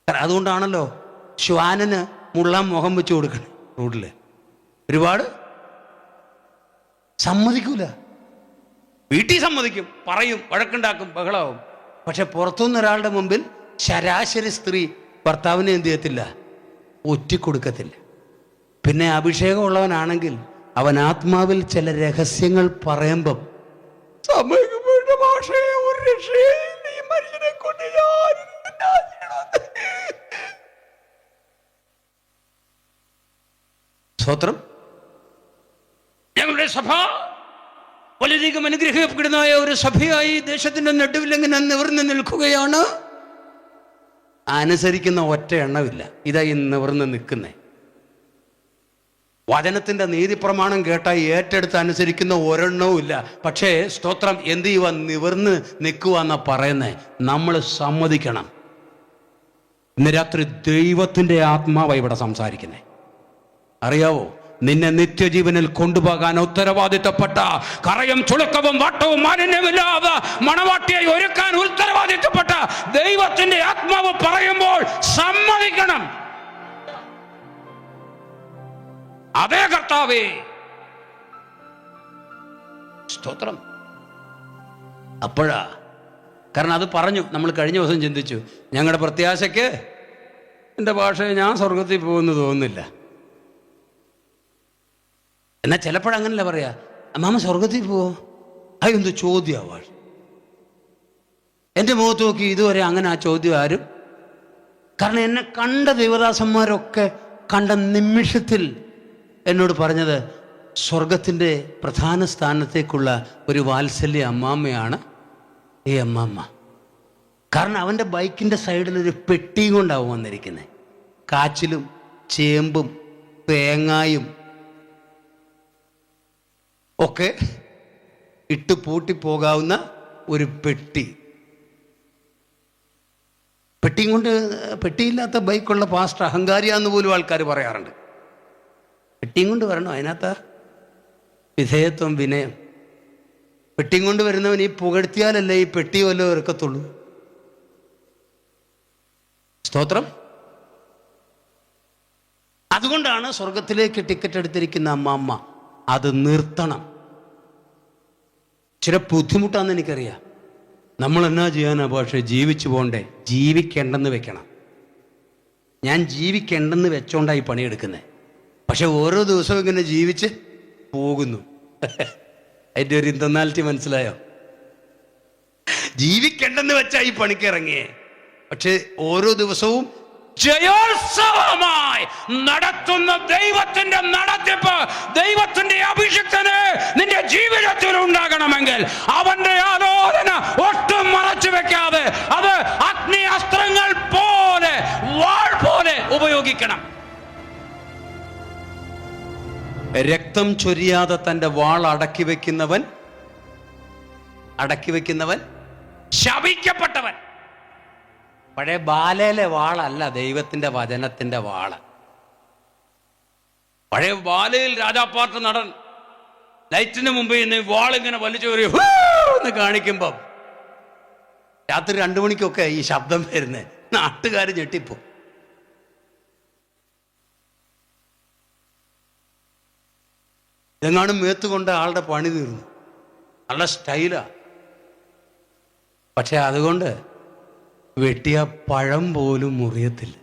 അതുകൊണ്ടാണല്ലോ ശ്വാനന് മുള്ളാൻ മുഖം വെച്ച് കൊടുക്കണം റോഡില്. ഒരുപാട് സമ്മതിക്കൂല. വീട്ടിൽ സമ്മതിക്കും, പറയും, വഴക്കുണ്ടാക്കും, ബഹളാവും. പക്ഷെ പുറത്തുനിന്ന് ഒരാളുടെ മുമ്പിൽ ശരാശരി സ്ത്രീ ഭർത്താവിനെ എന്ത് ചെയ്യത്തില്ല, ഒറ്റിക്കൊടുക്കത്തില്ല. പിന്നെ അഭിഷേകമുള്ളവനാണെങ്കിൽ അവൻ ആത്മാവിൽ ചില രഹസ്യങ്ങൾ പറയുമ്പം സമയങ്ങളുടെ ഭാഷയെ ഒരു രക്ഷയില്ല, ഈ മനുഷ്യനെ കൊണ്ട് ഞാൻ എന്നാ ചെയ്യണമെന്ന്. സ്തോത്രം. ഞങ്ങളുടെ സഭ വളരെയധികം അനുഗ്രഹിക്കപ്പെടുന്ന ഒരു സഭയായി ദേശത്തിന്റെ നടുവിലെങ്ങനെ നിവർന്ന് നിൽക്കുകയാണ്. അനുസരിക്കുന്ന ഒറ്റ എണ്ണമില്ല. ഇതായി നിവർന്ന് നിൽക്കുന്നേ. വചനത്തിന്റെ നീതിപ്രമാണം കേട്ടാൽ ഏറ്റെടുത്ത് അനുസരിക്കുന്ന ഒരെണ്ണവും ഇല്ല. പക്ഷേ സ്തോത്രം, എന്ത് ചെയ്യുക, നിവർന്ന് നിൽക്കുക എന്നാ പറയുന്നേ. നമ്മൾ സമ്മതിക്കണം. ഇന്ന് രാത്രി ദൈവത്തിന്റെ ആത്മാവായി ഇവിടെ സംസാരിക്കുന്നേ. അറിയാവോ, നിന്നെ നിത്യജീവനിൽ കൊണ്ടുപോകാൻ ഉത്തരവാദിത്തപ്പെട്ട, കറയും ചുളുക്കവും വട്ടവും മാലിന്യമില്ലാതെ മണവാട്ടിയായി ഒരുക്കാൻ ഉത്തരവാദിത്തപ്പെട്ട ദൈവത്തിന്റെ ആത്മാവ് പറയുമ്പോൾ സമ്മതിക്കണം. അതേ കർത്താവേ, സ്തോത്രം. അപ്പോഴാ, കാരണം അത് പറഞ്ഞു. നമ്മൾ കഴിഞ്ഞ ദിവസം ചിന്തിച്ചു, ഞങ്ങളുടെ പ്രത്യാശയ്ക്ക് എൻ്റെ ഭാഷയെ ഞാൻ സ്വർഗത്തിൽ പോകുമെന്ന് തോന്നുന്നില്ല. എന്നാൽ ചിലപ്പോഴങ്ങനല്ല പറയാ, അമ്മാമ സ്വർഗത്തിൽ പോവോ? അതെന്ത് ചോദ്യമാ? എൻ്റെ മുഖത്ത് നോക്കി ഇതുവരെ അങ്ങനെ ആ ചോദ്യം ആരും, കാരണം എന്നെ കണ്ട ദേവദാസന്മാരൊക്കെ കണ്ട നിമിഷത്തിൽ എന്നോട് പറഞ്ഞത് സ്വർഗത്തിൻ്റെ പ്രധാന സ്ഥാനത്തേക്കുള്ള ഒരു വാത്സല്യ അമ്മാമ്മയാണ് ഈ അമ്മാമ്മ. കാരണം അവൻ്റെ ബൈക്കിൻ്റെ സൈഡിലൊരു പെട്ടിയും കൊണ്ടാവും വന്നിരിക്കുന്നത്. കാച്ചിലും ചേമ്പും തേങ്ങായും ഒക്കെ ഇട്ട് പൂട്ടിപ്പോകാവുന്ന ഒരു പെട്ടി. പെട്ടിയും കൊണ്ട്, പെട്ടിയില്ലാത്ത ബൈക്കുള്ള പാസ്റ്റർ അഹങ്കാരിയാന്ന് പോലും ആൾക്കാർ പറയാറുണ്ട്. പെട്ടിയും കൊണ്ട് വരണം, അതിനകത്ത് വിധേയത്വം, വിനയം. പെട്ടിയും കൊണ്ട് വരുന്നവൻ ഈ പുകഴ്ത്തിയാലല്ലേ ഈ പെട്ടി വല്ലതും ഇറക്കത്തുള്ളൂ. സ്തോത്രം. അതുകൊണ്ടാണ് സ്വർഗത്തിലേക്ക് ടിക്കറ്റ് എടുത്തിരിക്കുന്ന അമ്മാമ്മ അത് നിർത്തണം. ചില ബുദ്ധിമുട്ടാന്ന് എനിക്കറിയാം. നമ്മൾ എന്നാ ചെയ്യാനാ? പക്ഷേ ജീവിച്ചു പോണ്ടേ. ജീവിക്കേണ്ടെന്ന് വെക്കണം. ഞാൻ ജീവിക്കേണ്ടെന്ന് വെച്ചോണ്ടായി പണിയെടുക്കുന്നത്. പക്ഷെ ഓരോ ദിവസവും ഇങ്ങനെ ജീവിച്ച് പോകുന്നു. അതിൻ്റെ ഒരു ഇന്റർനാലിറ്റി മനസ്സിലായോ? ജീവിക്കേണ്ടെന്ന് വെച്ചാ ഈ പണിക്ക് ഇറങ്ങിയേ. പക്ഷെ ഓരോ ദിവസവും ജയോത്സവമായി നടത്തുന്ന ദൈവത്തിന്റെ നടത്തിപ്പ്, ദൈവത്തിന്റെ അഭിഷിക്തന് നിന്റെ ജീവിതത്തിൽ ഉണ്ടാകണമെങ്കിൽ അവന്റെ ആലോചന ഒട്ടും മറച്ചു വെക്കാതെ അത് അഗ്നി അസ്ത്രങ്ങൾ പോലെ, വാൾ പോലെ ഉപയോഗിക്കണം. രക്തം ചൊരിയാതെ തന്റെ വാൾ അടക്കി വെക്കുന്നവൻ ശപിക്കപ്പെട്ടവൻ. പഴയ ബാലയിലെ വാളല്ല ദൈവത്തിന്റെ വചനത്തിന്റെ വാള്. പഴയ ബാലയിൽ രാജാപ്പാട്ട് നടൻ ലൈറ്റിന് മുമ്പേ നിന്ന് വാളിങ്ങനെ വലിച്ചു എന്ന് കാണിക്കുമ്പം രാത്രി 2 മണിക്കൊക്കെ ഈ ശബ്ദം വരുന്നേ, നാട്ടുകാർ ഞെട്ടിപ്പോ. ഇതെങ്ങാനും മേത്തുകൊണ്ട് ആളുടെ പണി തീർന്നു. നല്ല സ്റ്റൈലാ. പക്ഷെ അതുകൊണ്ട് വെട്ടിയ പഴം പോലും മുറിയത്തില്ല.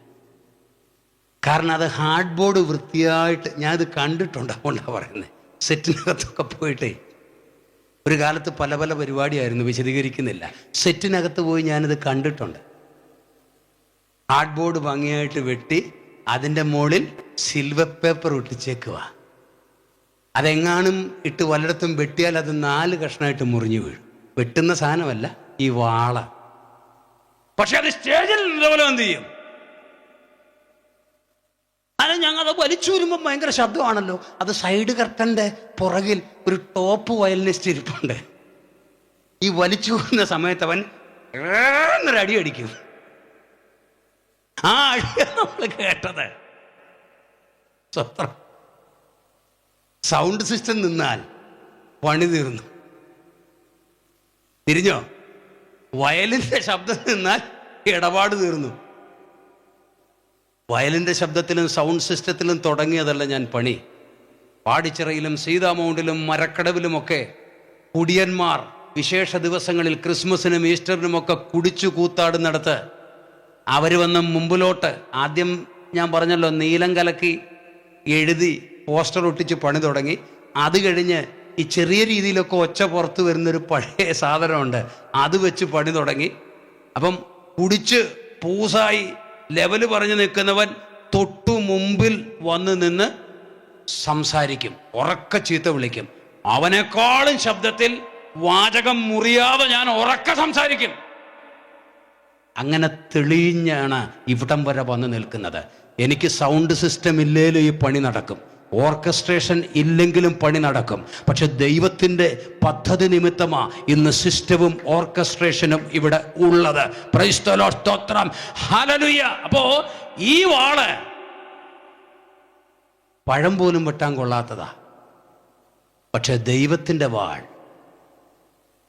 കാരണം അത് ഹാർഡ് ബോർഡ് വൃത്തിയായിട്ട് ഞാനത് കണ്ടിട്ടുണ്ട്. അതുകൊണ്ടാണ് പറയുന്നത്. സെറ്റിനകത്തൊക്കെ പോയിട്ടേ, ഒരു കാലത്ത് പല പല പരിപാടിയായിരുന്നു, വിശദീകരിക്കുന്നില്ല. സെറ്റിനകത്ത് പോയി ഞാനിത് കണ്ടിട്ടുണ്ട്. ഹാർഡ് ബോർഡ് ഭംഗിയായിട്ട് വെട്ടി അതിൻ്റെ മുകളിൽ സിൽവർ പേപ്പർ ഒട്ടിച്ചേക്കുക. അതെങ്ങാനും ഇട്ട് വല്ലയിടത്തും വെട്ടിയാൽ അത് 4 കഷ്ണമായിട്ട് മുറിഞ്ഞു വീഴും. വെട്ടുന്ന സാധനമല്ല ഈ വാള. പക്ഷെ അത് സ്റ്റേജിൽ ഇതുപോലെ എന്ത് ചെയ്യും? അത് ഞങ്ങൾ വലിച്ചു വരുമ്പോൾ ഭയങ്കര ശബ്ദമാണല്ലോ. അത് സൈഡ് കർട്ടന്റെ പുറകിൽ ഒരു ടോപ്പ് വയലിനിസ്റ്റ് ഇരിപ്പുണ്ട്. ഈ വലിച്ചു വരുന്ന സമയത്ത് അവൻ എന്നൊരു അടി അടിക്കും. ആ അടിയാണ് നമ്മൾ കേട്ടത്. സൗണ്ട് സിസ്റ്റം നിന്നാൽ പണി തീർന്നു. തിരിഞ്ഞോ? വയലിന്റെ ശബ്ദം നിന്നാൽ ഇടപാട് തീർന്നു. വയലിൻ്റെ ശബ്ദത്തിലും സൗണ്ട് സിസ്റ്റത്തിലും തുടങ്ങിയതല്ല ഞാൻ പണി. പാടിച്ചിറയിലും സീതാമൗണ്ടിലും മരക്കടവിലുമൊക്കെ കുടിയന്മാർ വിശേഷ ദിവസങ്ങളിൽ ക്രിസ്മസിനും ഈസ്റ്ററിനുമൊക്കെ കുടിച്ചു കൂത്താടുന്നിടത്ത് അവർ വന്ന് മുമ്പിലോട്ട് ആദ്യം ഞാൻ പറഞ്ഞല്ലോ നീലം കലക്കി എഴുതി പോസ്റ്റർ ഒട്ടിച്ച് പണി തുടങ്ങി. അത് കഴിഞ്ഞ് ഈ ചെറിയ രീതിയിലൊക്കെ ഒച്ച പുറത്ത് വരുന്നൊരു പഴയ സാധനമുണ്ട്, അത് വെച്ച് പണി തുടങ്ങി. അപ്പം കുടിച്ച് പൂസായി ലെവല് പറഞ്ഞു നിൽക്കുന്നവൻ തൊട്ടു മുമ്പിൽ വന്ന് നിന്ന് സംസാരിക്കും, ഉറക്ക ചീത്ത വിളിക്കും. അവനേക്കാളും ശബ്ദത്തിൽ വാചകം മുറിയാതെ ഞാൻ ഉറക്ക സംസാരിക്കും. അങ്ങനെ തെളിഞ്ഞാണ് ഇവിടം വരെ വന്ന് നിൽക്കുന്നത്. എനിക്ക് സൗണ്ട് സിസ്റ്റം ഇല്ലേലും ഈ പണി നടക്കും, ഓർക്കസ്ട്രേഷൻ ഇല്ലെങ്കിലും പണി നടക്കും. പക്ഷെ ദൈവത്തിൻ്റെ പദ്ധതി നിമിത്തമാ ഇന്ന് സിസ്റ്റവും ഓർക്കസ്ട്രേഷനും ഇവിടെ ഉള്ളത്. പ്രൈസ് ദി ലോർഡ്, സ്തോത്രം, ഹല്ലേലൂയ. അപ്പോ ഈ വാള് പഴം പോലും വെട്ടാൻ കൊള്ളാത്തതാ. പക്ഷെ ദൈവത്തിൻ്റെ വാൾ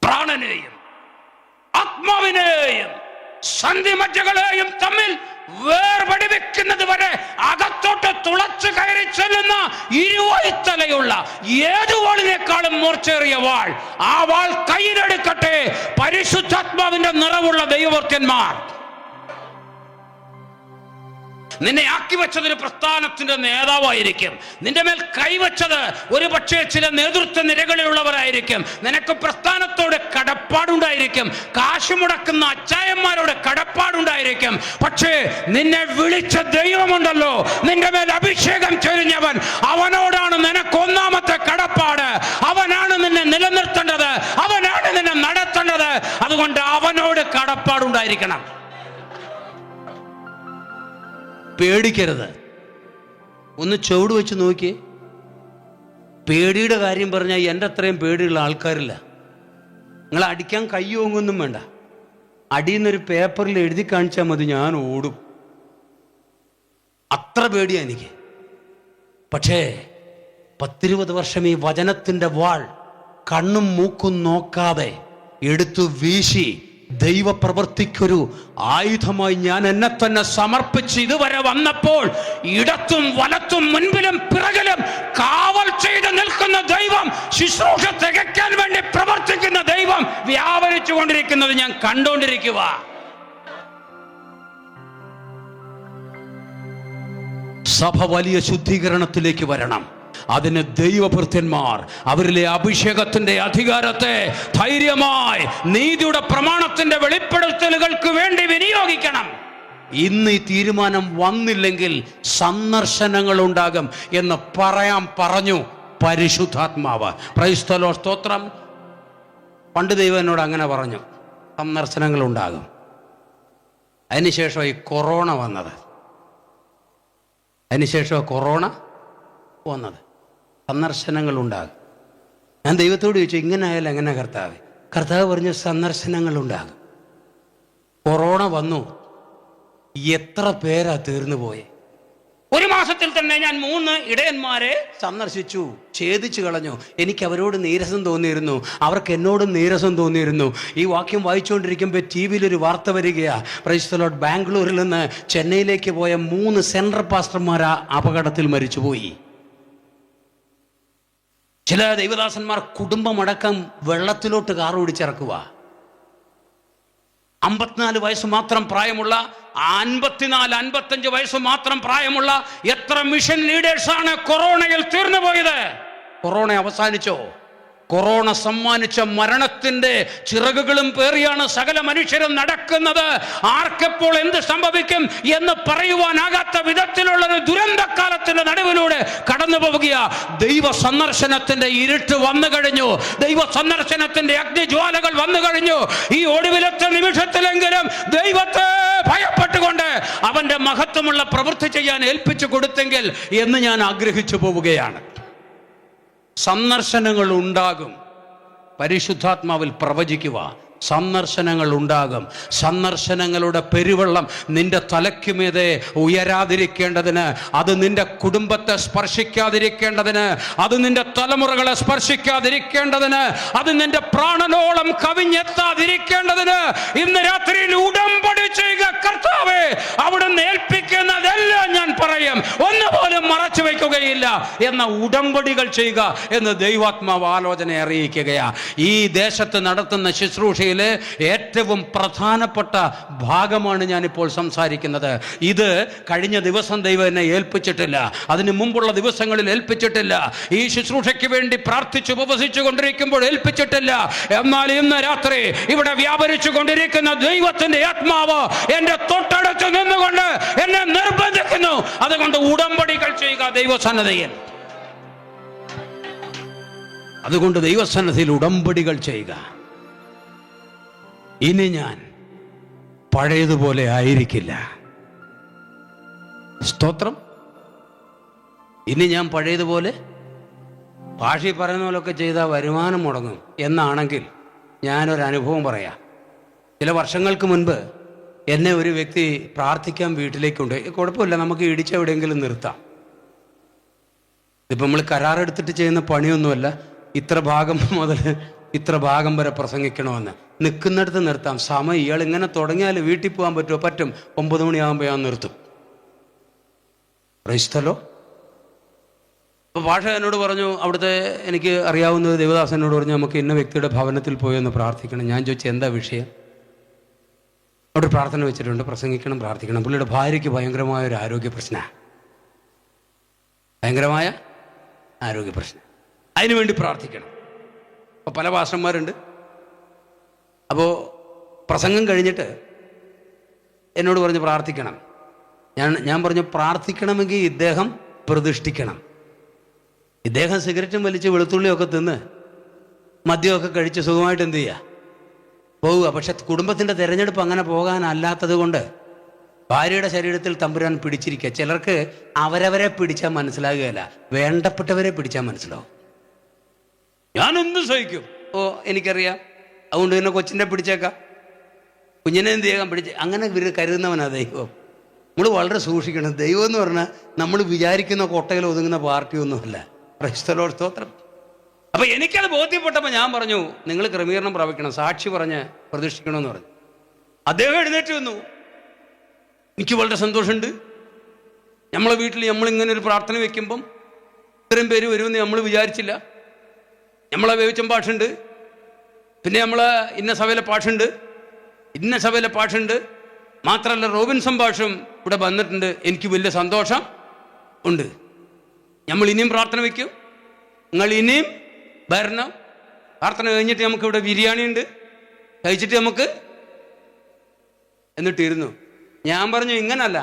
പ്രാണനെയും ആത്മാവിനെയും സന്ധിമജ്ജകളെയും തമ്മിൽ വേർപെടുവിക്കുന്നത് വരെ അകത്തോട്ട് തുളച്ചു കയറി ചെല്ലുന്ന ഇരുവഴിത്തലയുള്ള ഏത് വാളിനേക്കാളും മൂർച്ചേറിയ വാൾ. ആ വാൾ കയ്യിലെടുക്കട്ടെ പരിശുദ്ധാത്മാവിന്റെ നിറവുള്ള ദൈവഭക്തന്മാർ. നിന്നെ ആക്കി വെച്ചതൊരു പ്രസ്ഥാനത്തിന്റെ നേതാവായിരിക്കും. നിന്റെ മേൽ കൈവച്ചത് ഒരു പക്ഷേ ചില നേതൃത്വ നിരകളിലുള്ളവരായിരിക്കും. നിനക്ക് പ്രസ്ഥാനത്തോട് കടപ്പാടുണ്ടായിരിക്കും, കാശ് മുടക്കുന്ന അച്ചായന്മാരോട് കടപ്പാടുണ്ടായിരിക്കും. പക്ഷേ നിന്നെ വിളിച്ച ദൈവമുണ്ടല്ലോ, നിന്റെ മേൽ അഭിഷേകം ചൊരിഞ്ഞവൻ, അവനോടാണ് നിനക്ക് ഒന്നാമത്തെ കടപ്പാട്. അവനാണ് നിന്നെ നിലനിർത്തേണ്ടത്, അവനാണ് നിന്നെ നടത്തേണ്ടത്. അതുകൊണ്ട് അവനോട് കടപ്പാടുണ്ടായിരിക്കണം. പേടിക്കരുത്. ഒന്ന് ചുവട് വെച്ച് നോക്കിയേ. പേടിയുടെ കാര്യം പറഞ്ഞാൽ എൻ്റെ അത്രയും പേടിയുള്ള ആൾക്കാരില്ല. നിങ്ങൾ അടിക്കാൻ കൈ ഓങ്ങൊന്നും വേണ്ട, അടിയെന്നൊരു പേപ്പറിൽ എഴുതി കാണിച്ചാൽ മതി, ഞാൻ ഓടും. അത്ര പേടിയാ എനിക്ക്. പക്ഷേ 10-20 വർഷം ഈ വചനത്തിൻ്റെ വാൾ കണ്ണും മൂക്കും നോക്കാതെ എടുത്തു വീശി ദൈവപ്രവൃത്തിക്കൊരു ആയുധമായി ഞാൻ എന്നെ തന്നെ സമർപ്പിച്ച് ഇതുവരെ വന്നപ്പോൾ ഇടത്തും വലത്തും മുൻപിലും പിറകിലും കാവൽ ചെയ്ത് നിൽക്കുന്ന ദൈവം, ശുശ്രൂഷ തികയ്ക്കാൻ വേണ്ടി പ്രവർത്തിക്കുന്ന ദൈവം വ്യാപരിച്ചു കൊണ്ടിരിക്കുന്നത് ഞാൻ കണ്ടുകൊണ്ടിരിക്കുക. സഭ വലിയ ശുദ്ധീകരണത്തിലേക്ക് വരണം. അതിന് ദൈവഭൃത്യന്മാർ അവരിലെ അഭിഷേകത്തിന്റെ അധികാരത്തെ ധൈര്യമായി നീതിയുടെ പ്രമാണത്തിന്റെ വെളിപ്പെടുത്തലുകൾക്ക് വേണ്ടി വിനിയോഗിക്കണം. ഇന്ന് ഈ തീരുമാനം വന്നില്ലെങ്കിൽ സന്ദർശനങ്ങൾ ഉണ്ടാകും എന്ന് പറഞ്ഞു പരിശുദ്ധാത്മാവ്. പ്രൈസ് ദി ലോർഡ്, സ്തോത്രം. പണ്ട് ദൈവം എന്നോട് അങ്ങനെ പറഞ്ഞു, സന്ദർശനങ്ങൾ ഉണ്ടാകും. അതിനുശേഷം ഈ കൊറോണ വന്നത്, സന്ദർശനങ്ങൾ ഉണ്ടാകും. ഞാൻ ദൈവത്തോട് ചോദിച്ചു, ഇങ്ങനെ ആയാലും എങ്ങനെ കർത്താവ്? കർത്താവ് പറഞ്ഞു, സന്ദർശനങ്ങൾ ഉണ്ടാകും. കൊറോണ വന്നു, എത്ര പേരാ തീർന്നു പോയെ? ഒരു മാസത്തിൽ തന്നെ ഞാൻ 3 ഇടയന്മാരെ സന്ദർശിച്ചു, ഛേദിച്ചു കളഞ്ഞു. എനിക്ക് അവരോട് നീരസം തോന്നിയിരുന്നു, അവർക്ക് എന്നോടും നീരസം തോന്നിയിരുന്നു. ഈ വാക്യം വായിച്ചുകൊണ്ടിരിക്കുമ്പോൾ TV-യിലൊരു വാർത്ത വരികയാ. പ്രൈസ് ദി ലോർഡ്, ബാംഗ്ലൂരിൽ നിന്ന് ചെന്നൈയിലേക്ക് പോയ 3 സെൻട്രൽ പാസ്റ്റർമാർ ആ അപകടത്തിൽ മരിച്ചുപോയി. ചില ദൈവദാസന്മാർ കുടുംബമടക്കം വെള്ളത്തിലോട്ട് കാർ ഓടിച്ചിറക്കുക. 54 വയസ്സ് മാത്രം പ്രായമുള്ള, 54-55 വയസ്സ് മാത്രം പ്രായമുള്ള എത്ര മിഷൻ ലീഡേഴ്സാണ് കൊറോണയിൽ തീർന്നു പോയത്? കൊറോണ അവസാനിച്ചോ? കൊറോണ സമ്മാനിച്ച മരണത്തിന്റെ ചിറകുകളും പേറിയാണ് സകല മനുഷ്യരും നടക്കുന്നത്. ആർക്കെപ്പോൾ എന്ത് സംഭവിക്കും എന്ന് പറയുവാനാകാത്ത വിധത്തിലുള്ള ഒരു ദുരന്തകാലത്തിന്റെ നടുവിലൂടെ കടന്നു പോവുകയാ. ദൈവ സന്ദർശനത്തിന്റെ ഇരുട്ട് വന്നു കഴിഞ്ഞു, ദൈവ സന്ദർശനത്തിന്റെ അഗ്നിജ്വാലകൾ വന്നു കഴിഞ്ഞു. ഈ ഒടുവിലത്തെ നിമിഷത്തിലെങ്കിലും ദൈവത്തെ ഭയപ്പെട്ടുകൊണ്ട് അവന്റെ മഹത്വമുള്ള പ്രവൃത്തി ചെയ്യാൻ ഏൽപ്പിച്ചു കൊടുത്തെങ്കിൽ എന്ന് ഞാൻ ആഗ്രഹിച്ചു പോവുകയാണ്. സന്ദർശനങ്ങൾ ഉണ്ടാകും. പരിശുദ്ധാത്മാവിൽ പ്രവചിക്കുക, സന്ദർശനങ്ങൾ ഉണ്ടാകും. സന്ദർശനങ്ങളുടെ പെരുവെള്ളം നിന്റെ തലയ്ക്കുമീതെ ഉയരാതിരിക്കേണ്ടതിന്, അത് നിന്റെ കുടുംബത്തെ സ്പർശിക്കാതിരിക്കേണ്ടതിന്, അത് നിന്റെ തലമുറകളെ സ്പർശിക്കാതിരിക്കേണ്ടതിന്, അത് നിന്റെ പ്രാണനോളം കവിഞ്ഞെത്താതിരിക്കേണ്ടതിന് ഇന്ന് രാത്രിയിൽ ഉടമ്പടി ചെയ്യുക. കർത്താവേ, അവിടുന്ന് ഏൽപ്പിക്കുന്നതെല്ലാം എന്ന ഉടമ്പടികൾ ചെയ്യുക എന്ന് ദൈവാത്മാവ് ആലോചന അറിയിക്കുകയാ. ഈ ദേശത്ത് നടത്തുന്ന ശുശ്രൂഷയിലെ ഏറ്റവും പ്രധാനപ്പെട്ട ഭാഗമാണ് ഞാനിപ്പോൾ സംസാരിക്കുന്നത്. ഇത് കഴിഞ്ഞ ദിവസം ദൈവം എന്നെ ഏൽപ്പിച്ചിട്ടില്ല, അതിന് മുമ്പുള്ള ദിവസങ്ങളിൽ ഏൽപ്പിച്ചിട്ടില്ല, ഈ ശുശ്രൂഷയ്ക്ക് വേണ്ടി പ്രാർത്ഥിച്ചു ഉപവസിച്ചു കൊണ്ടിരിക്കുമ്പോൾ ഏൽപ്പിച്ചിട്ടില്ല. എന്നാൽ ഇന്ന് രാത്രി ഇവിടെ വ്യാപരിച്ചു കൊണ്ടിരിക്കുന്ന ദൈവത്തിന്റെ ആത്മാവ് എന്റെ തൊട്ടടുത്ത് നിന്നുകൊണ്ട് എന്നെ നിർബന്ധിക്കുന്നു. അതുകൊണ്ട് ഉടമ്പടികൾ ചെയ്യുക ദൈവസന്നദ്ധയിൽ. അതുകൊണ്ട് ദൈവസന്നദ്ധയിൽ ഉടമ്പടികൾ ചെയ്യുക. ഇനി ഞാൻ പഴയതുപോലെ ആയിരിക്കില്ല. സ്തോത്രം. ഇനി ഞാൻ പഴയതുപോലെ ഭാഷയിൽ പറയുന്ന പോലൊക്കെ ചെയ്താൽ വരുമാനം മുടങ്ങും എന്നാണെങ്കിൽ ഞാനൊരനുഭവം പറയാം. ചില വർഷങ്ങൾക്ക് മുൻപ് എന്നെ ഒരു വ്യക്തി പ്രാർത്ഥിക്കാൻ വീട്ടിലേക്കുണ്ട്. കുഴപ്പമില്ല, നമുക്ക് ഇടിച്ചെവിടെയെങ്കിലും നിർത്താം. ഇപ്പം നമ്മൾ കരാറെടുത്തിട്ട് ചെയ്യുന്ന പണിയൊന്നുമല്ല. ഇത്ര ഭാഗം മുതൽ ഇത്ര ഭാഗം വരെ പ്രസംഗിക്കണമെന്ന് നിൽക്കുന്നിടത്ത് നിർത്താം. സമയം ഇയാൾ ഇങ്ങനെ തുടങ്ങിയാൽ വീട്ടിൽ പോകാൻ പറ്റുമോ? പറ്റും. 9 മണിയാകുമ്പോൾ ഞാൻ നിർത്തും. ക്രൈസ്തലോ. അപ്പോൾ ഭാഷ എന്നോട് പറഞ്ഞു, അവിടുത്തെ എനിക്ക് അറിയാവുന്ന ദേവദാസൻ എന്നോട് പറഞ്ഞു, നമുക്ക് ഇന്ന വ്യക്തിയുടെ ഭവനത്തിൽ പോയി ഒന്ന് പ്രാർത്ഥിക്കണം. ഞാൻ ചോദിച്ചു, എന്താ വിഷയം? അവിടെ പ്രാർത്ഥന വെച്ചിട്ടുണ്ട്, പ്രസംഗിക്കണം, പ്രാർത്ഥിക്കണം. പുള്ളിയുടെ ഭാര്യയ്ക്ക് ഭയങ്കരമായ ഒരു ആരോഗ്യ പ്രശ്നമാണ്, ഭയങ്കരമായ ആരോഗ്യ പ്രശ്നം. അതിനുവേണ്ടി പ്രാർത്ഥിക്കണം. അപ്പോൾ പല പാസ്റ്റർമാരുണ്ട്. അപ്പോൾ പ്രസംഗം കഴിഞ്ഞിട്ട് എന്നോട് പറഞ്ഞു പ്രാർത്ഥിക്കണം. ഞാൻ പറഞ്ഞു, പ്രാർത്ഥിക്കണമെങ്കിൽ ഇദ്ദേഹം പ്രതിഷ്ഠിക്കണം. ഇദ്ദേഹം സിഗരറ്റും വലിച്ച് വെളുത്തുള്ളിയൊക്കെ തിന്ന് മദ്യമൊക്കെ കഴിച്ച് സുഖമായിട്ട് എന്ത് ചെയ്യുക, പോവുക. പക്ഷെ കുടുംബത്തിൻ്റെ തിരഞ്ഞെടുപ്പ് അങ്ങനെ പോകാനല്ലാത്തത് കൊണ്ട് ഭാര്യയുടെ ശരീരത്തിൽ തമ്പുരാൻ പിടിച്ചിരിക്കുക. ചിലർക്ക് അവരവരെ പിടിച്ചാൽ മനസ്സിലാകുകയില്ല, വേണ്ടപ്പെട്ടവരെ പിടിച്ചാൽ മനസ്സിലാവും. ഞാനെന്ത് സഹിക്കും, ഓ എനിക്കറിയാം, അതുകൊണ്ട് തന്നെ കൊച്ചിനെ പിടിച്ചേക്കാം, കുഞ്ഞിനെ എന്ത് ചെയ്യാൻ പിടിച്ച്, അങ്ങനെ ഇവർ കരുതുന്നവനാ ദൈവം. നമ്മൾ വളരെ സൂക്ഷിക്കണം. ദൈവം എന്ന് പറഞ്ഞാൽ നമ്മൾ വിചാരിക്കുന്ന കൊട്ടയിൽ ഒതുങ്ങുന്ന പാർട്ടിയൊന്നുമല്ല. ക്രൈസ്തവ സ്തോത്രം. അപ്പം എനിക്കത് ബോധ്യപ്പെട്ടപ്പോൾ ഞാൻ പറഞ്ഞു, നിങ്ങൾ ക്രമീകരണം പ്രാപിക്കണം, സാക്ഷി പറഞ്ഞ് പ്രതിഷ്ഠിക്കണമെന്ന് പറഞ്ഞു. അദ്ദേഹം എഴുന്നേറ്റ് വന്നു. എനിക്ക് വളരെ സന്തോഷമുണ്ട്. നമ്മളെ വീട്ടിൽ നമ്മളിങ്ങനെ ഒരു പ്രാർത്ഥന വെക്കുമ്പം ഇത്രയും പേര് വരുമെന്ന് നമ്മൾ വിചാരിച്ചില്ല. നമ്മളെ വേവിച്ചം പാട്ടുണ്ട്, പിന്നെ നമ്മളെ ഇന്ന സഭയിലെ പാട്ടുണ്ട്, ഇന്ന സഭയിലെ പാട്ടുണ്ട്, മാത്രമല്ല റോബിൻസൺ പാഷും ഇവിടെ വന്നിട്ടുണ്ട്. എനിക്ക് വലിയ സന്തോഷം ഉണ്ട്. നമ്മൾ ഇനിയും പ്രാർത്ഥന വയ്ക്കും, നിങ്ങൾ ഇനിയും വരണം. പ്രാർത്ഥന കഴിഞ്ഞിട്ട് നമുക്ക് ഇവിടെ ബിരിയാണി ഉണ്ട്, കഴിച്ചിട്ട് നമുക്ക് എന്നിട്ടിരുന്നു. ഞാൻ പറഞ്ഞു, ഇങ്ങനല്ല.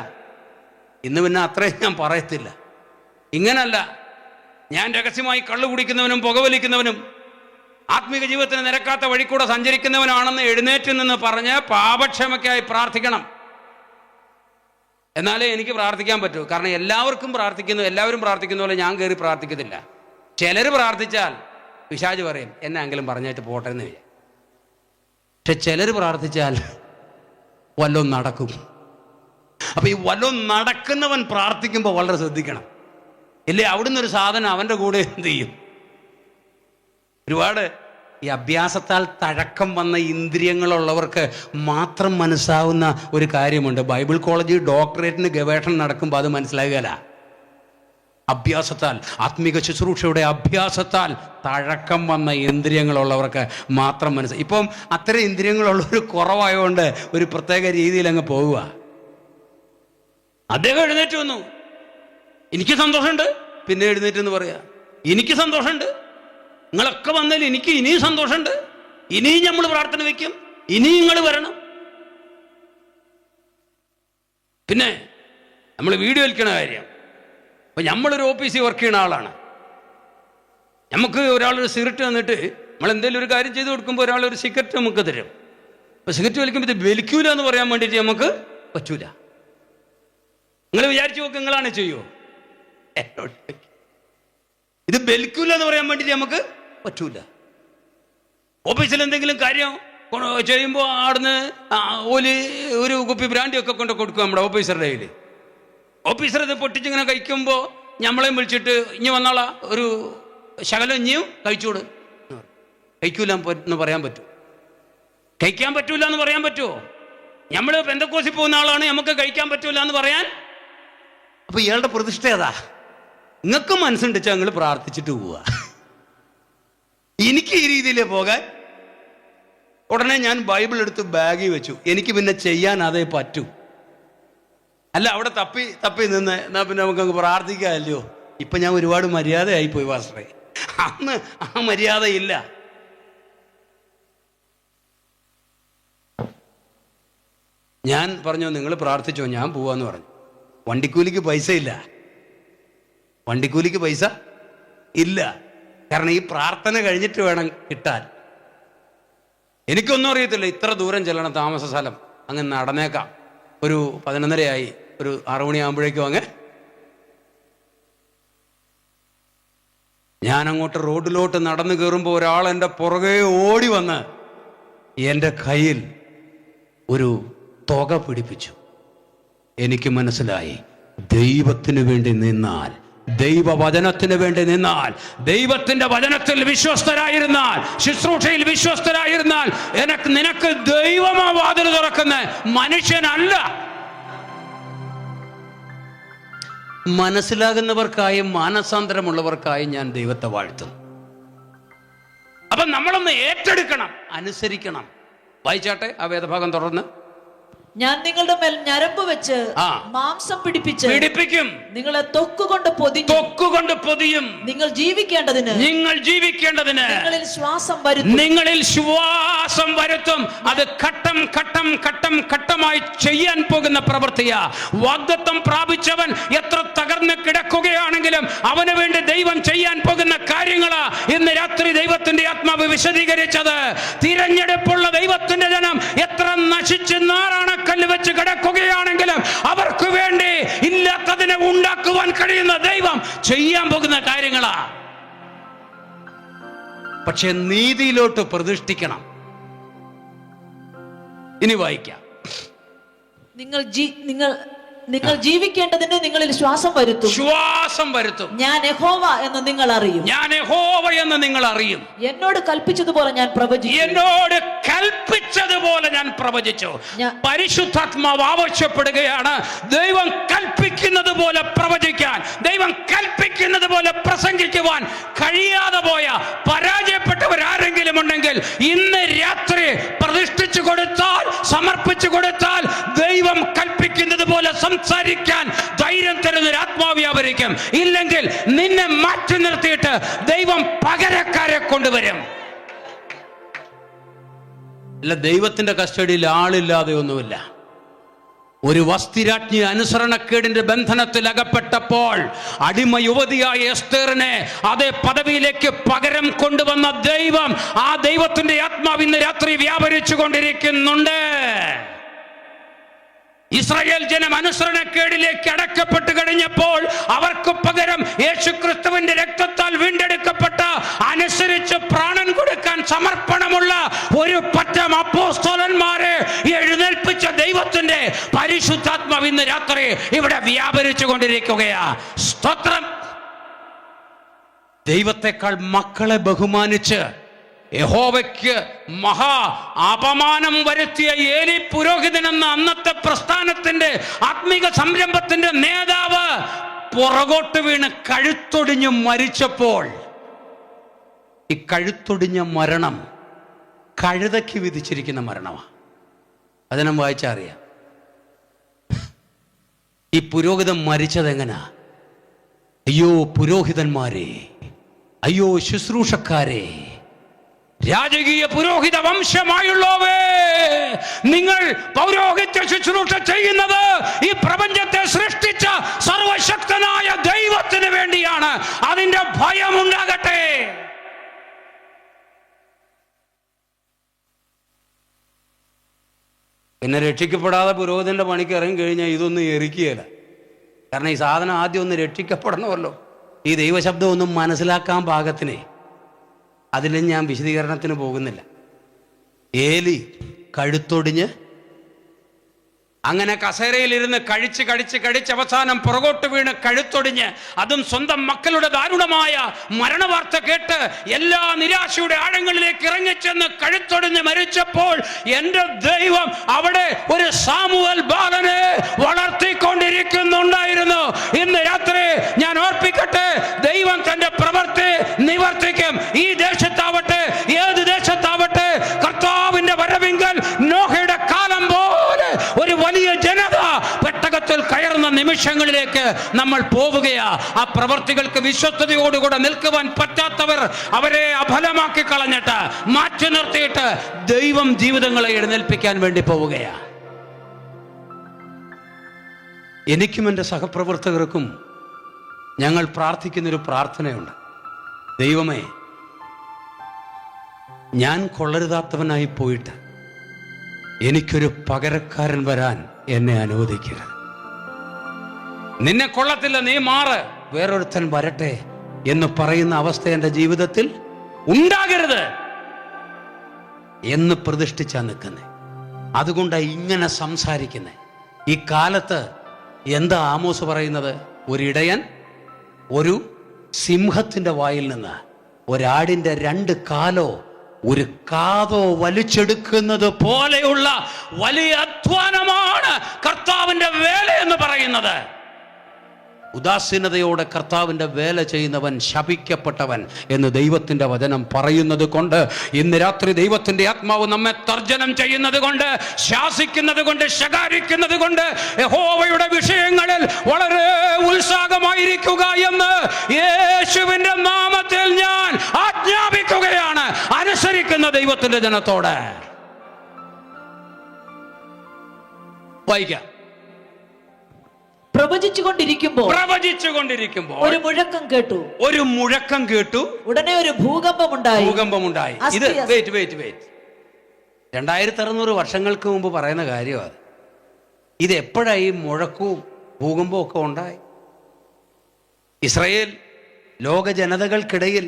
ഇന്ന് പിന്നെ അത്രയും ഞാൻ പറയത്തില്ല. ഇങ്ങനല്ല. ഞാൻ രഹസ്യമായി കള്ളു കുടിക്കുന്നവനും പുകവലിക്കുന്നവനും ആത്മീക ജീവിതത്തിന് നിരക്കാത്ത വഴി കൂടെ സഞ്ചരിക്കുന്നവനാണെന്ന് എഴുന്നേറ്റ് നിന്ന് പറഞ്ഞ് പാപക്ഷമയ്ക്കായി പ്രാർത്ഥിക്കണം. എന്നാലേ എനിക്ക് പ്രാർത്ഥിക്കാൻ പറ്റൂ. കാരണം എല്ലാവരും പ്രാർത്ഥിക്കുന്ന പോലെ ഞാൻ കയറി പ്രാർത്ഥിക്കത്തില്ല. ചിലർ പ്രാർത്ഥിച്ചാൽ പിശാച് പറയും, എന്നെങ്കിലും പറഞ്ഞിട്ട് പോട്ടെ എന്ന് വിചാരിക്കും. പക്ഷെ ചിലർ പ്രാർത്ഥിച്ചാൽ വല്ലതും നടക്കും. അപ്പൊ ഈ വല്ലതും നടക്കുന്നവൻ പ്രാർത്ഥിക്കുമ്പോൾ വളരെ ശ്രദ്ധിക്കണം. ഇല്ലേ, അവിടുന്ന് ഒരു സാധനം അവൻ്റെ കൂടെ എന്ത് ചെയ്യും? ഒരുപാട് ഈ അഭ്യാസത്താൽ തഴക്കം വന്ന ഇന്ദ്രിയങ്ങളുള്ളവർക്ക് മാത്രം മനസ്സാവുന്ന ഒരു കാര്യമുണ്ട്. ബൈബിൾ കോളേജിൽ ഡോക്ടറേറ്റിന് ഗവേഷണം നടക്കുമ്പോൾ അത് മനസ്സിലാകുകയില്ല. അഭ്യാസത്താൽ, ആത്മീക ശുശ്രൂഷയുടെ അഭ്യാസത്താൽ തഴക്കം വന്ന ഇന്ദ്രിയങ്ങളുള്ളവർക്ക് മാത്രം മനസ്സിലായി. ഇപ്പം അത്തരം ഇന്ദ്രിയങ്ങളുള്ളവർ കുറവായതുകൊണ്ട് ഒരു പ്രത്യേക രീതിയിൽ അങ്ങ് പോവുക. അദ്ദേഹം എഴുന്നേറ്റ് വന്നു. എനിക്ക് സന്തോഷമുണ്ട്. പിന്നെ എഴുന്നേറ്റ് എന്ന് പറയാ, എനിക്ക് സന്തോഷമുണ്ട്, നിങ്ങളൊക്കെ വന്നതിൽ എനിക്ക് ഇനിയും സന്തോഷമുണ്ട്, ഇനിയും നമ്മൾ പ്രാർത്ഥന വയ്ക്കും, ഇനിയും നിങ്ങൾ വരണം. പിന്നെ നമ്മൾ വീഡിയോ വലിക്കണ കാര്യം, അപ്പം നമ്മളൊരു ഓഫീസിൽ വർക്ക് ചെയ്യുന്ന ആളാണ്. നമുക്ക് ഒരാളൊരു സിഗരറ്റ് തന്നിട്ട് നമ്മൾ എന്തെങ്കിലും ഒരു കാര്യം ചെയ്ത് കൊടുക്കുമ്പോൾ ഒരാളൊരു സിഗരറ്റ് നമുക്ക് തരും. അപ്പോൾ സിഗരറ്റ് വലിക്കുമ്പോൾ ഇത് വലിക്കൂല എന്ന് പറയാൻ വേണ്ടിയിട്ട് നമുക്ക് പറ്റൂല. നിങ്ങൾ വിചാരിച്ചു നോക്ക്, നിങ്ങളാണ് ചെയ്യുമോ? ഇത് ബലിക്കൂല എന്ന് പറയാൻ വേണ്ടിയിട്ട് നമുക്ക് പറ്റൂല. ഓഫീസിൽ എന്തെങ്കിലും കാര്യം ചെയ്യുമ്പോൾ ആടുന്ന് ഒരു കുപ്പി ബ്രാൻഡിയൊക്കെ കൊണ്ട് കൊടുക്കും നമ്മുടെ ഓഫീസറുടെ കയ്യിൽ. ഓഫീസർ ഇത് പൊട്ടിച്ചിങ്ങനെ കഴിക്കുമ്പോൾ നമ്മളെയും വിളിച്ചിട്ട് ഇനി വന്നാളാ ഒരു ശകലം ഇനിയും കഴിച്ചോട്. കഴിക്കൂല എന്ന് പറയാൻ പറ്റുമോ? കഴിക്കാൻ പറ്റൂല എന്ന് പറയാൻ പറ്റുമോ? നമ്മൾ പെന്തക്കോസിൽ പോകുന്ന ആളാണ്, നമുക്ക് കഴിക്കാൻ പറ്റൂല എന്ന് പറയാൻ? അപ്പൊ ഇയാളുടെ പ്രതിഷ്ഠ ഏതാ? നിങ്ങൾക്ക് മനസ്സുണ്ടെച്ചാൽ നിങ്ങൾ പ്രാർത്ഥിച്ചിട്ട് പോവുക. എനിക്ക് ഈ രീതിയിൽ പോകാൻ ഉടനെ ഞാൻ ബൈബിൾ എടുത്ത് ബാഗിൽ വെച്ചു. എനിക്ക് പിന്നെ ചെയ്യാൻ അതേ പറ്റൂ. അല്ല അവിടെ തപ്പി തപ്പി നിന്ന് എന്നാ പിന്നെ നമുക്കങ്ങ് പ്രാർത്ഥിക്കാമല്ലോ. ഇപ്പം ഞാൻ ഒരുപാട് മര്യാദയായിപ്പോയി പാസ്റ്ററെ. അന്ന് ആ മര്യാദയില്ല. ഞാൻ പറഞ്ഞു നിങ്ങൾ പ്രാർത്ഥിച്ചോ, ഞാൻ പോവാന്ന് പറഞ്ഞു. വണ്ടിക്കൂലിക്ക് പൈസ ഇല്ല. വണ്ടിക്കൂലിക്ക് പൈസ ഇല്ല. കാരണം ഈ പ്രാർത്ഥന കഴിഞ്ഞിട്ട് വേണം കിട്ടാൻ. എനിക്കൊന്നും അറിയത്തില്ല. ഇത്ര ദൂരം ചെല്ലണം, താമസ സ്ഥലം, അങ്ങ് നടന്നേക്കാം. ഒരു 11:30 ഒരു 6 മണിയാകുമ്പോഴേക്കും അങ്ങ് ഞാൻ അങ്ങോട്ട് റോഡിലോട്ട് നടന്നു കയറുമ്പോൾ ഒരാൾ എൻ്റെ പുറകെ ഓടി വന്ന് എൻ്റെ കയ്യിൽ ഒരു തുക പിടിപ്പിച്ചു. എനിക്ക് മനസ്സിലായി, ദൈവത്തിന് വേണ്ടി നിന്നാൽ, ദൈവവചനത്തിന് വേണ്ടി നിന്നാൽ, ദൈവത്തിന്റെ വചനത്തിൽ വിശ്വസ്തരായിരുന്നാൽ, ശുശ്രൂഷയിൽ വിശ്വസ്തരായിരുന്നാൽ നിനക്ക് ദൈവമാ വാതിൽ തുറക്കുന്ന, മനുഷ്യനല്ല. മനസ്സിലാകുന്നവർക്കായും മാനസാന്തരമുള്ളവർക്കായും ഞാൻ ദൈവത്തെ വാഴ്ത്തും. അപ്പൊ നമ്മളൊന്ന് ഏറ്റെടുക്കണം, അനുസരിക്കണം. വായിച്ചാട്ടെ ആ വേദഭാഗം തുടർന്ന്. ഞാൻ നിങ്ങളുടെ മേൽ ഞരമ്പ് വെച്ച് മാംസം പിടിപ്പിക്കും, നിങ്ങളെ തൊക്കുകൊണ്ട് പൊതിയും. നിങ്ങൾ ജീവിക്കേണ്ടതിന് നിങ്ങളിൽ ശ്വാസം വരുത്തും. അത് ഘട്ടം ഘട്ടം ഘട്ടം ഘട്ടമായി ചെയ്യാൻ പോകുന്ന പ്രവൃത്തിയാ. വാഗ്ദത്തം പ്രാപിച്ചവൻ എത്ര തകർന്ന് കിടക്കുകയാണെങ്കിലും അവന് വേണ്ടി ദൈവം ചെയ്യാൻ പോകുന്ന കാര്യങ്ങളാ ഇന്ന് രാത്രി ദൈവത്തിന്റെ ആത്മാവ് വിശദീകരിച്ചത്. തിരഞ്ഞെടുപ്പുള്ള ദൈവത്തിന്റെ ജനം എത്ര നശിച്ച് നാറാണ് കല്ല് വെച്ച് കിടക്കുകയാണെങ്കിലും അവർക്ക് വേണ്ടി ഇല്ലാത്തതിനെ ഉണ്ടാക്കുവാൻ കഴിയുന്ന ദൈവം ചെയ്യാൻ പോകുന്ന കാര്യങ്ങളാ. പക്ഷെ നീതിയിലോട്ട് പ്രതിഷ്ഠിക്കണം. ഇനി വായിക്കാം. നിങ്ങൾ ജീവിക്കേണ്ടതിന് നിങ്ങളിൽ ശ്വാസം വരുത്തും. ഞാൻ യഹോവ എന്ന് നിങ്ങൾ അറിയും. എന്നോട് കൽപ്പിച്ചതുപോലെ ഞാൻ പ്രവചിച്ചു. പരിശുദ്ധാത്മാവ് ആവശ്യപ്പെടുകയാണ് ദൈവം കൽപ്പിക്കുന്നത് പോലെ പ്രവചിക്കാൻ, ദൈവം കൽപ്പിക്കുന്നത് പോലെ പ്രസംഗിക്കുവാൻ കഴിയാതെ പോയ പരാജയപ്പെട്ടവരാരെങ്കിലും ഉണ്ടെങ്കിൽ ഇന്ന് രാത്രി പ്രതിഷ്ഠിച്ചു കൊടുത്താൽ, സമർപ്പിച്ചു കൊടുത്താൽ ദൈവം കൽപ്പിക്കുന്നത് പോലെ സംസാരിക്കാൻ ധൈര്യം തരുന്ന ഒരു ആത്മാവ്യാപരിക്കും. ഇല്ലെങ്കിൽ നിന്നെ മാറ്റി നിർത്തിയിട്ട് ദൈവം പകരക്കാരെ കൊണ്ടുവരും. അല്ല, ദൈവത്തിന്റെ കസ്റ്റഡിയിൽ ആളില്ലാതെ ഒന്നുമില്ല. ഒരു വസ്തിരാജ്ഞി അനുസരണക്കേടിന്റെ ബന്ധനത്തിൽ അകപ്പെട്ടപ്പോൾ അടിമ യുവതിയായ എസ്തേറിനെ അതേ പദവിയിലേക്ക് പകരം കൊണ്ടുവന്ന ദൈവം, ആ ദൈവത്തിന്റെ ആത്മാവ് ഇന്ന് രാത്രി വ്യാപരിച്ചു കൊണ്ടിരിക്കുന്നുണ്ട്. ഇസ്രായേൽ ജനം അനുസരണക്കേടിലേക്ക് അടക്കപ്പെട്ടു കഴിഞ്ഞപ്പോൾ അവർക്ക് പകരം യേശുക്രിസ്തുവിന്റെ രക്തത്താൽ വീണ്ടെടുക്കപ്പെട്ട, അനുസരിച്ച് പ്രാണൻ കൊടുക്കാൻ സമർപ്പണമുള്ള ഒരു പറ്റം അപ്പോസ്തലന്മാരെ എഴുന്നേൽപ്പിച്ച ദൈവത്തിന്റെ പരിശുദ്ധാത്മാവ് ഇന്ന് രാത്രി ഇവിടെ വ്യാപരിച്ചു കൊണ്ടിരിക്കുകയാ. സ്തോത്രം. ദൈവത്തെക്കാൾ മക്കളെ ബഹുമാനിച്ച് യഹോവയ്ക്ക് മഹാ അപമാനം വരുത്തിയ ഏലി പുരോഹിതൻ എന്ന അന്നത്തെ പ്രസ്ഥാനത്തിന്റെ ആത്മീക സംരംഭത്തിന്റെ നേതാവ് പുറകോട്ട് വീണ് കഴുത്തൊടിഞ്ഞ് മരിച്ചപ്പോൾ, ഈ കഴുത്തൊടിഞ്ഞ മരണം കഴുതയ്ക്ക് വിധിച്ചിരിക്കുന്ന മരണമാണ്. അതിനെ വായിച്ചാൽ അറിയാം. ഈ പുരോഹിതൻ മരിച്ചത് എങ്ങനാ? അയ്യോ പുരോഹിതന്മാരെ, അയ്യോ ശുശ്രൂഷക്കാരെ, രാജകീയ പുരോഹിത വംശമായുള്ളവേ, നിങ്ങൾ പൗരോഹിത്യ ശുശ്രൂഷ ചെയ്യുന്നത് ഈ പ്രപഞ്ചത്തെ സൃഷ്ടിച്ച സർവശക്തനായ ദൈവത്തിന് വേണ്ടിയാണ്. അതിന്റെ ഭയം ഉണ്ടാകട്ടെ. പിന്നെ രക്ഷിക്കപ്പെടാതെ പുരോഹിതന്റെ പണിക്ക് ഇറങ്ങി കഴിഞ്ഞാൽ ഇതൊന്നും എറിക്കുകയില്ല. കാരണം ഈ സാധനം ആദ്യം ഒന്ന് രക്ഷിക്കപ്പെടണമല്ലോ. ഈ ദൈവശബ്ദം ഒന്നും മനസ്സിലാക്കാൻ പാകത്തിനെ. അതിലും ഞാൻ വിശദീകരണത്തിന് പോകുന്നില്ല. ഏലി കഴുത്തൊടിഞ്ഞ് അങ്ങനെ കസേരയിലിരുന്ന് കഴിച്ച് അവസാനം പുറകോട്ട് വീണ് കഴുത്തൊടിഞ്ഞ്, അതും സ്വന്തം മക്കളുടെ ദാരുണമായ മരണവാർത്ത കേട്ട് എല്ലാ നിരാശയുടെ ആഴങ്ങളിലേക്ക് ഇറങ്ങിച്ചെന്ന് കഴുത്തൊടിഞ്ഞ് മരിച്ചപ്പോൾ എൻ്റെ ദൈവം അവിടെ ഒരു സാമുവൽ ബാലനെ വളർത്തിക്കൊണ്ടിരിക്കുന്നുണ്ടായിരുന്നു. ഇന്ന് രാത്രി ഞാൻ ഓർപ്പിക്കട്ടെ, ഈ ദേശത്താവട്ടെ ഏത് ദേശത്താവട്ടെ, കർത്താവിന്റെ വരവിങ്കൽ നോഹയുടെ കാലം പോലെ ഒരു വലിയ ജനത പെട്ടകത്തിൽ കയറുന്ന നിമിഷങ്ങളിലേക്ക് നമ്മൾ പോവുകയാ. ആ പ്രവർത്തികൾക്ക് വിശ്വസ്തയോടുകൂടെ നിൽക്കുവാൻ പറ്റാത്തവർ അവരെ അഫലമാക്കി കളഞ്ഞിട്ട് മാറ്റി നിർത്തിയിട്ട് ദൈവം ജീവിതങ്ങളെ എഴുന്നേൽപ്പിക്കാൻ വേണ്ടി പോവുകയാ. എനിക്കും എൻ്റെ സഹപ്രവർത്തകർക്കും ഞങ്ങൾ പ്രാർത്ഥിക്കുന്നൊരു പ്രാർത്ഥനയുണ്ട്. ദൈവമേ, ഞാൻ കൊള്ളരുതാത്തവനായി പോയിട്ട് എനിക്കൊരു പകരക്കാരൻ വരാൻ എന്നെ അനുവദിക്കരുത്. നിന്നെ കൊള്ളത്തില്ല, നീ മാറ്, വേറൊരുത്തൻ വരട്ടെ എന്ന് പറയുന്ന അവസ്ഥ എൻ്റെ ജീവിതത്തിൽ ഉണ്ടാകരുത് എന്ന് പ്രതിഷ്ഠിച്ചാ നിൽക്കുന്നേ. അതുകൊണ്ടാണ് ഇങ്ങനെ സംസാരിക്കുന്നേ. ഈ കാലത്ത് എന്താ ആമോസ് പറയുന്നത്? ഒരിടയൻ ഒരു സിംഹത്തിന്റെ വായിൽ നിന്ന് ഒരാടിന്റെ 2 കാലോ 1 കാതോ വലിച്ചെടുക്കുന്നത് പോലെയുള്ള വലിയ അധ്വാനമാണ് കർത്താവിന്റെ വേല എന്ന് പറയുന്നത്. ഉദാസീനതയോടെ കർത്താവിന്റെ വേല ചെയ്യുന്നവൻ ശപിക്കപ്പെട്ടവൻ എന്ന് ദൈവത്തിന്റെ വചനം പറയുന്നത് കൊണ്ട് ഇന്ന് രാത്രി ദൈവത്തിന്റെ ആത്മാവ് നമ്മെ തർജ്ജനം ചെയ്യുന്നത് കൊണ്ട്, ശാസിക്കുന്നത് കൊണ്ട്, ശകാരിക്കുന്നത് കൊണ്ട് യഹോവയുടെ വിഷയങ്ങളിൽ വളരെ ഉത്സാഹമായിരിക്കുക എന്ന് യേശുവിന്റെ നാമത്തിൽ ഞാൻ ആജ്ഞാപിക്കുകയാണ്. അനുസരിക്കുന്ന ദൈവത്തിന്റെ ജനത്തോട് വായിക്കാം. പ്രവചിച്ചുകൊണ്ടിരിക്കുമ്പോൾ ഒരു മുഴക്കം കേട്ടു. ഉടനെ ഒരു ഭൂകമ്പമുണ്ടായി. ഇത് വെയിറ്റ് 2600 വർഷങ്ങൾക്ക് മുമ്പ് പറയുന്ന കാര്യമാണ്. ഇത് എപ്പോഴായി മുഴക്കവും ഭൂകമ്പവും ഒക്കെ ഉണ്ടായി? ഇസ്രായേൽ ലോക ജനതകൾക്കിടയിൽ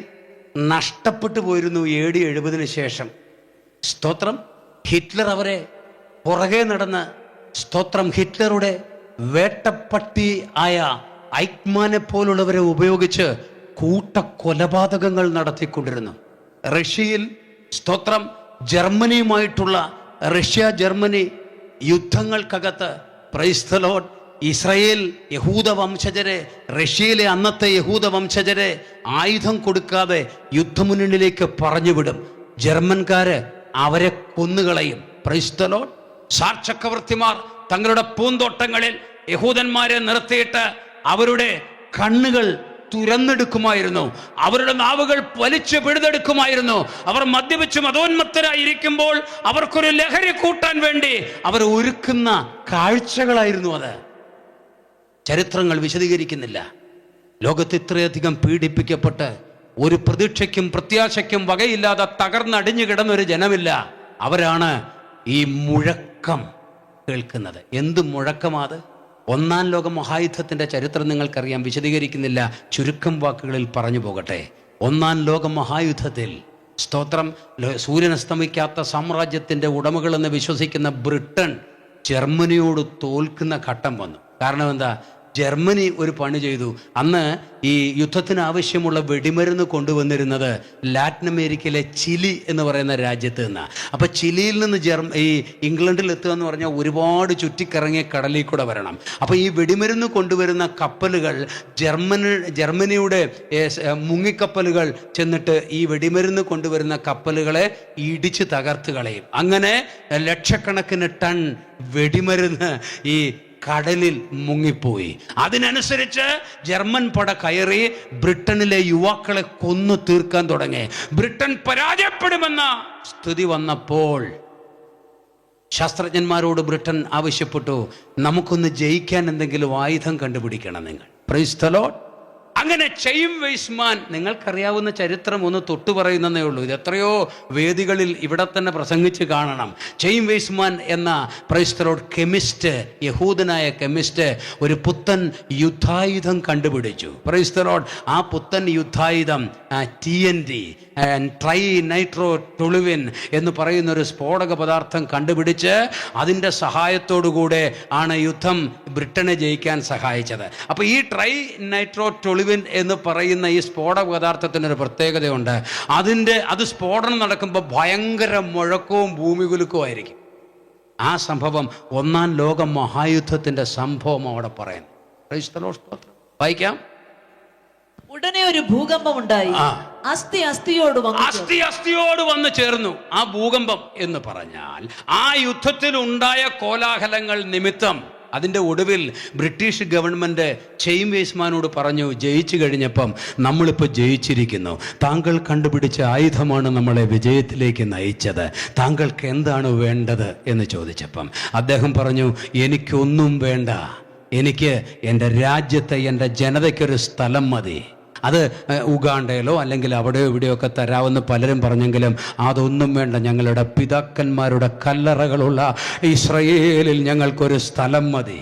നഷ്ടപ്പെട്ടു പോയിരുന്നു AD 70 ശേഷം. സ്തോത്രം. ഹിറ്റ്ലർ അവരെ പുറകെ നടന്ന്, സ്തോത്രം, ഹിറ്റ്ലറുടെ വേട്ടപ്പട്ടി ആയ ഐക്മാനെ പോലുള്ളവരെ ഉപയോഗിച്ച് കൂട്ടക്കൊലപാതകങ്ങൾ നടത്തിക്കൊണ്ടിരുന്നു. റഷ്യയിൽ, സ്തോത്രം, ജർമ്മനിയുമായിട്ടുള്ള റഷ്യ-ജർമ്മനി യുദ്ധങ്ങൾക്കകത്ത്, പ്രൈസ് ദി ലോർഡ്, ഇസ്രായേൽ യഹൂദ വംശജരെ, റഷ്യയിലെ അന്നത്തെ യഹൂദ വംശജരെ ആയുധം കൊടുക്കാതെ യുദ്ധമുന്നണിയിലേക്ക് പറഞ്ഞുവിടും. ജർമ്മൻകാര് അവരെ കൊന്നുകളയും. Price the Lord. സാർ ചക്രവർത്തിമാർ തങ്ങളുടെ പൂന്തോട്ടങ്ങളിൽ യഹൂദന്മാരെ നിർത്തിയിട്ട് അവരുടെ കണ്ണുകൾ തുരന്നെടുക്കുമായിരുന്നു, അവരുടെ നാവുകൾ വലിച്ചു പിഴുതെടുക്കുമായിരുന്നു. അവർ മദ്യപിച്ച് മതോന്മത്തരായിരിക്കുമ്പോൾ അവർക്കൊരു ലഹരി കൂട്ടാൻ വേണ്ടി അവർ ഒരുക്കുന്ന കാഴ്ചകളായിരുന്നു അത്. ചരിത്രങ്ങൾ വിശദീകരിക്കുന്നില്ല. ലോകത്ത് ഇത്രയധികം പീഡിപ്പിക്കപ്പെട്ട് ഒരു പ്രതീക്ഷയ്ക്കും പ്രത്യാശയ്ക്കും വകയില്ലാതെ തകർന്നടിഞ്ഞു കിടന്നൊരു ജനമില്ല. അവരാണ് ഈ മുഴക്കം കേൾക്കുന്നത്. എന്ത് മുഴക്കമാത്? 1-ാം ലോക മഹായുദ്ധത്തിന്റെ ചരിത്രം നിങ്ങൾക്കറിയാം, വിശദീകരിക്കുന്നില്ല, ചുരുക്കം വാക്കുകളിൽ പറഞ്ഞു പോകട്ടെ. 1-ാം ലോക മഹായുദ്ധത്തിൽ, സ്തോത്രം, സൂര്യൻ അസ്തമിക്കാത്ത സാമ്രാജ്യത്തിന്റെ ഉടമകളെന്ന് വിശ്വസിക്കുന്ന ബ്രിട്ടൻ ജർമ്മനിയോട് തോൽക്കുന്ന ഘട്ടം വന്നു. കാരണം എന്താ? ജർമ്മനി ഒരു പണി ചെയ്തു. അന്ന് ഈ യുദ്ധത്തിന് ആവശ്യമുള്ള വെടിമരുന്ന് കൊണ്ടുവന്നിരുന്നത് ലാറ്റിൻ അമേരിക്കയിലെ ചിലി എന്ന് പറയുന്ന രാജ്യത്ത് നിന്നാണ്. അപ്പം ചിലിയിൽ നിന്ന് ഈ ഇംഗ്ലണ്ടിൽ എത്തുക എന്ന് പറഞ്ഞാൽ ഒരുപാട് ചുറ്റിക്കറങ്ങിയ കടലിൽ കൂടെ വരണം. അപ്പം ഈ വെടിമരുന്ന് കൊണ്ടുവരുന്ന കപ്പലുകൾ ജർമ്മനിയുടെ മുങ്ങിക്കപ്പലുകൾ ചെന്നിട്ട് ഈ വെടിമരുന്ന് കൊണ്ടുവരുന്ന കപ്പലുകളെ ഇടിച്ച് തകർത്ത് കളയും. അങ്ങനെ ലക്ഷക്കണക്കിന് ടൺ വെടിമരുന്ന് ഈ കടലിൽ മുങ്ങിപ്പോയി. അതിനനുസരിച്ച് ജർമ്മൻ പട കയറി ബ്രിട്ടനിലെ യുവാക്കളെ കൊന്നു തീർക്കാൻ തുടങ്ങി. ബ്രിട്ടൻ പരാജയപ്പെടുമെന്ന സ്ഥിതി വന്നപ്പോൾ ശാസ്ത്രജ്ഞന്മാരോട് ബ്രിട്ടൻ ആവശ്യപ്പെട്ടു, നമുക്കൊന്ന് ജയിക്കാൻ എന്തെങ്കിലും ആയുധം കണ്ടുപിടിക്കണം നിങ്ങൾ. Price the Lord. അങ്ങനെ ചെയിം വെയ്സ്മാൻ, നിങ്ങൾക്കറിയാവുന്ന ചരിത്രം ഒന്ന് തൊട്ടു പറയുന്നതേ ഉള്ളൂ, ഇത് എത്രയോ വേദികളിൽ ഇവിടെ തന്നെ പ്രസംഗിച്ച് കാണണം. ചെയിം വെയ്സ്മാൻ എന്ന, പ്രൈസ് ദി ലോർഡ്, കെമിസ്റ്റ്, യഹൂദനായ കെമിസ്റ്റ് ഒരു പുത്തൻ യുദ്ധായുധം കണ്ടുപിടിച്ചു. Praise the lord. ആ പുത്തൻ യുദ്ധായുധം TNT, ട്രൈ നൈട്രോ ടൊളുവിൻ എന്ന് പറയുന്ന ഒരു സ്ഫോടക പദാർത്ഥം കണ്ടുപിടിച്ച് അതിൻ്റെ സഹായത്തോടുകൂടെ ആണ് യുദ്ധം ബ്രിട്ടനെ ജയിക്കാൻ സഹായിച്ചത്. അപ്പോൾ ഈ ട്രൈ നൈട്രോ ടൊളുവിൻ എന്ന് പറയുന്ന ഈ സ്ഫോടക പദാർത്ഥത്തിനൊരു പ്രത്യേകതയുണ്ട്. അത് സ്ഫോടനം നടക്കുമ്പോൾ ഭയങ്കര മുഴക്കവും ഭൂമികുലുക്കവും ആയിരിക്കും. ആ സംഭവം 1-ാം ലോക മഹായുദ്ധത്തിൻ്റെ സംഭവം അവിടെ പറയുന്നു. വായിക്കാം. ഉടനെ ഒരു ഭൂകമ്പം ഉണ്ടായി. ആ. അസ്ഥി അസ്ഥിയോട് വന്നു അസ്ഥി അസ്ഥിയോട് വന്ന് ചേർന്നു. ആ ഭൂകമ്പം എന്ന് പറഞ്ഞാൽ ആ യുദ്ധത്തിൽ ഉണ്ടായ കോലാഹലങ്ങൾ നിമിത്തം അതിൻ്റെ ഒടുവിൽ ബ്രിട്ടീഷ് ഗവൺമെൻറ് ചെയിൻ വേസ്മാനോട് പറഞ്ഞു, ജയിച്ചു കഴിഞ്ഞപ്പം നമ്മളിപ്പോൾ ജയിച്ചിരിക്കുന്നു, താങ്കൾ കണ്ടുപിടിച്ച ആയുധമാണ് നമ്മളെ വിജയത്തിലേക്ക് നയിച്ചത്, താങ്കൾക്ക് എന്താണ് വേണ്ടത് എന്ന് ചോദിച്ചപ്പം അദ്ദേഹം പറഞ്ഞു, എനിക്കൊന്നും വേണ്ട, എനിക്ക് എൻ്റെ രാജ്യത്തെ എൻ്റെ ജനതയ്ക്കൊരു സ്ഥലം മതി. അത് ഉഗാണ്ടയിലോ അല്ലെങ്കിൽ അവിടെയോ ഇവിടെയൊക്കെ തരാമെന്ന് പലരും പറഞ്ഞെങ്കിലും അതൊന്നും വേണ്ട, ഞങ്ങളുടെ പിതാക്കന്മാരുടെ കല്ലറകളുള്ള ഇസ്രയേലിൽ ഞങ്ങൾക്കൊരു സ്ഥലം മതി.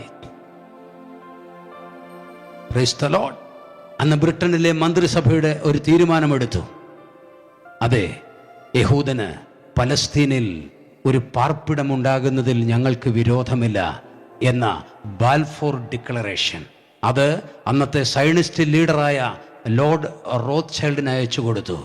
Price the Lord. അന്ന് ബ്രിട്ടനിലെ മന്ത്രിസഭയുടെ ഒരു തീരുമാനമെടുത്തു. അതെ, യഹൂദന് പലസ്തീനിൽ ഒരു പാർപ്പിടമുണ്ടാകുന്നതിൽ ഞങ്ങൾക്ക് വിരോധമില്ല എന്ന ബാൽഫോർ ഡിക്ലറേഷൻ, അത് അന്നത്തെ സയനിസ്റ്റ് ലീഡറായ ലോർഡ് റോത്ത്ചൈൽഡിന് അയച്ചു കൊടുത്തു.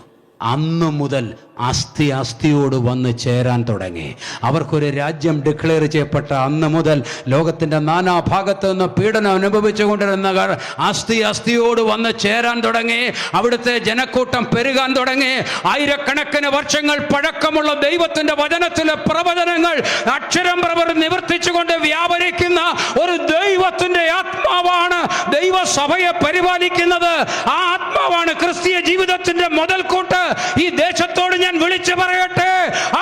അന്ന് മുതൽ അസ്ഥി അസ്ഥിയോട് വന്ന് ചേരാൻ തുടങ്ങി. അവർക്കൊരു രാജ്യം ഡിക്ലെയർ ചെയ്യപ്പെട്ട അന്ന് മുതൽ ലോകത്തിൻ്റെ നാനാഭാഗത്ത് നിന്ന് പീഡനം അനുഭവിച്ചുകൊണ്ടിരുന്ന അസ്ഥി അസ്ഥിയോട് വന്ന് ചേരാൻ തുടങ്ങി. അവിടുത്തെ ജനക്കൂട്ടം പെരുകാൻ തുടങ്ങി. ആയിരക്കണക്കിന് വർഷങ്ങൾ പഴക്കമുള്ള ദൈവത്തിൻ്റെ വചനത്തിലെ പ്രവചനങ്ങൾ അക്ഷരം പ്രവർ നിവർത്തിച്ചുകൊണ്ട് വ്യാപരിക്കുന്ന ഒരു ദൈവത്തിൻ്റെ ആത്മാവാണ് ദൈവസഭയെ പരിപാലിക്കുന്നത്. ആ ആത്മാവാണ് ക്രിസ്തീയ ജീവിതത്തിൻ്റെ മുതൽക്കൂട്ട്. ഈ ദേശത്തോട് ഞാൻ വിളിച്ചു പറയട്ടെ,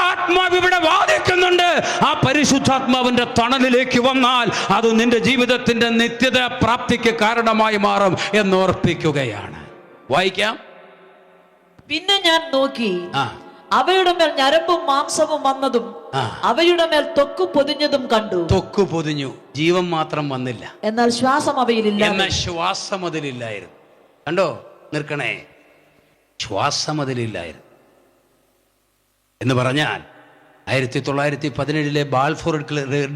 ആത്മാവ് ഇവിടെ വാദിക്കുന്നുണ്ട്. ആ പരിശുദ്ധാത്മാവിന്റെ തണലിലേക്ക് വന്നാൽ അത് നിന്റെ ജീവിതത്തിന്റെ നിത്യത പ്രാപ്തിക്ക് കാരണമായി മാറും എന്നോർപ്പിക്കുകയാണ്. വായിക്കാം. പിന്നെ ഞാൻ നോക്കി, അവയുടെ മേൽ ഞരമ്പും മാംസവും വന്നതും അവയുടെ മേൽ ത്വക്ക് പൊതിഞ്ഞതും കണ്ടു. ത്വക്ക് പൊതിഞ്ഞു, ജീവൻ മാത്രം വന്നില്ല, എന്നാൽ ശ്വാസം അവയിലില്ല. എന്നാൽ ശ്വാസം അതിലില്ലായിരുന്നു. കണ്ടോ, നിൽക്കണേ, ശ്വാസം അതിലില്ലായിരുന്നു എന്ന് പറഞ്ഞാൽ 1917 ബാൽഫോർ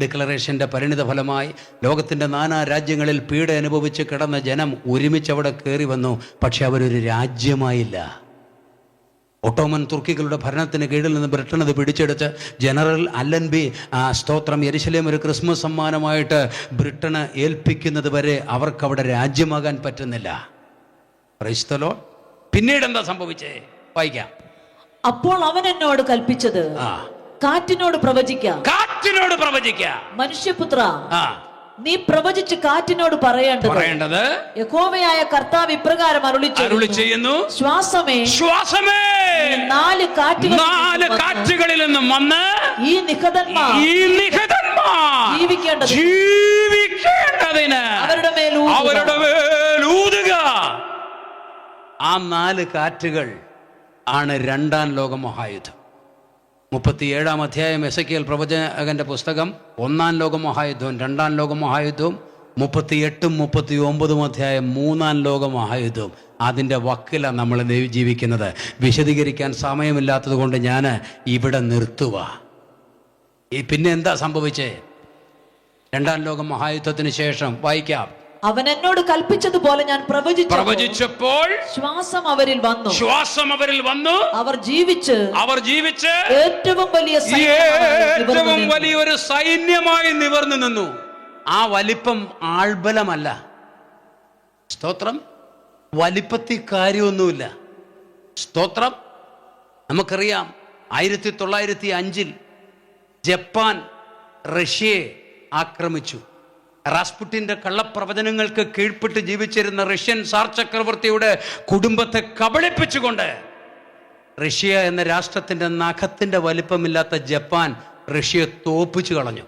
ഡിക്ലറേഷൻ്റെ പരിണിത ഫലമായി ലോകത്തിൻ്റെ നാനാ രാജ്യങ്ങളിൽ പീഡ അനുഭവിച്ച് കിടന്ന ജനം ഒരുമിച്ച് അവിടെ കയറി വന്നു. പക്ഷെ അവരൊരു രാജ്യമായില്ല. ഒട്ടോമൻ തുർക്കികളുടെ ഭരണത്തിന് കീഴിൽ നിന്ന് ബ്രിട്ടൻ അത് പിടിച്ചെടുത്ത് ജനറൽ അല്ലൻബി സ്തോത്രം യെരുശലേം ഒരു ക്രിസ്മസ് സമ്മാനമായിട്ട് ബ്രിട്ടന് ഏൽപ്പിക്കുന്നത് വരെ അവർക്കവിടെ രാജ്യമാകാൻ പറ്റുന്നില്ല. Price the Lord. പിന്നീട് എന്താ സംഭവിച്ചേ? വായിക്കാം. അപ്പോൾ അവൻ എന്നോട് കൽപ്പിച്ചത്, കാറ്റിനോട് പ്രവചിക്കാം. കാറ്റിനോട് പ്രവചിക്കാം. മനുഷ്യപുത്ര, നീ പ്രവചിച്ച് കാറ്റിനോട് പറയേണ്ടത്, യഹോവയായ കർത്താവ് ഇപ്രകാരം അരുളി ചെയ്യുന്നു, ശ്വാസമേ ശ്വാസമേ 4 കാറ്റുകളിൽ നിന്നും വന്ന് ഈ നിഹതന്മാർ ജീവിക്കേണ്ടതിന് അവരുടെ മേലൂതുക. ആ 4 കാറ്റുകൾ ആണ് 2ാം ലോക മഹായുദ്ധം. 37-ാം അധ്യായം എസെക്കിയേൽ പ്രവചകന്റെ പുസ്തകം 1-ാം ലോക മഹായുദ്ധവും 2ാം ലോക മഹായുദ്ധവും, 38-ഉം 39-ഉം അധ്യായം 3-ാം ലോക മഹായുദ്ധവും. അതിൻ്റെ വക്കിലാണ് നമ്മൾ ജീവിക്കുന്നത്. വിശദീകരിക്കാൻ സമയമില്ലാത്തത് കൊണ്ട് ഞാൻ ഇവിടെ നിർത്തുക. പിന്നെ എന്താ സംഭവിച്ചേ? 2ാം ലോക മഹായുദ്ധത്തിന് ശേഷം വായിക്കാം. അവൻ എന്നോട് കൽപ്പിച്ചതുപോലെ ഞാൻ പ്രവചിച്ചപ്പോൾ ശ്വാസം അവരിൽ വന്നു. അവർ ജീവിച്ച് ഏറ്റവും വലിയൊരു സൈന്യമായി നിവർന്നു നിന്നു. ആ വലിപ്പം ആൾബലമല്ല. സ്തോത്രം. വലിപ്പത്തിൽ കാര്യമൊന്നുമില്ല. സ്തോത്രം. നമുക്കറിയാം 1905 ജപ്പാൻ റഷ്യയെ ആക്രമിച്ചു. റാസ്പുട്ടിന്റെ കള്ളപ്രവചനങ്ങൾക്ക് കീഴ്പ്പെട്ട് ജീവിച്ചിരുന്ന റഷ്യൻ സാർ ചക്രവർത്തിയുടെ കുടുംബത്തെ കബളിപ്പിച്ചുകൊണ്ട് റഷ്യ എന്ന രാഷ്ട്രത്തിന്റെ നഖത്തിന്റെ വലിപ്പമില്ലാത്ത ജപ്പാൻ റഷ്യയെ തോപ്പിച്ചു കളഞ്ഞു.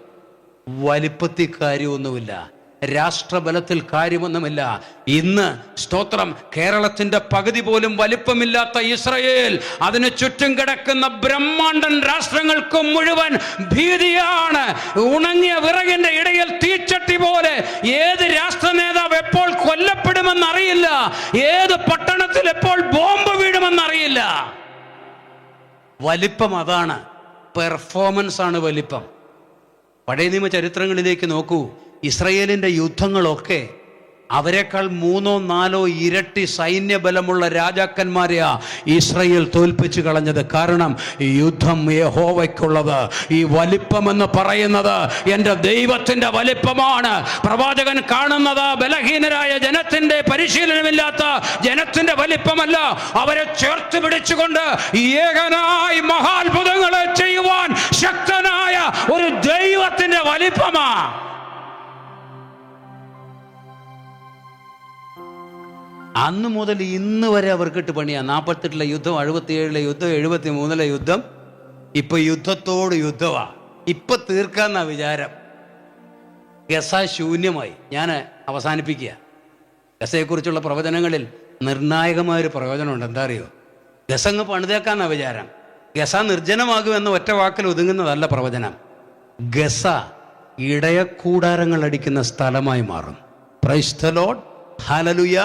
വലിപ്പത്തിൽ കാര്യമൊന്നുമില്ല, രാഷ്ട്രബലത്തിൽ കാര്യമൊന്നുമില്ല. ഇന്ന് സ്തോത്രം കേരളത്തിന്റെ പകുതി പോലും വലിപ്പമില്ലാത്ത ഇസ്രയേൽ അതിന് ചുറ്റും കിടക്കുന്ന ബ്രഹ്മാണ്ടൻ രാഷ്ട്രങ്ങൾക്ക് മുഴുവൻ ഭീതിയാണ്. ഉണങ്ങിയ വിറകിന്റെ ഇടയിൽ തീച്ചട്ടി പോലെ ഏത് രാഷ്ട്ര നേതാവ് എപ്പോൾ കൊല്ലപ്പെടുമെന്നറിയില്ല, ഏത് പട്ടണത്തിൽ എപ്പോൾ ബോംബ് വീഴുമെന്നറിയില്ല. വലിപ്പം അതാണ്, പെർഫോമൻസ് ആണ് വലിപ്പം. പഴയ നിയമ ചരിത്രങ്ങളിലേക്ക് നോക്കൂ. ഇസ്രയേലിൻ്റെ യുദ്ധങ്ങളൊക്കെ അവരെക്കാൾ 3-4 ഇരട്ടി സൈന്യബലമുള്ള രാജാക്കന്മാരെയാ ഇസ്രായേൽ തോൽപ്പിച്ചു കളഞ്ഞത്. കാരണം ഈ യുദ്ധം യഹോവയ്ക്കുള്ളത്. ഈ വലിപ്പമെന്ന് പറയുന്നത് എൻ്റെ ദൈവത്തിൻ്റെ വലിപ്പമാണ്. പ്രവാചകൻ കാണുന്നത് ബലഹീനരായ ജനത്തിൻ്റെ, പരിശീലനമില്ലാത്ത ജനത്തിൻ്റെ വലിപ്പമല്ല, അവരെ ചേർത്ത് പിടിച്ചുകൊണ്ട് ഏകനായി മഹാത്ഭുതങ്ങളെ ചെയ്യുവാൻ ശക്തനായ ഒരു ദൈവത്തിൻ്റെ വലിപ്പമാ. അന്ന് മുതൽ ഇന്ന് വരെ അവർക്കിട്ട് പണിയാ. 48 യുദ്ധം, 67 യുദ്ധം, 73 യുദ്ധം, ഇപ്പൊ യുദ്ധത്തോട് യുദ്ധമാ. ഇപ്പൊ തീർക്കാന്ന വിചാരം. ഗസ ശൂന്യമായി. ഞാൻ അവസാനിപ്പിക്കുക. ഗസയെക്കുറിച്ചുള്ള പ്രവചനങ്ങളിൽ നിർണായകമായൊരു പ്രവചനമുണ്ട്. എന്താ അറിയോ? ഗസ അങ്ങ് പണിതേക്കാന്ന വിചാരം. ഗസ നിർജ്ജനമാകുമെന്ന് ഒറ്റ വാക്കിൽ ഒതുങ്ങുന്നതല്ല പ്രവചനം. ഗസ ഇടയക്കൂടാരങ്ങൾ അടിക്കുന്ന സ്ഥലമായി മാറും. Price the Lord, hallelujah.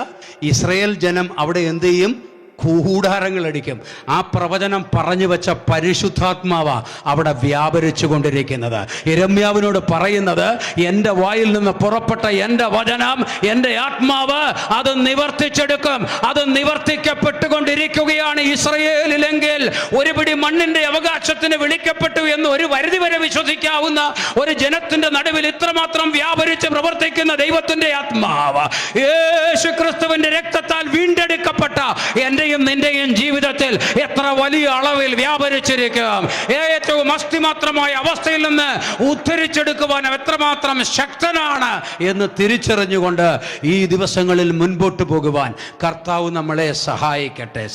Israel ജനം അവിടെ എന്ത് ചെയ്യും? കൂടാരങ്ങൾ അടിക്കും. ആ പ്രവചനം പറഞ്ഞു വെച്ച പരിശുദ്ധാത്മാവ അവിടെ വ്യാപരിച്ചു കൊണ്ടിരിക്കുന്നത്. യിരെമ്യാവിനോട് പറയുന്നത്, എൻ്റെ വായിൽ നിന്ന് പുറപ്പെട്ട എൻ്റെ വചനം, എൻ്റെ ആത്മാവ് അത് നിവർത്തിച്ചെടുക്കും. അത് നിവർത്തിക്കപ്പെട്ടുകൊണ്ടിരിക്കുകയാണ് ഇസ്രായേലിലെങ്കിൽ. ഒരു പിടി മണ്ണിന്റെ അവകാശത്തിന് വിളിക്കപ്പെട്ടു എന്ന് ഒരു പരിധി വരെ വിശ്വസിക്കാവുന്ന ഒരു ജനത്തിന്റെ നടുവിൽ ഇത്രമാത്രം വ്യാപരിച്ച് പ്രവർത്തിക്കുന്ന ദൈവത്തിന്റെ ആത്മാവ്, യേശു ക്രിസ്തുവിന്റെ രക്തത്താൽ വീണ്ടെടുക്കപ്പെട്ട എൻ്റെ നിന്റെയും ജീവിതത്തിൽ എത്ര വലിയ അളവിൽ വ്യാപരിച്ചിരിക്കും. ഏറ്റവും അസ്ഥിമാത്രമായ അവസ്ഥയിൽ നിന്ന് ഉദ്ധരിച്ചെടുക്കുവാൻ എത്രമാത്രം ശക്തനാണ് എന്ന് തിരിച്ചറിഞ്ഞുകൊണ്ട് ഈ ദിവസങ്ങളിൽ മുൻപോട്ട് പോകുവാൻ കർത്താവ് നമ്മളെ സഹായിക്കട്ടെ.